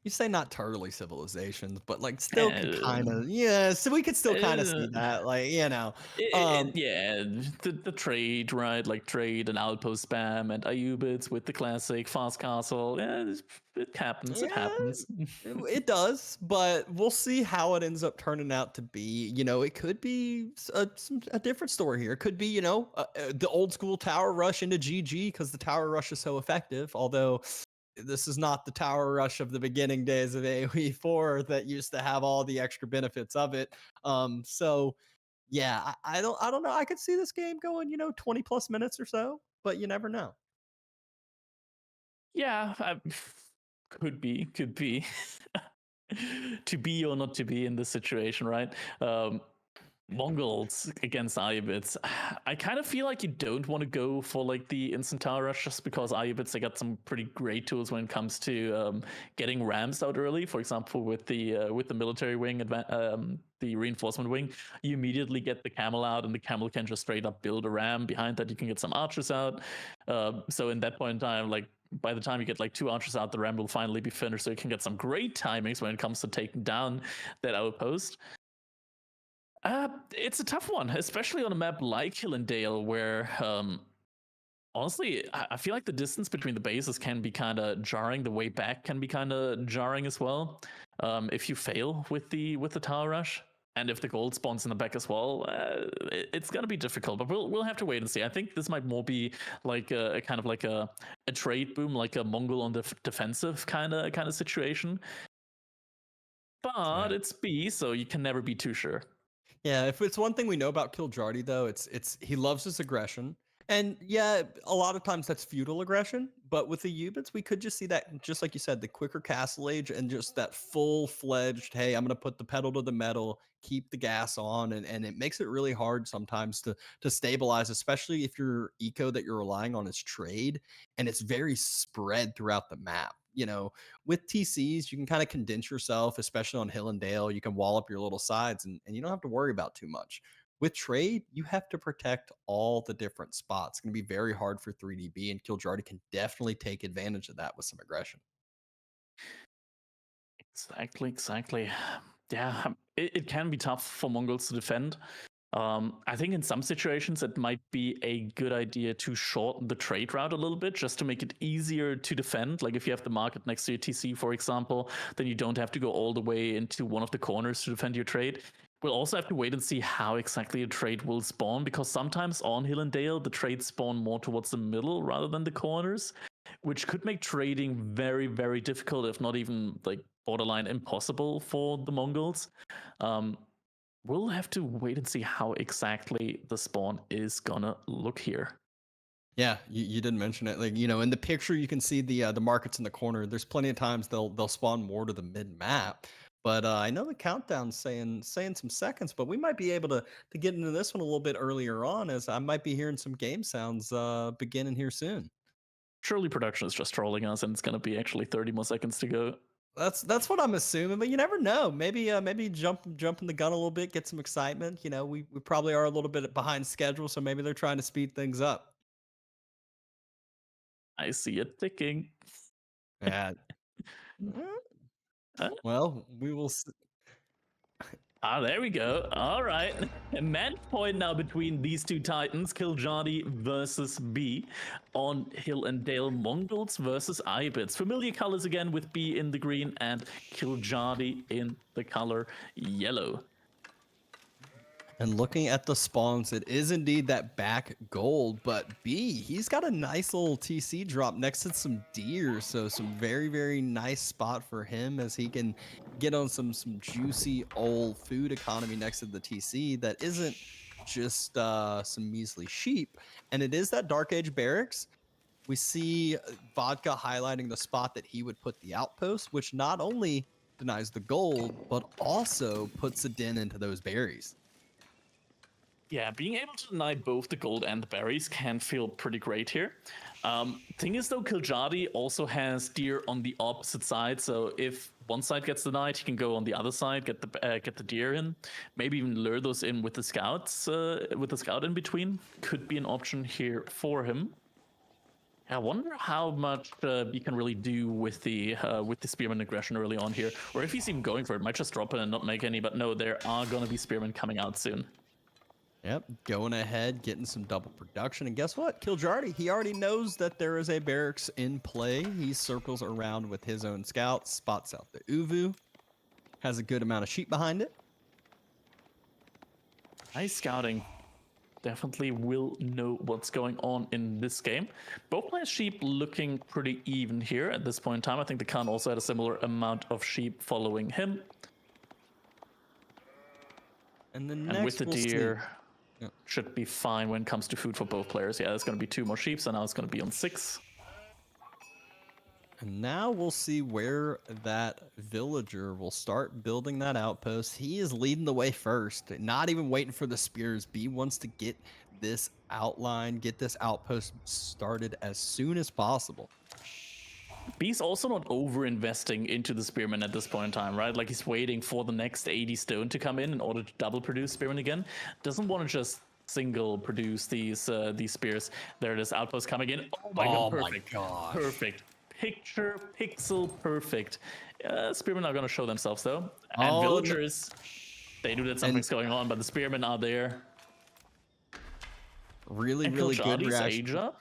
You say not totally civilizations, but like still kind of, yeah. So we could still kind of see that, like Yeah, the trade, right? Like trade and outpost spam and Ayubids with the classic fast castle. Yeah, it happens. It happens. It does, but we'll see how it ends up turning out to be. It could be a different story here. It could be, the old school tower rush into GG because the tower rush is so effective. Although this is not the tower rush of the beginning days of AOE IV that used to have all the extra benefits of it. So yeah, I don't know. I could see this game going, 20 plus minutes or so, but you never know. Yeah, could be. To be or not to be in this situation, right? Mongols against Ayubids. I kind of feel like you don't want to go for like the instant tower rush just because Ayubids, they got some pretty great tools when it comes to getting rams out early. For example, with the military wing, the reinforcement wing, you immediately get the camel out, and the camel can just straight up build a ram. Behind that, you can get some archers out. So in that point in time, like by the time you get like 2 archers out, the ram will finally be finished. So you can get some great timings when it comes to taking down that outpost. It's a tough one, especially on a map like Hill and Dale, where honestly, I feel like the distance between the bases can be kind of jarring. The way back can be kind of jarring as well. If you fail with the tower rush, and if the gold spawns in the back as well, it's gonna be difficult. But we'll have to wait and see. I think this might more be like a kind of like a trade boom, like a Mongol on the defensive kind of situation. But it's B, so you can never be too sure. Yeah, if it's one thing we know about Kiljardi, though, it's he loves his aggression. And yeah, a lot of times that's feudal aggression, but with the Ubits, we could just see that, just like you said, the quicker castle age and just that full-fledged, hey, I'm gonna put the pedal to the metal, keep the gas on, and it makes it really hard sometimes to stabilize, especially if your eco that you're relying on is trade and it's very spread throughout the map. With TCs, you can kind of condense yourself, especially on Hill and Dale. You can wall up your little sides and you don't have to worry about too much. With trade, you have to protect all the different spots. It's going to be very hard for 3DB, and Kiljardi can definitely take advantage of that with some aggression. Exactly. Yeah, it can be tough for Mongols to defend. I think in some situations it might be a good idea to shorten the trade route a little bit just to make it easier to defend. Like if you have the market next to your TC, for example, then you don't have to go all the way into one of the corners to defend your trade. We'll also have to wait and see how exactly a trade will spawn, because sometimes on Hill and Dale, the trades spawn more towards the middle rather than the corners, which could make trading very difficult, if not even like borderline impossible for the Mongols. Um, we'll have to wait and see how exactly the spawn is gonna look here. Yeah, you didn't mention it. Like, in the picture you can see the markets in the corner. There's plenty of times they'll spawn more to the mid map. But I know the countdown's saying some seconds, but we might be able to get into this one a little bit earlier on, as I might be hearing some game sounds beginning here soon. Surely production is just trolling us, and it's gonna be actually 30 more seconds to go. That's what I'm assuming, but you never know. Maybe jumping the gun a little bit, get some excitement. We probably are a little bit behind schedule, so maybe they're trying to speed things up. I see it ticking. Yeah. Huh? Well, we will. There we go. All right. A match point now between these two titans, Kiljardi versus B on Hill and Dale. Mongols versus Ibits. Familiar colors again, with B in the green and Kiljardi in the color yellow. And looking at the spawns, it is indeed that back gold, but B, he's got a nice little TC drop next to some deer, so some very nice spot for him, as he can get on some juicy old food economy next to the TC that isn't just some measly sheep. And it is that Dark Age barracks. We see Vodka highlighting the spot that he would put the outpost, which not only denies the gold, but also puts a den into those berries. Yeah, being able to deny both the gold and the berries can feel pretty great here. Thing is, though, Kiljardi also has deer on the opposite side, so if one side gets denied, he can go on the other side, get the deer in, maybe even lure those in with the scouts, with the scout in between. Could be an option here for him. I wonder how much he can really do with the spearman aggression early on here, or if he's even going for it. Might just drop it and not make any. But no, there are gonna be spearmen coming out soon. Yep, going ahead, getting some double production. And guess what? Kiljardi, he already knows that there is a barracks in play. He circles around with his own scouts, spots out the Uvu, has a good amount of sheep behind it. Nice scouting. Definitely will know what's going on in this game. Both players' sheep looking pretty even here at this point in time. I think the Khan also had a similar amount of sheep following him. And the next with the deer, should be fine when it comes to food for both players. Yeah, there's going to be 2 more sheep, so now it's going to be on 6. And now we'll see where that villager will start building that outpost. He is leading the way first, not even waiting for the spears. B wants to get this outline, get this outpost started as soon as possible. B's also not over-investing into the spearman at this point in time, right? Like, he's waiting for the next 80 stone to come in order to double produce spearman again. Doesn't want to just single produce these spears. There it is, outpost coming in. Oh my god, perfect. Perfect. Picture pixel perfect. Spearmen are going to show themselves though. And villagers, they knew that something's going on, but the spearmen are there. Really good reaction. Age up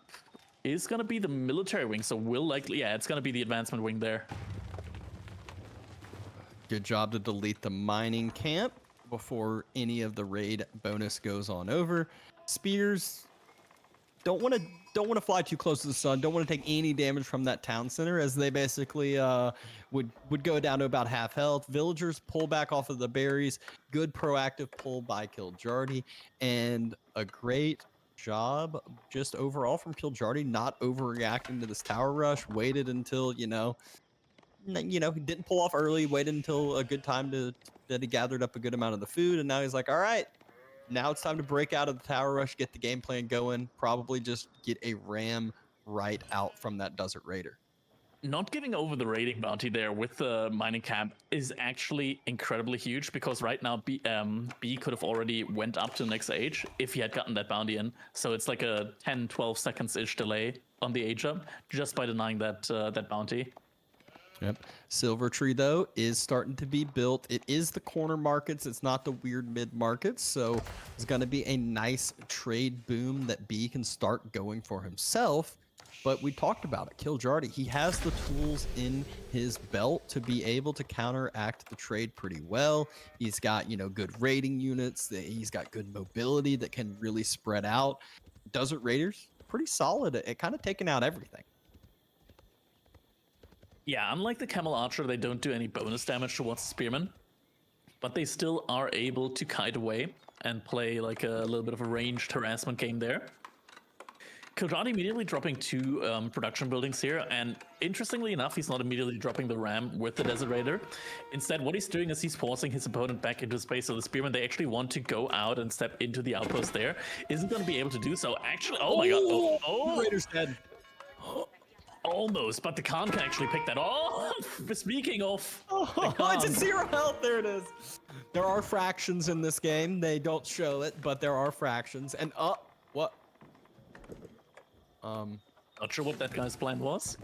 is going to be the military wing, so will likely, yeah, it's going to be the advancement wing there. Good job to delete the mining camp before any of the raid bonus goes on over. Spears don't want to fly too close to the sun. Don't want to take any damage from that town center, as they basically would go down to about half health. Villagers pull back off of the berries. Good proactive pull by Kiljardi, and a great job just overall from Kiljardi, not overreacting to this tower rush. Waited until he didn't pull off early. Waited until a good time that he gathered up a good amount of the food, and now he's like, all right, now it's time to break out of the tower rush, get the game plan going, probably just get a ram right out from that Desert Raider. not giving over the raiding bounty there with the mining camp is actually incredibly huge, because right now B could have already went up to the next age if he had gotten that bounty in. So it's like a 10-12 seconds ish delay on the age jump just by denying that that bounty. Yep. Silver Tree, though, is starting to be built. It is the corner markets. It's not the weird mid markets. So it's going to be a nice trade boom that B can start going for himself. But we talked about it. Kiljardi, he has the tools in his belt to be able to counteract the trade pretty well. He's got, you know, good raiding units. He's got good mobility that can really spread out. Desert Raiders, pretty solid at kind of taking out everything. Yeah, unlike the Camel Archer, they don't do any bonus damage towards the Spearman, but they still are able to kite away and play like a little bit of a ranged harassment game there. Kiljardi immediately dropping 2 production buildings here, and interestingly enough, he's not immediately dropping the ram with the Desert Raider. Instead, what he's doing is he's forcing his opponent back into space, so the Spearman, they actually want to go out and step into the outpost there. Isn't going to be able to do so. Actually, oh my god. Oh, Raider's dead. Almost, but the Khan can actually pick that. Oh, speaking of, it's a 0 health. There it is. There are fractions in this game. They don't show it, but there are fractions. And what? Not sure what that guy's plan was.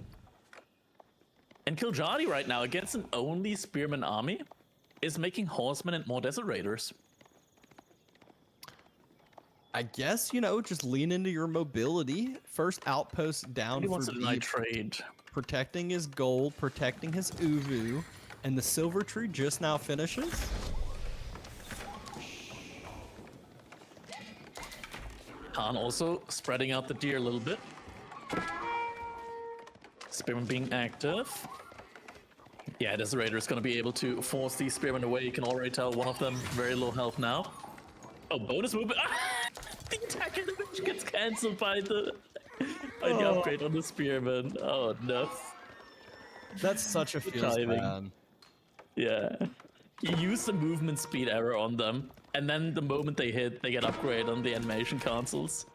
And Kiljardi right now against an only Spearman army is making Horsemen and more Desert Raiders. I guess, you know, just lean into your mobility. First outpost down He wants for a B, night trade. protecting his gold, protecting his Uvu, and the Silver Tree just now finishes. Khan also spreading out the deer a little bit. Spearman being active. Yeah, Desert Raider is going to be able to force these Spearmen away. You can already tell one of them very low health now. Oh, bonus movement. The attack animation gets cancelled by the upgrade on the Spearman. Oh no. That's such a feels bad. Yeah. You use the movement speed error on them, and then the moment they hit, they get upgrade on the animation consoles.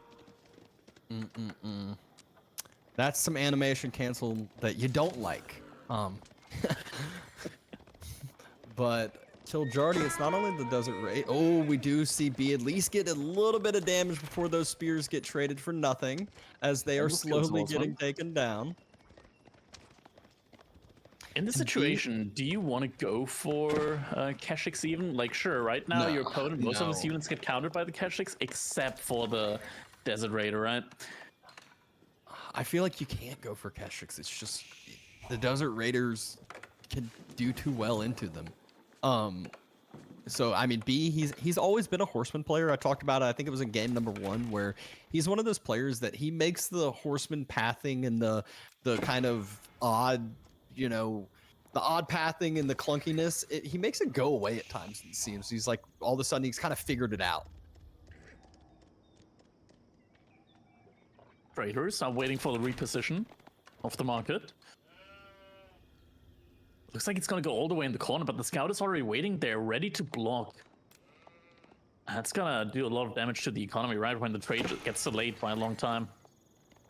That's some animation cancel that you don't like. But Kiljardi, it's not only the Desert Raid. Oh, we do see B at least get a little bit of damage before those spears get traded for nothing, as they are slowly getting taken down. In this situation, do you want to go for Keshix even? Like, sure, right now your opponent, most of his units get countered by the Keshix, except for the Desert Raider, right? I feel like you can't go for Keshix. It's just the Desert Raiders can do too well into them. So I mean, B, he's always been a Horseman player. I talked about it, I think it was in game number 1, where he's one of those players that he makes the Horseman pathing and the kind of odd, you know, the odd pathing and the clunkiness, he makes it go away at times, it seems. He's like, all of a sudden he's kind of figured it out. Traders are waiting for the reposition of the market. Looks like it's going to go all the way in the corner, but the scout is already waiting there, ready to block. That's going to do a lot of damage to the economy right when the trade gets delayed by a long time.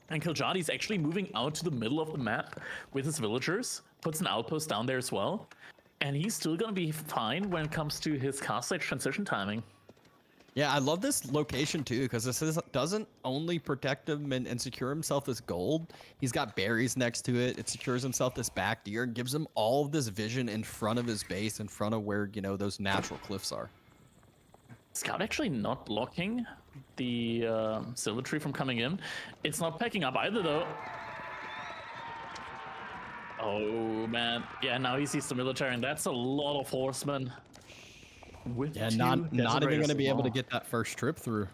And Kiljardi is actually moving out to the middle of the map with his villagers, puts an outpost down there as well, and he's still going to be fine when it comes to his cast stage transition timing. Yeah, I love this location too, because this doesn't only protect him and secure himself this gold. He's got berries next to it. It secures himself this back deer and gives him all of this vision in front of his base, in front of where, you know, those natural cliffs are. Scout actually not blocking the Silver Tree from coming in. It's not picking up either, though. Oh, man. Yeah, now he sees the military, and that's a lot of horsemen. With yeah, not even going to be able to get that first trip through.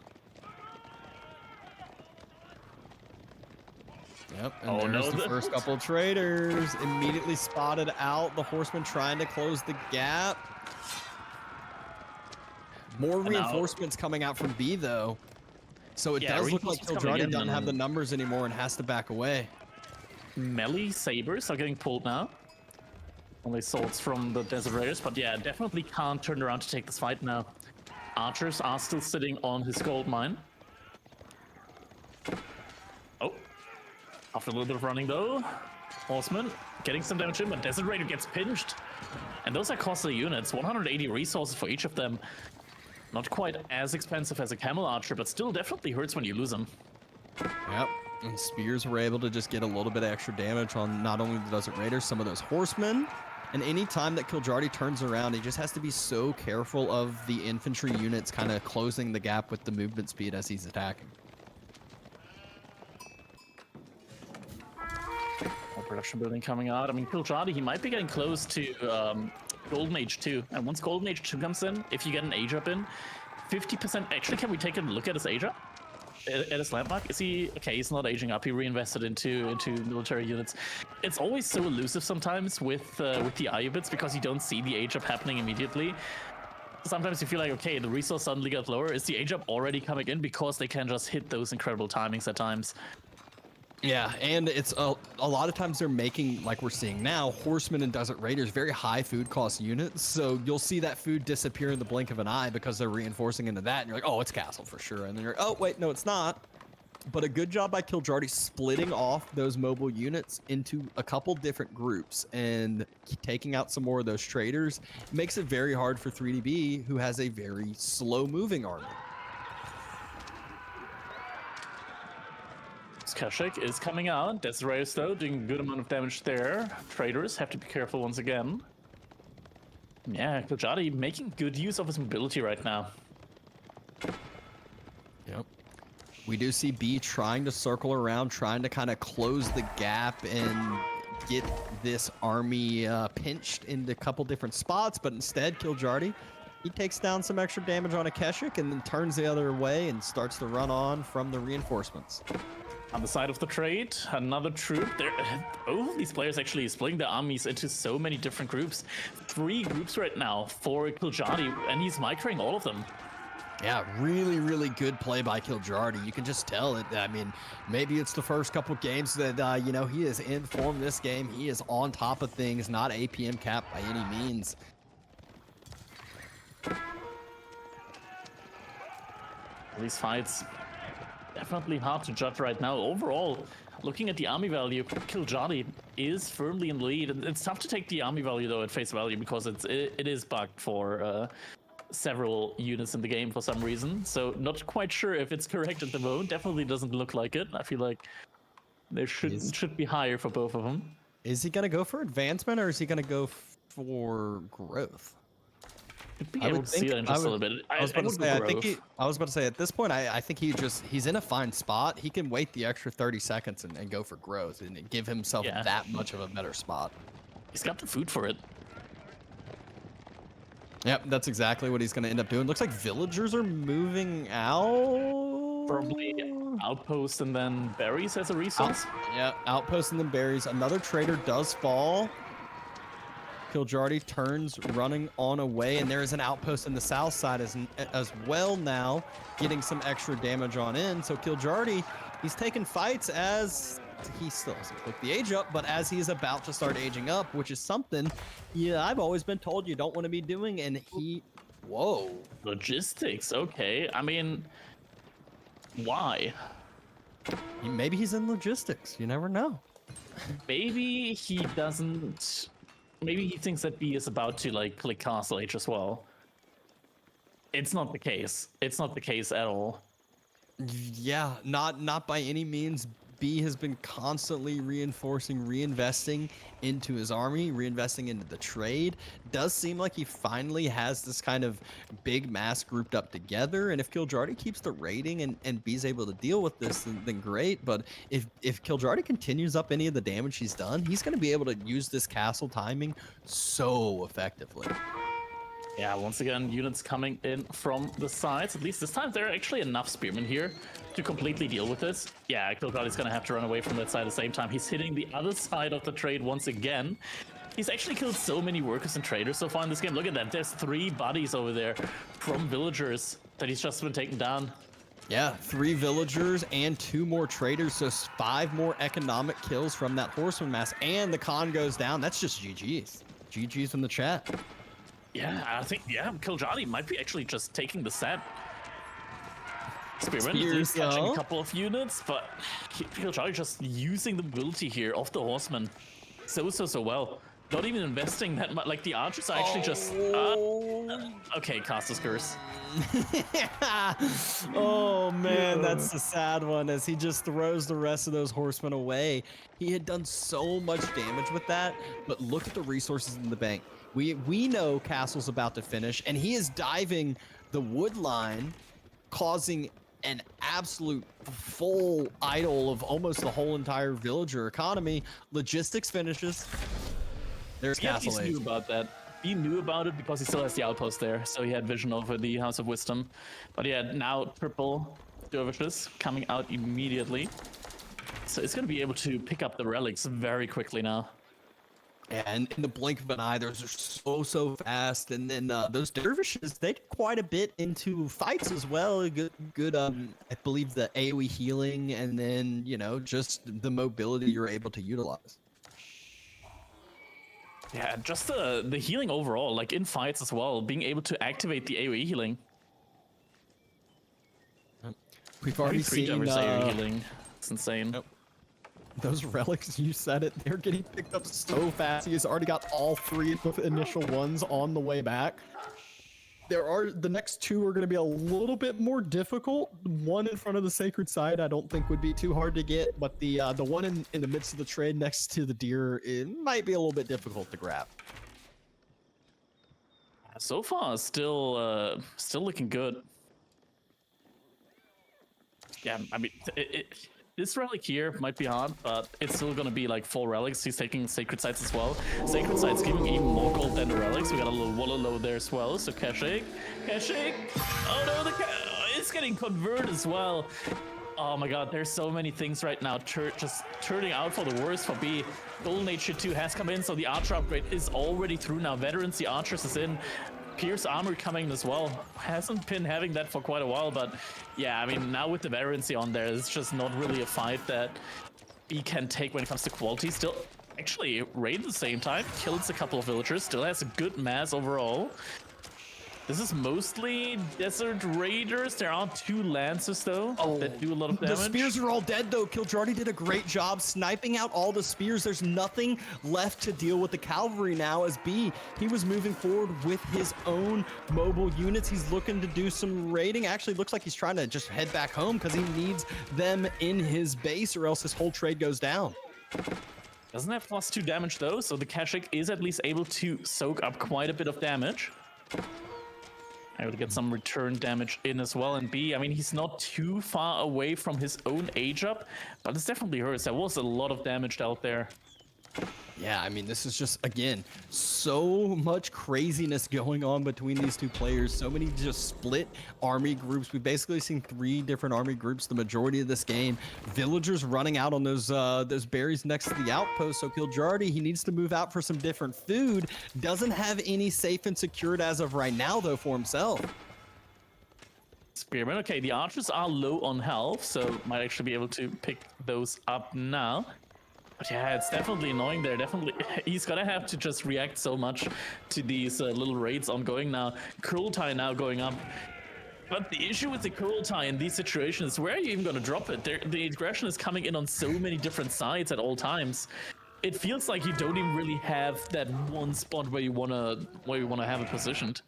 Yep, and there's the first couple of traders immediately spotted out. The horseman trying to close the gap. More reinforcements coming out from B, though. So it does look like Kiljardi doesn't have the numbers anymore and has to back away. Melee sabers are getting pulled now. Only swords from the Desert Raiders, but yeah, definitely can't turn around to take this fight now. Archers are still sitting on his gold mine. Oh. After a little bit of running, though. Horseman getting some damage in, but Desert Raider gets pinched. And those are costly units, 180 resources for each of them. Not quite as expensive as a Camel Archer, but still definitely hurts when you lose them. Yep. And Spears were able to just get a little bit of extra damage on not only the Desert Raiders, some of those Horsemen. And any time that Kiljardi turns around, he just has to be so careful of the infantry units kind of closing the gap with the movement speed as he's attacking. More production building coming out. I mean, Kiljardi, he might be getting close to Golden Age 2. And once Golden Age 2 comes in, if you get an age up in, 50%... Actually, can we take a look at his age up? At his landmark? Is he... Okay, he's not aging up. He reinvested into military units. It's always so elusive sometimes with the IU bits because you don't see the age up happening immediately. Sometimes you feel like, okay, the resource suddenly got lower. Is the age up already coming in? Because they can just hit those incredible timings at times. Yeah, and it's a lot of times they're making, like we're seeing now, Horsemen and Desert Raiders very high food cost units. So you'll see that food disappear in the blink of an eye because they're reinforcing into that. And you're like, oh, it's castle for sure. And then you're, oh, wait, no, it's not. But a good job by Kiljardi splitting off those mobile units into a couple different groups and taking out some more of those traders makes it very hard for 3DB, who has a very slow moving army. Kashik is coming out. Desert Raiders, though, doing a good amount of damage there. Traders have to be careful once again. Yeah, Kiljardi making good use of his mobility right now. Yep. We do see B trying to circle around, trying to kind of close the gap and get this army pinched into a couple different spots, but instead, Kiljardi, he takes down some extra damage on a Keshik and then turns the other way and starts to run on from the reinforcements. On the side of the trade, another troop. Both of these players actually splitting their armies into so many different groups. 3 groups right now for Kiljardi, and he's microing all of them. Yeah, really, really good play by Kiljardi. You can just tell it. I mean, maybe it's the first couple games that, you know, he is in form this game. He is on top of things, not APM capped by any means. These fights, definitely hard to judge right now. Overall, looking at the army value, Kiljardi is firmly in the lead. And it's tough to take the army value, though, at face value, because it is bugged for several units in the game for some reason. So not quite sure if it's correct at the moment. Definitely doesn't look like it. I feel like there should be higher for both of them. Is he going to go for advancement, or is he going to go for growth? I would see that in just a little bit. I was about to say at this point, I think he's in a fine spot. He can wait the extra 30 seconds and go for growth and give himself that much of a better spot. He's got the food for it. Yep, that's exactly what he's going to end up doing. Looks like villagers are moving out. Probably outpost and then berries as a resource. Yeah, outpost and then berries. Another trader does fall. Kiljardi turns running on away, and there is an outpost in the south side as well now, getting some extra damage on in. So Kiljardi, he's taking fights as he still hasn't clicked the age up, but as he's about to start aging up, which is something I've always been told you don't want to be doing, and whoa. Logistics, okay. I mean, why? Maybe he's in logistics. You never know. Maybe he doesn't... Maybe he thinks that B is about to like click Castle Age as well. It's not the case. It's not the case at all. Yeah, not by any means. B has been constantly reinvesting into his army, reinvesting into the trade. Does seem like he finally has this kind of big mass grouped up together. And if Kiljardi keeps the rating and B's able to deal with this, then great. But if Kiljardi continues up any of the damage he's done, he's going to be able to use this castle timing so effectively. Yeah, once again, units coming in from the sides. At least this time, there are actually enough spearmen here to completely deal with this. Yeah, Kiljardi's gonna have to run away from that side at the same time. He's hitting the other side of the trade once again. He's actually killed so many workers and traders so far in this game. Look at that. There's 3 bodies over there from villagers that he's just been taken down. Yeah, 3 villagers and 2 more traders, so 5 more economic kills from that horseman mass, and the con goes down. That's just GG's. GG's in the chat. Yeah, I think, Kiljardi might be actually just taking the set. Spearman is catching a couple of units, but Kiljardi just using the mobility here of the horseman. so well. Not even investing that much. Like the archers are actually just okay. Caster's curse. Oh man, that's the sad one as he just throws the rest of those horsemen away. He had done so much damage with that, but look at the resources in the bank. We know Castle's about to finish, and he is diving the wood line, causing an absolute full idle of almost the whole entire villager economy. Logistics finishes. There's Castle He knew about that. He knew about it because he still has the outpost there, so he had vision over the House of Wisdom. But yeah, now triple dervishes coming out immediately. So it's going to be able to pick up the relics very quickly now. And in the blink of an eye, those are so fast. And then those dervishes, they get quite a bit into fights as well. Good. I believe the AOE healing, and then just the mobility you're able to utilize. Yeah, just the healing overall, like in fights as well, being able to activate the AoE healing. We've already seen AoE healing. It's insane. Nope. Those relics, you said it, they're getting picked up so fast. He has already got all 3 of the initial ones on the way back. The next 2 are going to be a little bit more difficult. One in front of the sacred site I don't think would be too hard to get, but the one in the midst of the trade next to the deer, it might be a little bit difficult to grab. So far, still looking good. Yeah, I mean, this relic here might be hard, but it's still gonna be like 4 relics. He's taking sacred sites as well. Sacred sites giving even more gold than the relics. We got a little Wololo there as well. So Kashik. Oh no, it's getting converted as well. Oh my god, there's so many things right now just turning out for the worst for B. Golden Age 2 has come in, so the archer upgrade is already through now. Veterans, the archers is in. Pierce armor coming as well. Hasn't been having that for quite a while, but yeah, I mean, now with the veterancy on there, it's just not really a fight that he can take when it comes to quality. Still, actually, raid at the same time, kills a couple of villagers, still has a good mass overall. This is mostly Desert Raiders. There are 2 Lancers, though, that do a lot of damage. The spears are all dead, though. Kiljardi did a great job sniping out all the spears. There's nothing left to deal with the cavalry now as B. He was moving forward with his own mobile units. He's looking to do some raiding. Actually, looks like he's trying to just head back home because he needs them in his base or else his whole trade goes down. Doesn't have +2 damage, though, so the Kashik is at least able to soak up quite a bit of damage. Able to get some return damage in as well. And B, I mean, he's not too far away from his own age up, but it's definitely hurts. There was a lot of damage out there. Yeah, I mean, this is just, again, so much craziness going on between these 2 players. So many just split army groups. We've basically seen 3 different army groups the majority of this game. Villagers running out on those berries next to the outpost. So Kiljardi, he needs to move out for some different food. Doesn't have any safe and secured as of right now, though, for himself. Spearman, okay, the archers are low on health, so might actually be able to pick those up now. But yeah, it's definitely annoying there. Definitely, he's gonna have to just react so much to these little raids ongoing now. Kurultai now going up. But the issue with the Kurultai in these situations is where are you even gonna drop it? The aggression is coming in on so many different sides at all times. It feels like you don't even really have that one spot where you wanna have it positioned.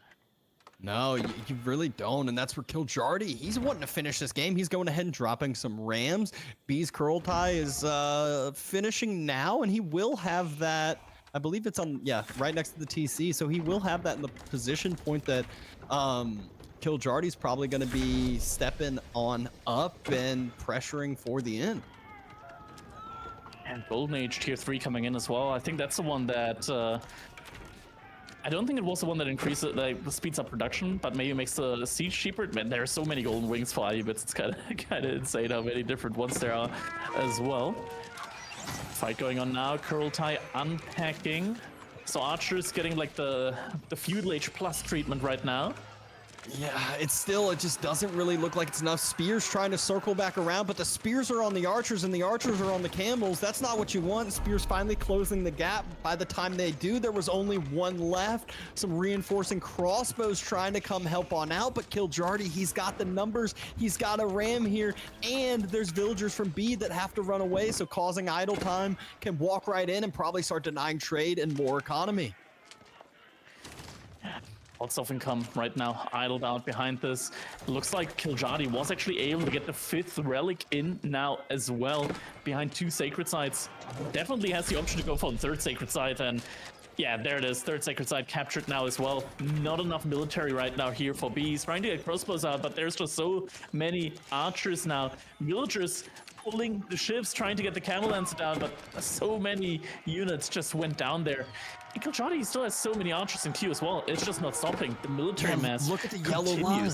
No, you really don't, and that's where Kiljardi, he's wanting to finish this game. He's going ahead and dropping some rams. B's Kurultai is finishing now, and he will have that, I believe it's on, yeah, right next to the TC, so he will have that in the position point that Kiljardi's probably going to be stepping on up and pressuring for the end. And Golden Age Tier 3 coming in as well. I think that's the one that... I don't think it was the one that increases, like, speeds up production, but maybe makes the siege cheaper. Man, there are so many golden wings for Alibits. It's kind of insane how many different ones there are as well. Fight going on now. Kurultai unpacking. So Archer's getting like the feudal age plus treatment right now. Yeah, it just doesn't really look like it's enough. Spears trying to circle back around, but the spears are on the archers and the archers are on the camels. That's not what you want. Spears finally closing the gap. By the time they do, there was only one left. Some reinforcing crossbows trying to come help on out, but Kiljardi, he's got the numbers. He's got a ram here, and there's villagers from B that have to run away, so causing idle time can walk right in and probably start denying trade and more economy. Lots of income right now, idled out behind this. Looks like Kiljardi was actually able to get the 5th relic in now as well, behind 2 sacred sites. Definitely has the option to go for the 3rd sacred site, and yeah, there it is, 3rd sacred site captured now as well. Not enough military right now here for B. He's trying to get crossbows out, but there's just so many archers now. Villagers pulling the ships, trying to get the camel lancer down, but so many units just went down there. And Kiljardi still has so many archers in queue as well. It's just not stopping. The military mass Look at the yellow line.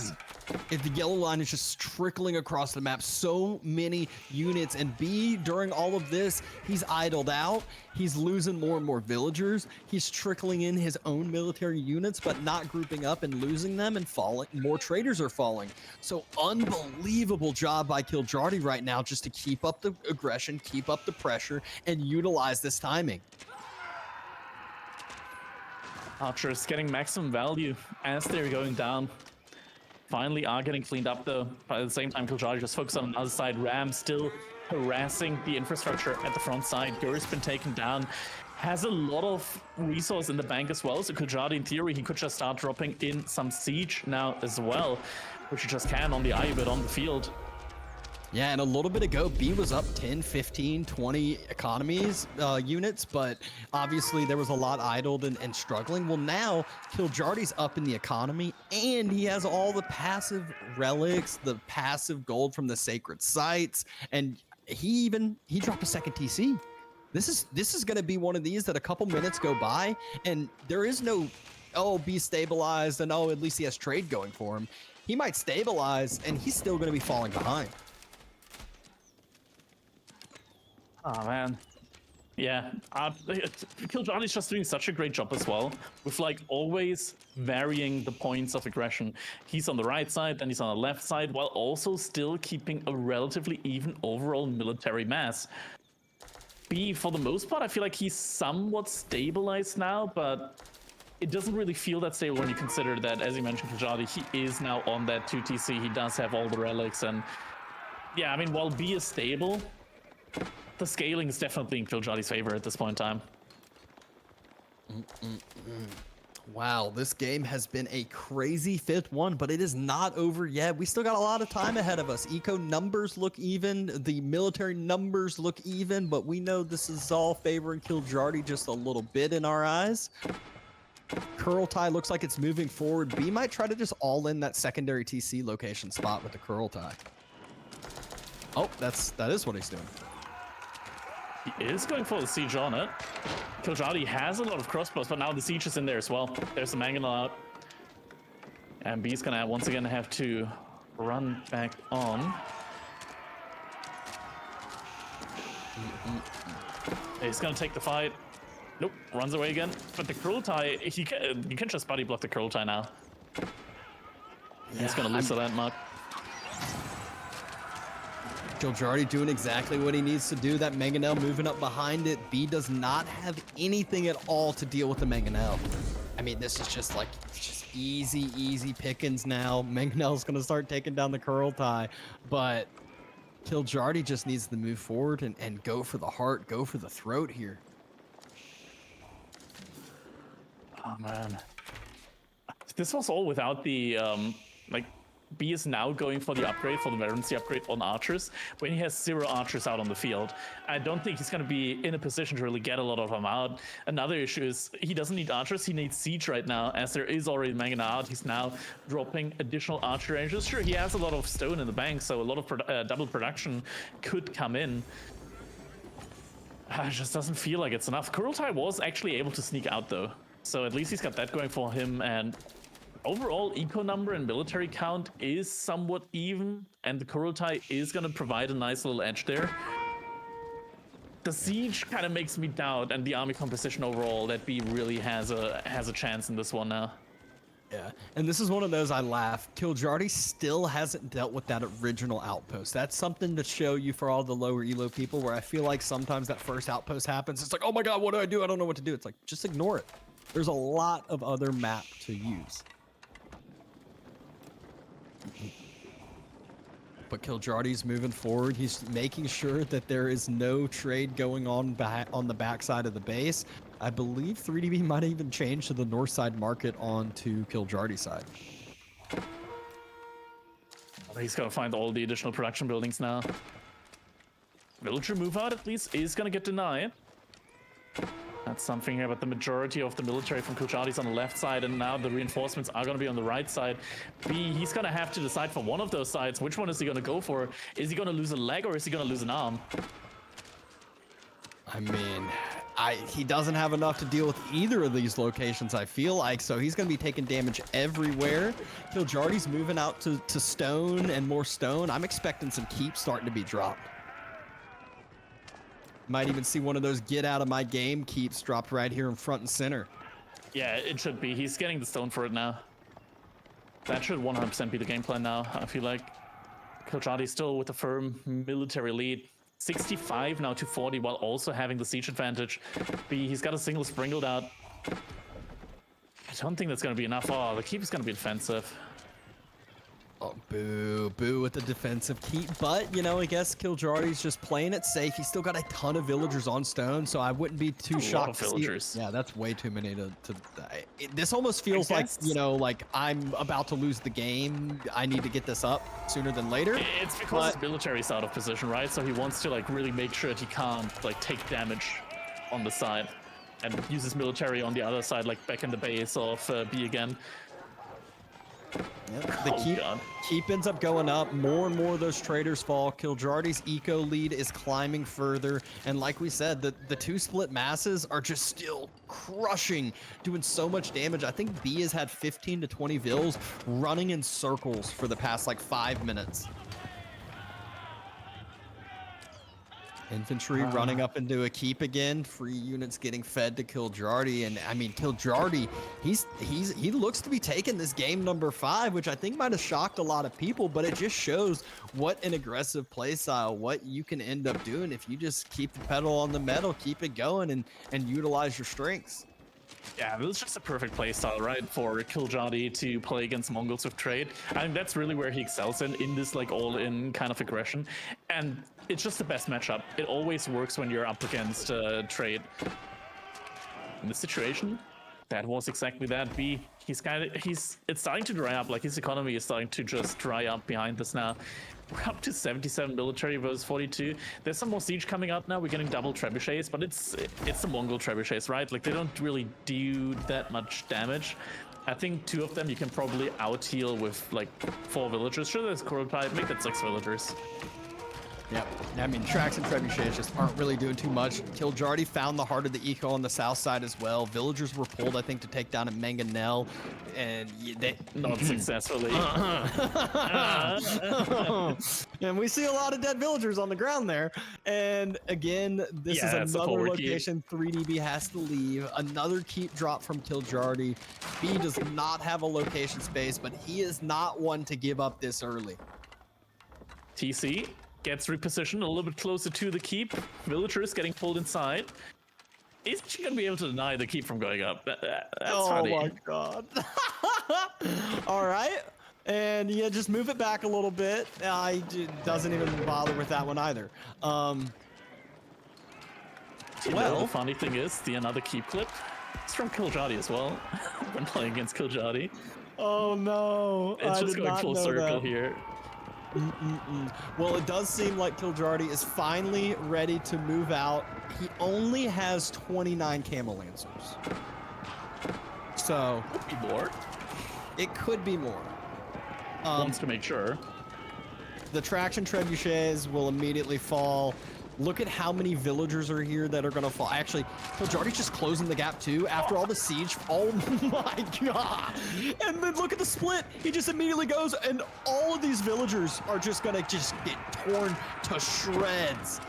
If the yellow line is just trickling across the map, so many units. And B, during all of this, he's idled out. He's losing more and more villagers. He's trickling in his own military units, but not grouping up and losing them and falling. More traders are falling. So unbelievable job by Kiljardi right now just to keep up the aggression, keep up the pressure, and utilize this timing. Archers getting maximum value as they're going down. Finally are getting cleaned up though. But at the same time, Kiljardi just focused on the other side. Ram still harassing the infrastructure at the front side. Gur's been taken down. Has a lot of resource in the bank as well. So Kiljardi, in theory, he could just start dropping in some siege now as well, which he just can on the eye bit on the field. Yeah, and a little bit ago, B was up 10, 15, 20 economies units, but obviously there was a lot idled and struggling. Well, now Kiljardi's up in the economy, and he has all the passive relics, the passive gold from the sacred sites, and he dropped a 2nd TC. This is going to be one of these that a couple minutes go by, and there is no, oh, B stabilized, and oh, at least he has trade going for him. He might stabilize, and he's still going to be falling behind. Oh man, yeah. Kiljardi's just doing such a great job as well, with like always varying the points of aggression. He's on the right side, then he's on the left side, while also still keeping a relatively even overall military mass. B, for the most part, I feel like he's somewhat stabilized now, but it doesn't really feel that stable when you consider that, as you mentioned, Kiljardi, he is now on that 2 TC. He does have all the relics, and yeah, I mean, while B is stable, the scaling is definitely in Kiljardi's favor at this point in time. Wow, this game has been a crazy 5th one, but it is not over yet. We still got a lot of time ahead of us. Eco numbers look even, the military numbers look even, but we know this is all favoring Kiljardi just a little bit in our eyes. Curl tie looks like it's moving forward. B might try to just all in that secondary TC location spot with the curl tie. Oh, that is what he's doing. He is going for the siege on it. Kiljardi has a lot of crossbows, but now the siege is in there as well. There's the mangonel out. And B's gonna once again have to run back on. He's gonna take the fight. Nope, runs away again. But the curl tie, you can just body block the curl tie now. Yeah, he's gonna lose the landmark. Kiljardi doing exactly what he needs to do. That mangonel moving up behind it. B does not have anything at all to deal with the mangonel. I mean, this is just like easy pickings now. Mangonel's going to start taking down the curl tie, but Kiljardi just needs to move forward and go for the heart, go for the throat here. Oh man, this was all without the like. B is now going for the upgrade, for the veterancy upgrade on archers, when he has 0 archers out on the field. I don't think he's going to be in a position to really get a lot of them out. Another issue is he doesn't need archers, he needs siege right now, as there is already Mangon out. He's now dropping additional archer ranges. Sure, he has a lot of stone in the bank, so a lot of double production could come in. It just doesn't feel like it's enough. Kurultai was actually able to sneak out though, so at least he's got that going for him, and overall, eco number and military count is somewhat even, and the Kurultai is going to provide a nice little edge there. The siege kind of makes me doubt, and the army composition overall, that B really has a chance in this one now. Yeah, and this is one of those I laugh. Kiljardi still hasn't dealt with that original outpost. That's something to show you for all the lower elo people, where I feel like sometimes that first outpost happens, it's like, oh my god, what do I do? I don't know what to do. It's like, just ignore it. There's a lot of other map to use. But Kiljardi's moving forward. He's making sure that there is no trade going on on the backside of the base. I believe 3DB might even change to the north side market onto Kiljardi side. He's gonna find all the additional production buildings now. Villager move out at least is gonna get denied. That's something here, but the majority of the military from Kiljardi is on the left side, and now the reinforcements are going to be on the right side. He's going to have to decide for one of those sides. Which one is he going to go for? Is he going to lose a leg or is he going to lose an arm? I mean, he doesn't have enough to deal with either of these locations, I feel like, so he's going to be taking damage everywhere. Kiljardi's moving out to stone and more stone. I'm expecting some keep starting to be dropped. Might even see one of those get out of my game keeps dropped right here in front and center. Yeah, it should be. He's getting the stone for it now. That should 100% be the game plan now, I feel like. Kiljardi still with a firm military lead. 65 now to 40 while also having the siege advantage. He's got a single sprinkled out. I don't think that's going to be enough. Oh, the keep is going to be defensive. Oh, boo with the defensive keep. But, you know, I guess Kiljardi's just playing it safe. He's still got a ton of villagers on stone, so I wouldn't be too shocked. A lot of villagers. Yeah, that's way too many to this almost feels like, you know, like I'm about to lose the game. I need to get this up sooner than later. It's because his military's out of position, right? So he wants to, like, really make sure that he can't, like, take damage on the side and use his military on the other side, like back in the base of B again. Yep. The keep ends up going up. More and more of those traders fall. Kiljardi's eco lead is climbing further. And like we said, the two split masses are just still crushing, doing so much damage. I think B has had 15 to 20 vills running in circles for the past like 5 minutes. Infantry running up into a keep again. Free units getting fed to Kiljardi, and I mean Kiljardi, he looks to be taking this game number 5, which I think might have shocked a lot of people, but it just shows what an aggressive play style, what you can end up doing if you just keep the pedal on the metal, keep it going, and utilize your strengths. Yeah, it was just a perfect playstyle, right, for Kiljardi to play against Mongols with trade. I think that's really where he excels in this like all-in kind of aggression, and it's just the best matchup. It always works when you're up against trade. In this situation, that was exactly that. It's starting to dry up. Like his economy is starting to just dry up behind this now. We're up to 77 military versus 42. There's some more siege coming up now. We're getting double trebuchets, but it's the Mongol trebuchets, right? Like they don't really do that much damage. I think 2 of them you can probably out heal with like 4 villagers. Sure, there's Coral Pipe, make that 6 villagers. Yep. I mean, tracks and trebuchets just aren't really doing too much. Kiljardi found the heart of the eco on the south side as well. Villagers were pulled, I think, to take down a Mangonel, and they not successfully. And we see a lot of dead villagers on the ground there. And again, this is another location 3DB has to leave. Another keep drop from Kiljardi. B does not have a location space, but he is not one to give up this early. TC gets repositioned a little bit closer to the keep. Villagers getting pulled inside. Isn't she gonna be able to deny the keep from going up? That's funny. Oh my god. All right. And yeah, just move it back a little bit. Doesn't even bother with that one either. The funny thing is, another keep clip. It's from Kiljardi as well. When playing against Kiljardi. Oh no. It's just going full circle here. Well, it does seem like Kiljardi is finally ready to move out. He only has 29 Camel Lancers. So could be more. It could be more. Wants to make sure. The traction trebuchets will immediately fall. Look at how many villagers are here that are going to fall. Actually, Kiljardi's just closing the gap too after all the siege. Oh my god. And then look at the split. He just immediately goes, and all of these villagers are just going to get torn to shreds.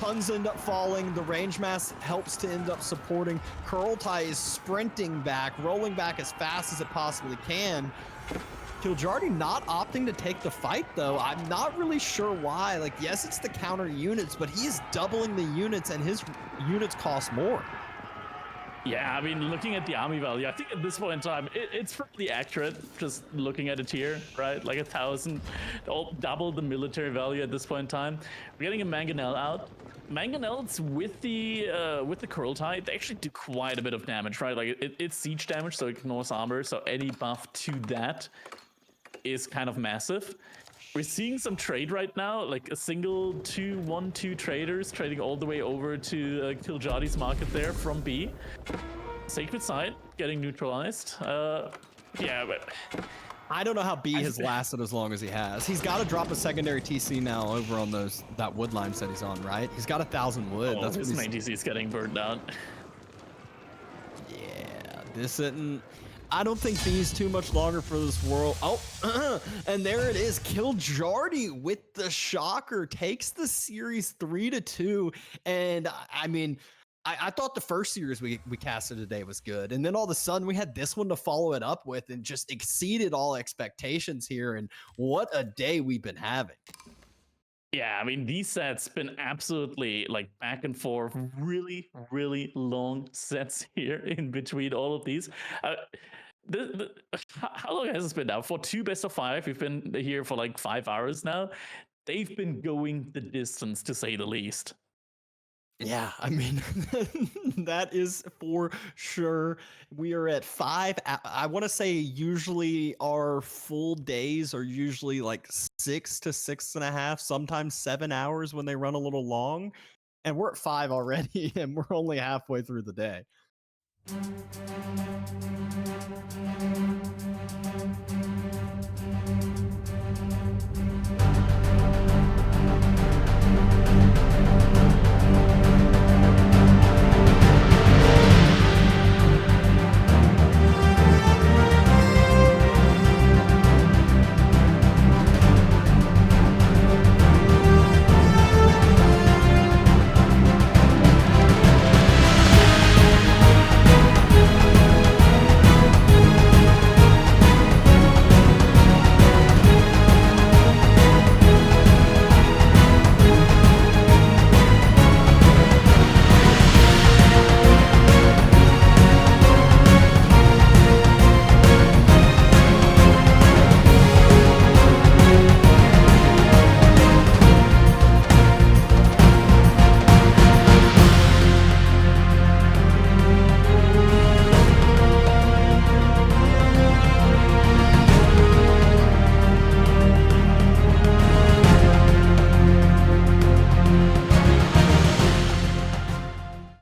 Tons end up falling. The range mass helps to end up supporting. Kurultai is sprinting back, rolling back as fast as it possibly can. Kiljardi not opting to take the fight, though. I'm not really sure why. Like, yes, it's the counter units, but he is doubling the units, and his units cost more. Yeah, I mean, looking at the army value, I think at this point in time, it's pretty accurate, just looking at it here, right? Like 1,000, double the military value at this point in time. We're getting a Mangonel out. Mangonels with the Kurultai, they actually do quite a bit of damage, right? Like, it's siege damage, so it ignores armor, so any buff to that is kind of massive. We're seeing some trade right now, like a single 1-2 traders trading all the way over to Kiljardi's market there from B. Sacred Side getting neutralized. Yeah, but I don't know how B has lasted as long as he has. He's got to drop a secondary TC now over on that wood lines that he's on, right? He's got 1,000 wood. That's his main TC is getting burned out. Yeah, this isn't. I don't think B's too much longer for this world. Oh, and there it is. Kiljardi with the shocker takes the series 3-2. And I mean, I thought the first series we casted today was good. And then all of a sudden we had this one to follow it up with and just exceeded all expectations here. And what a day we've been having. Yeah, I mean, these sets been absolutely like back and forth, really, really long sets here in between all of these. How long has this been now? For 2 best of 5, we've been here for like 5 hours now. They've been going the distance, to say the least. Yeah, I mean, that is for sure. We are at 5. I want to say usually our full days are usually like 6 to 6.5, sometimes 7 hours when they run a little long. And we're at 5 already, and we're only halfway through the day.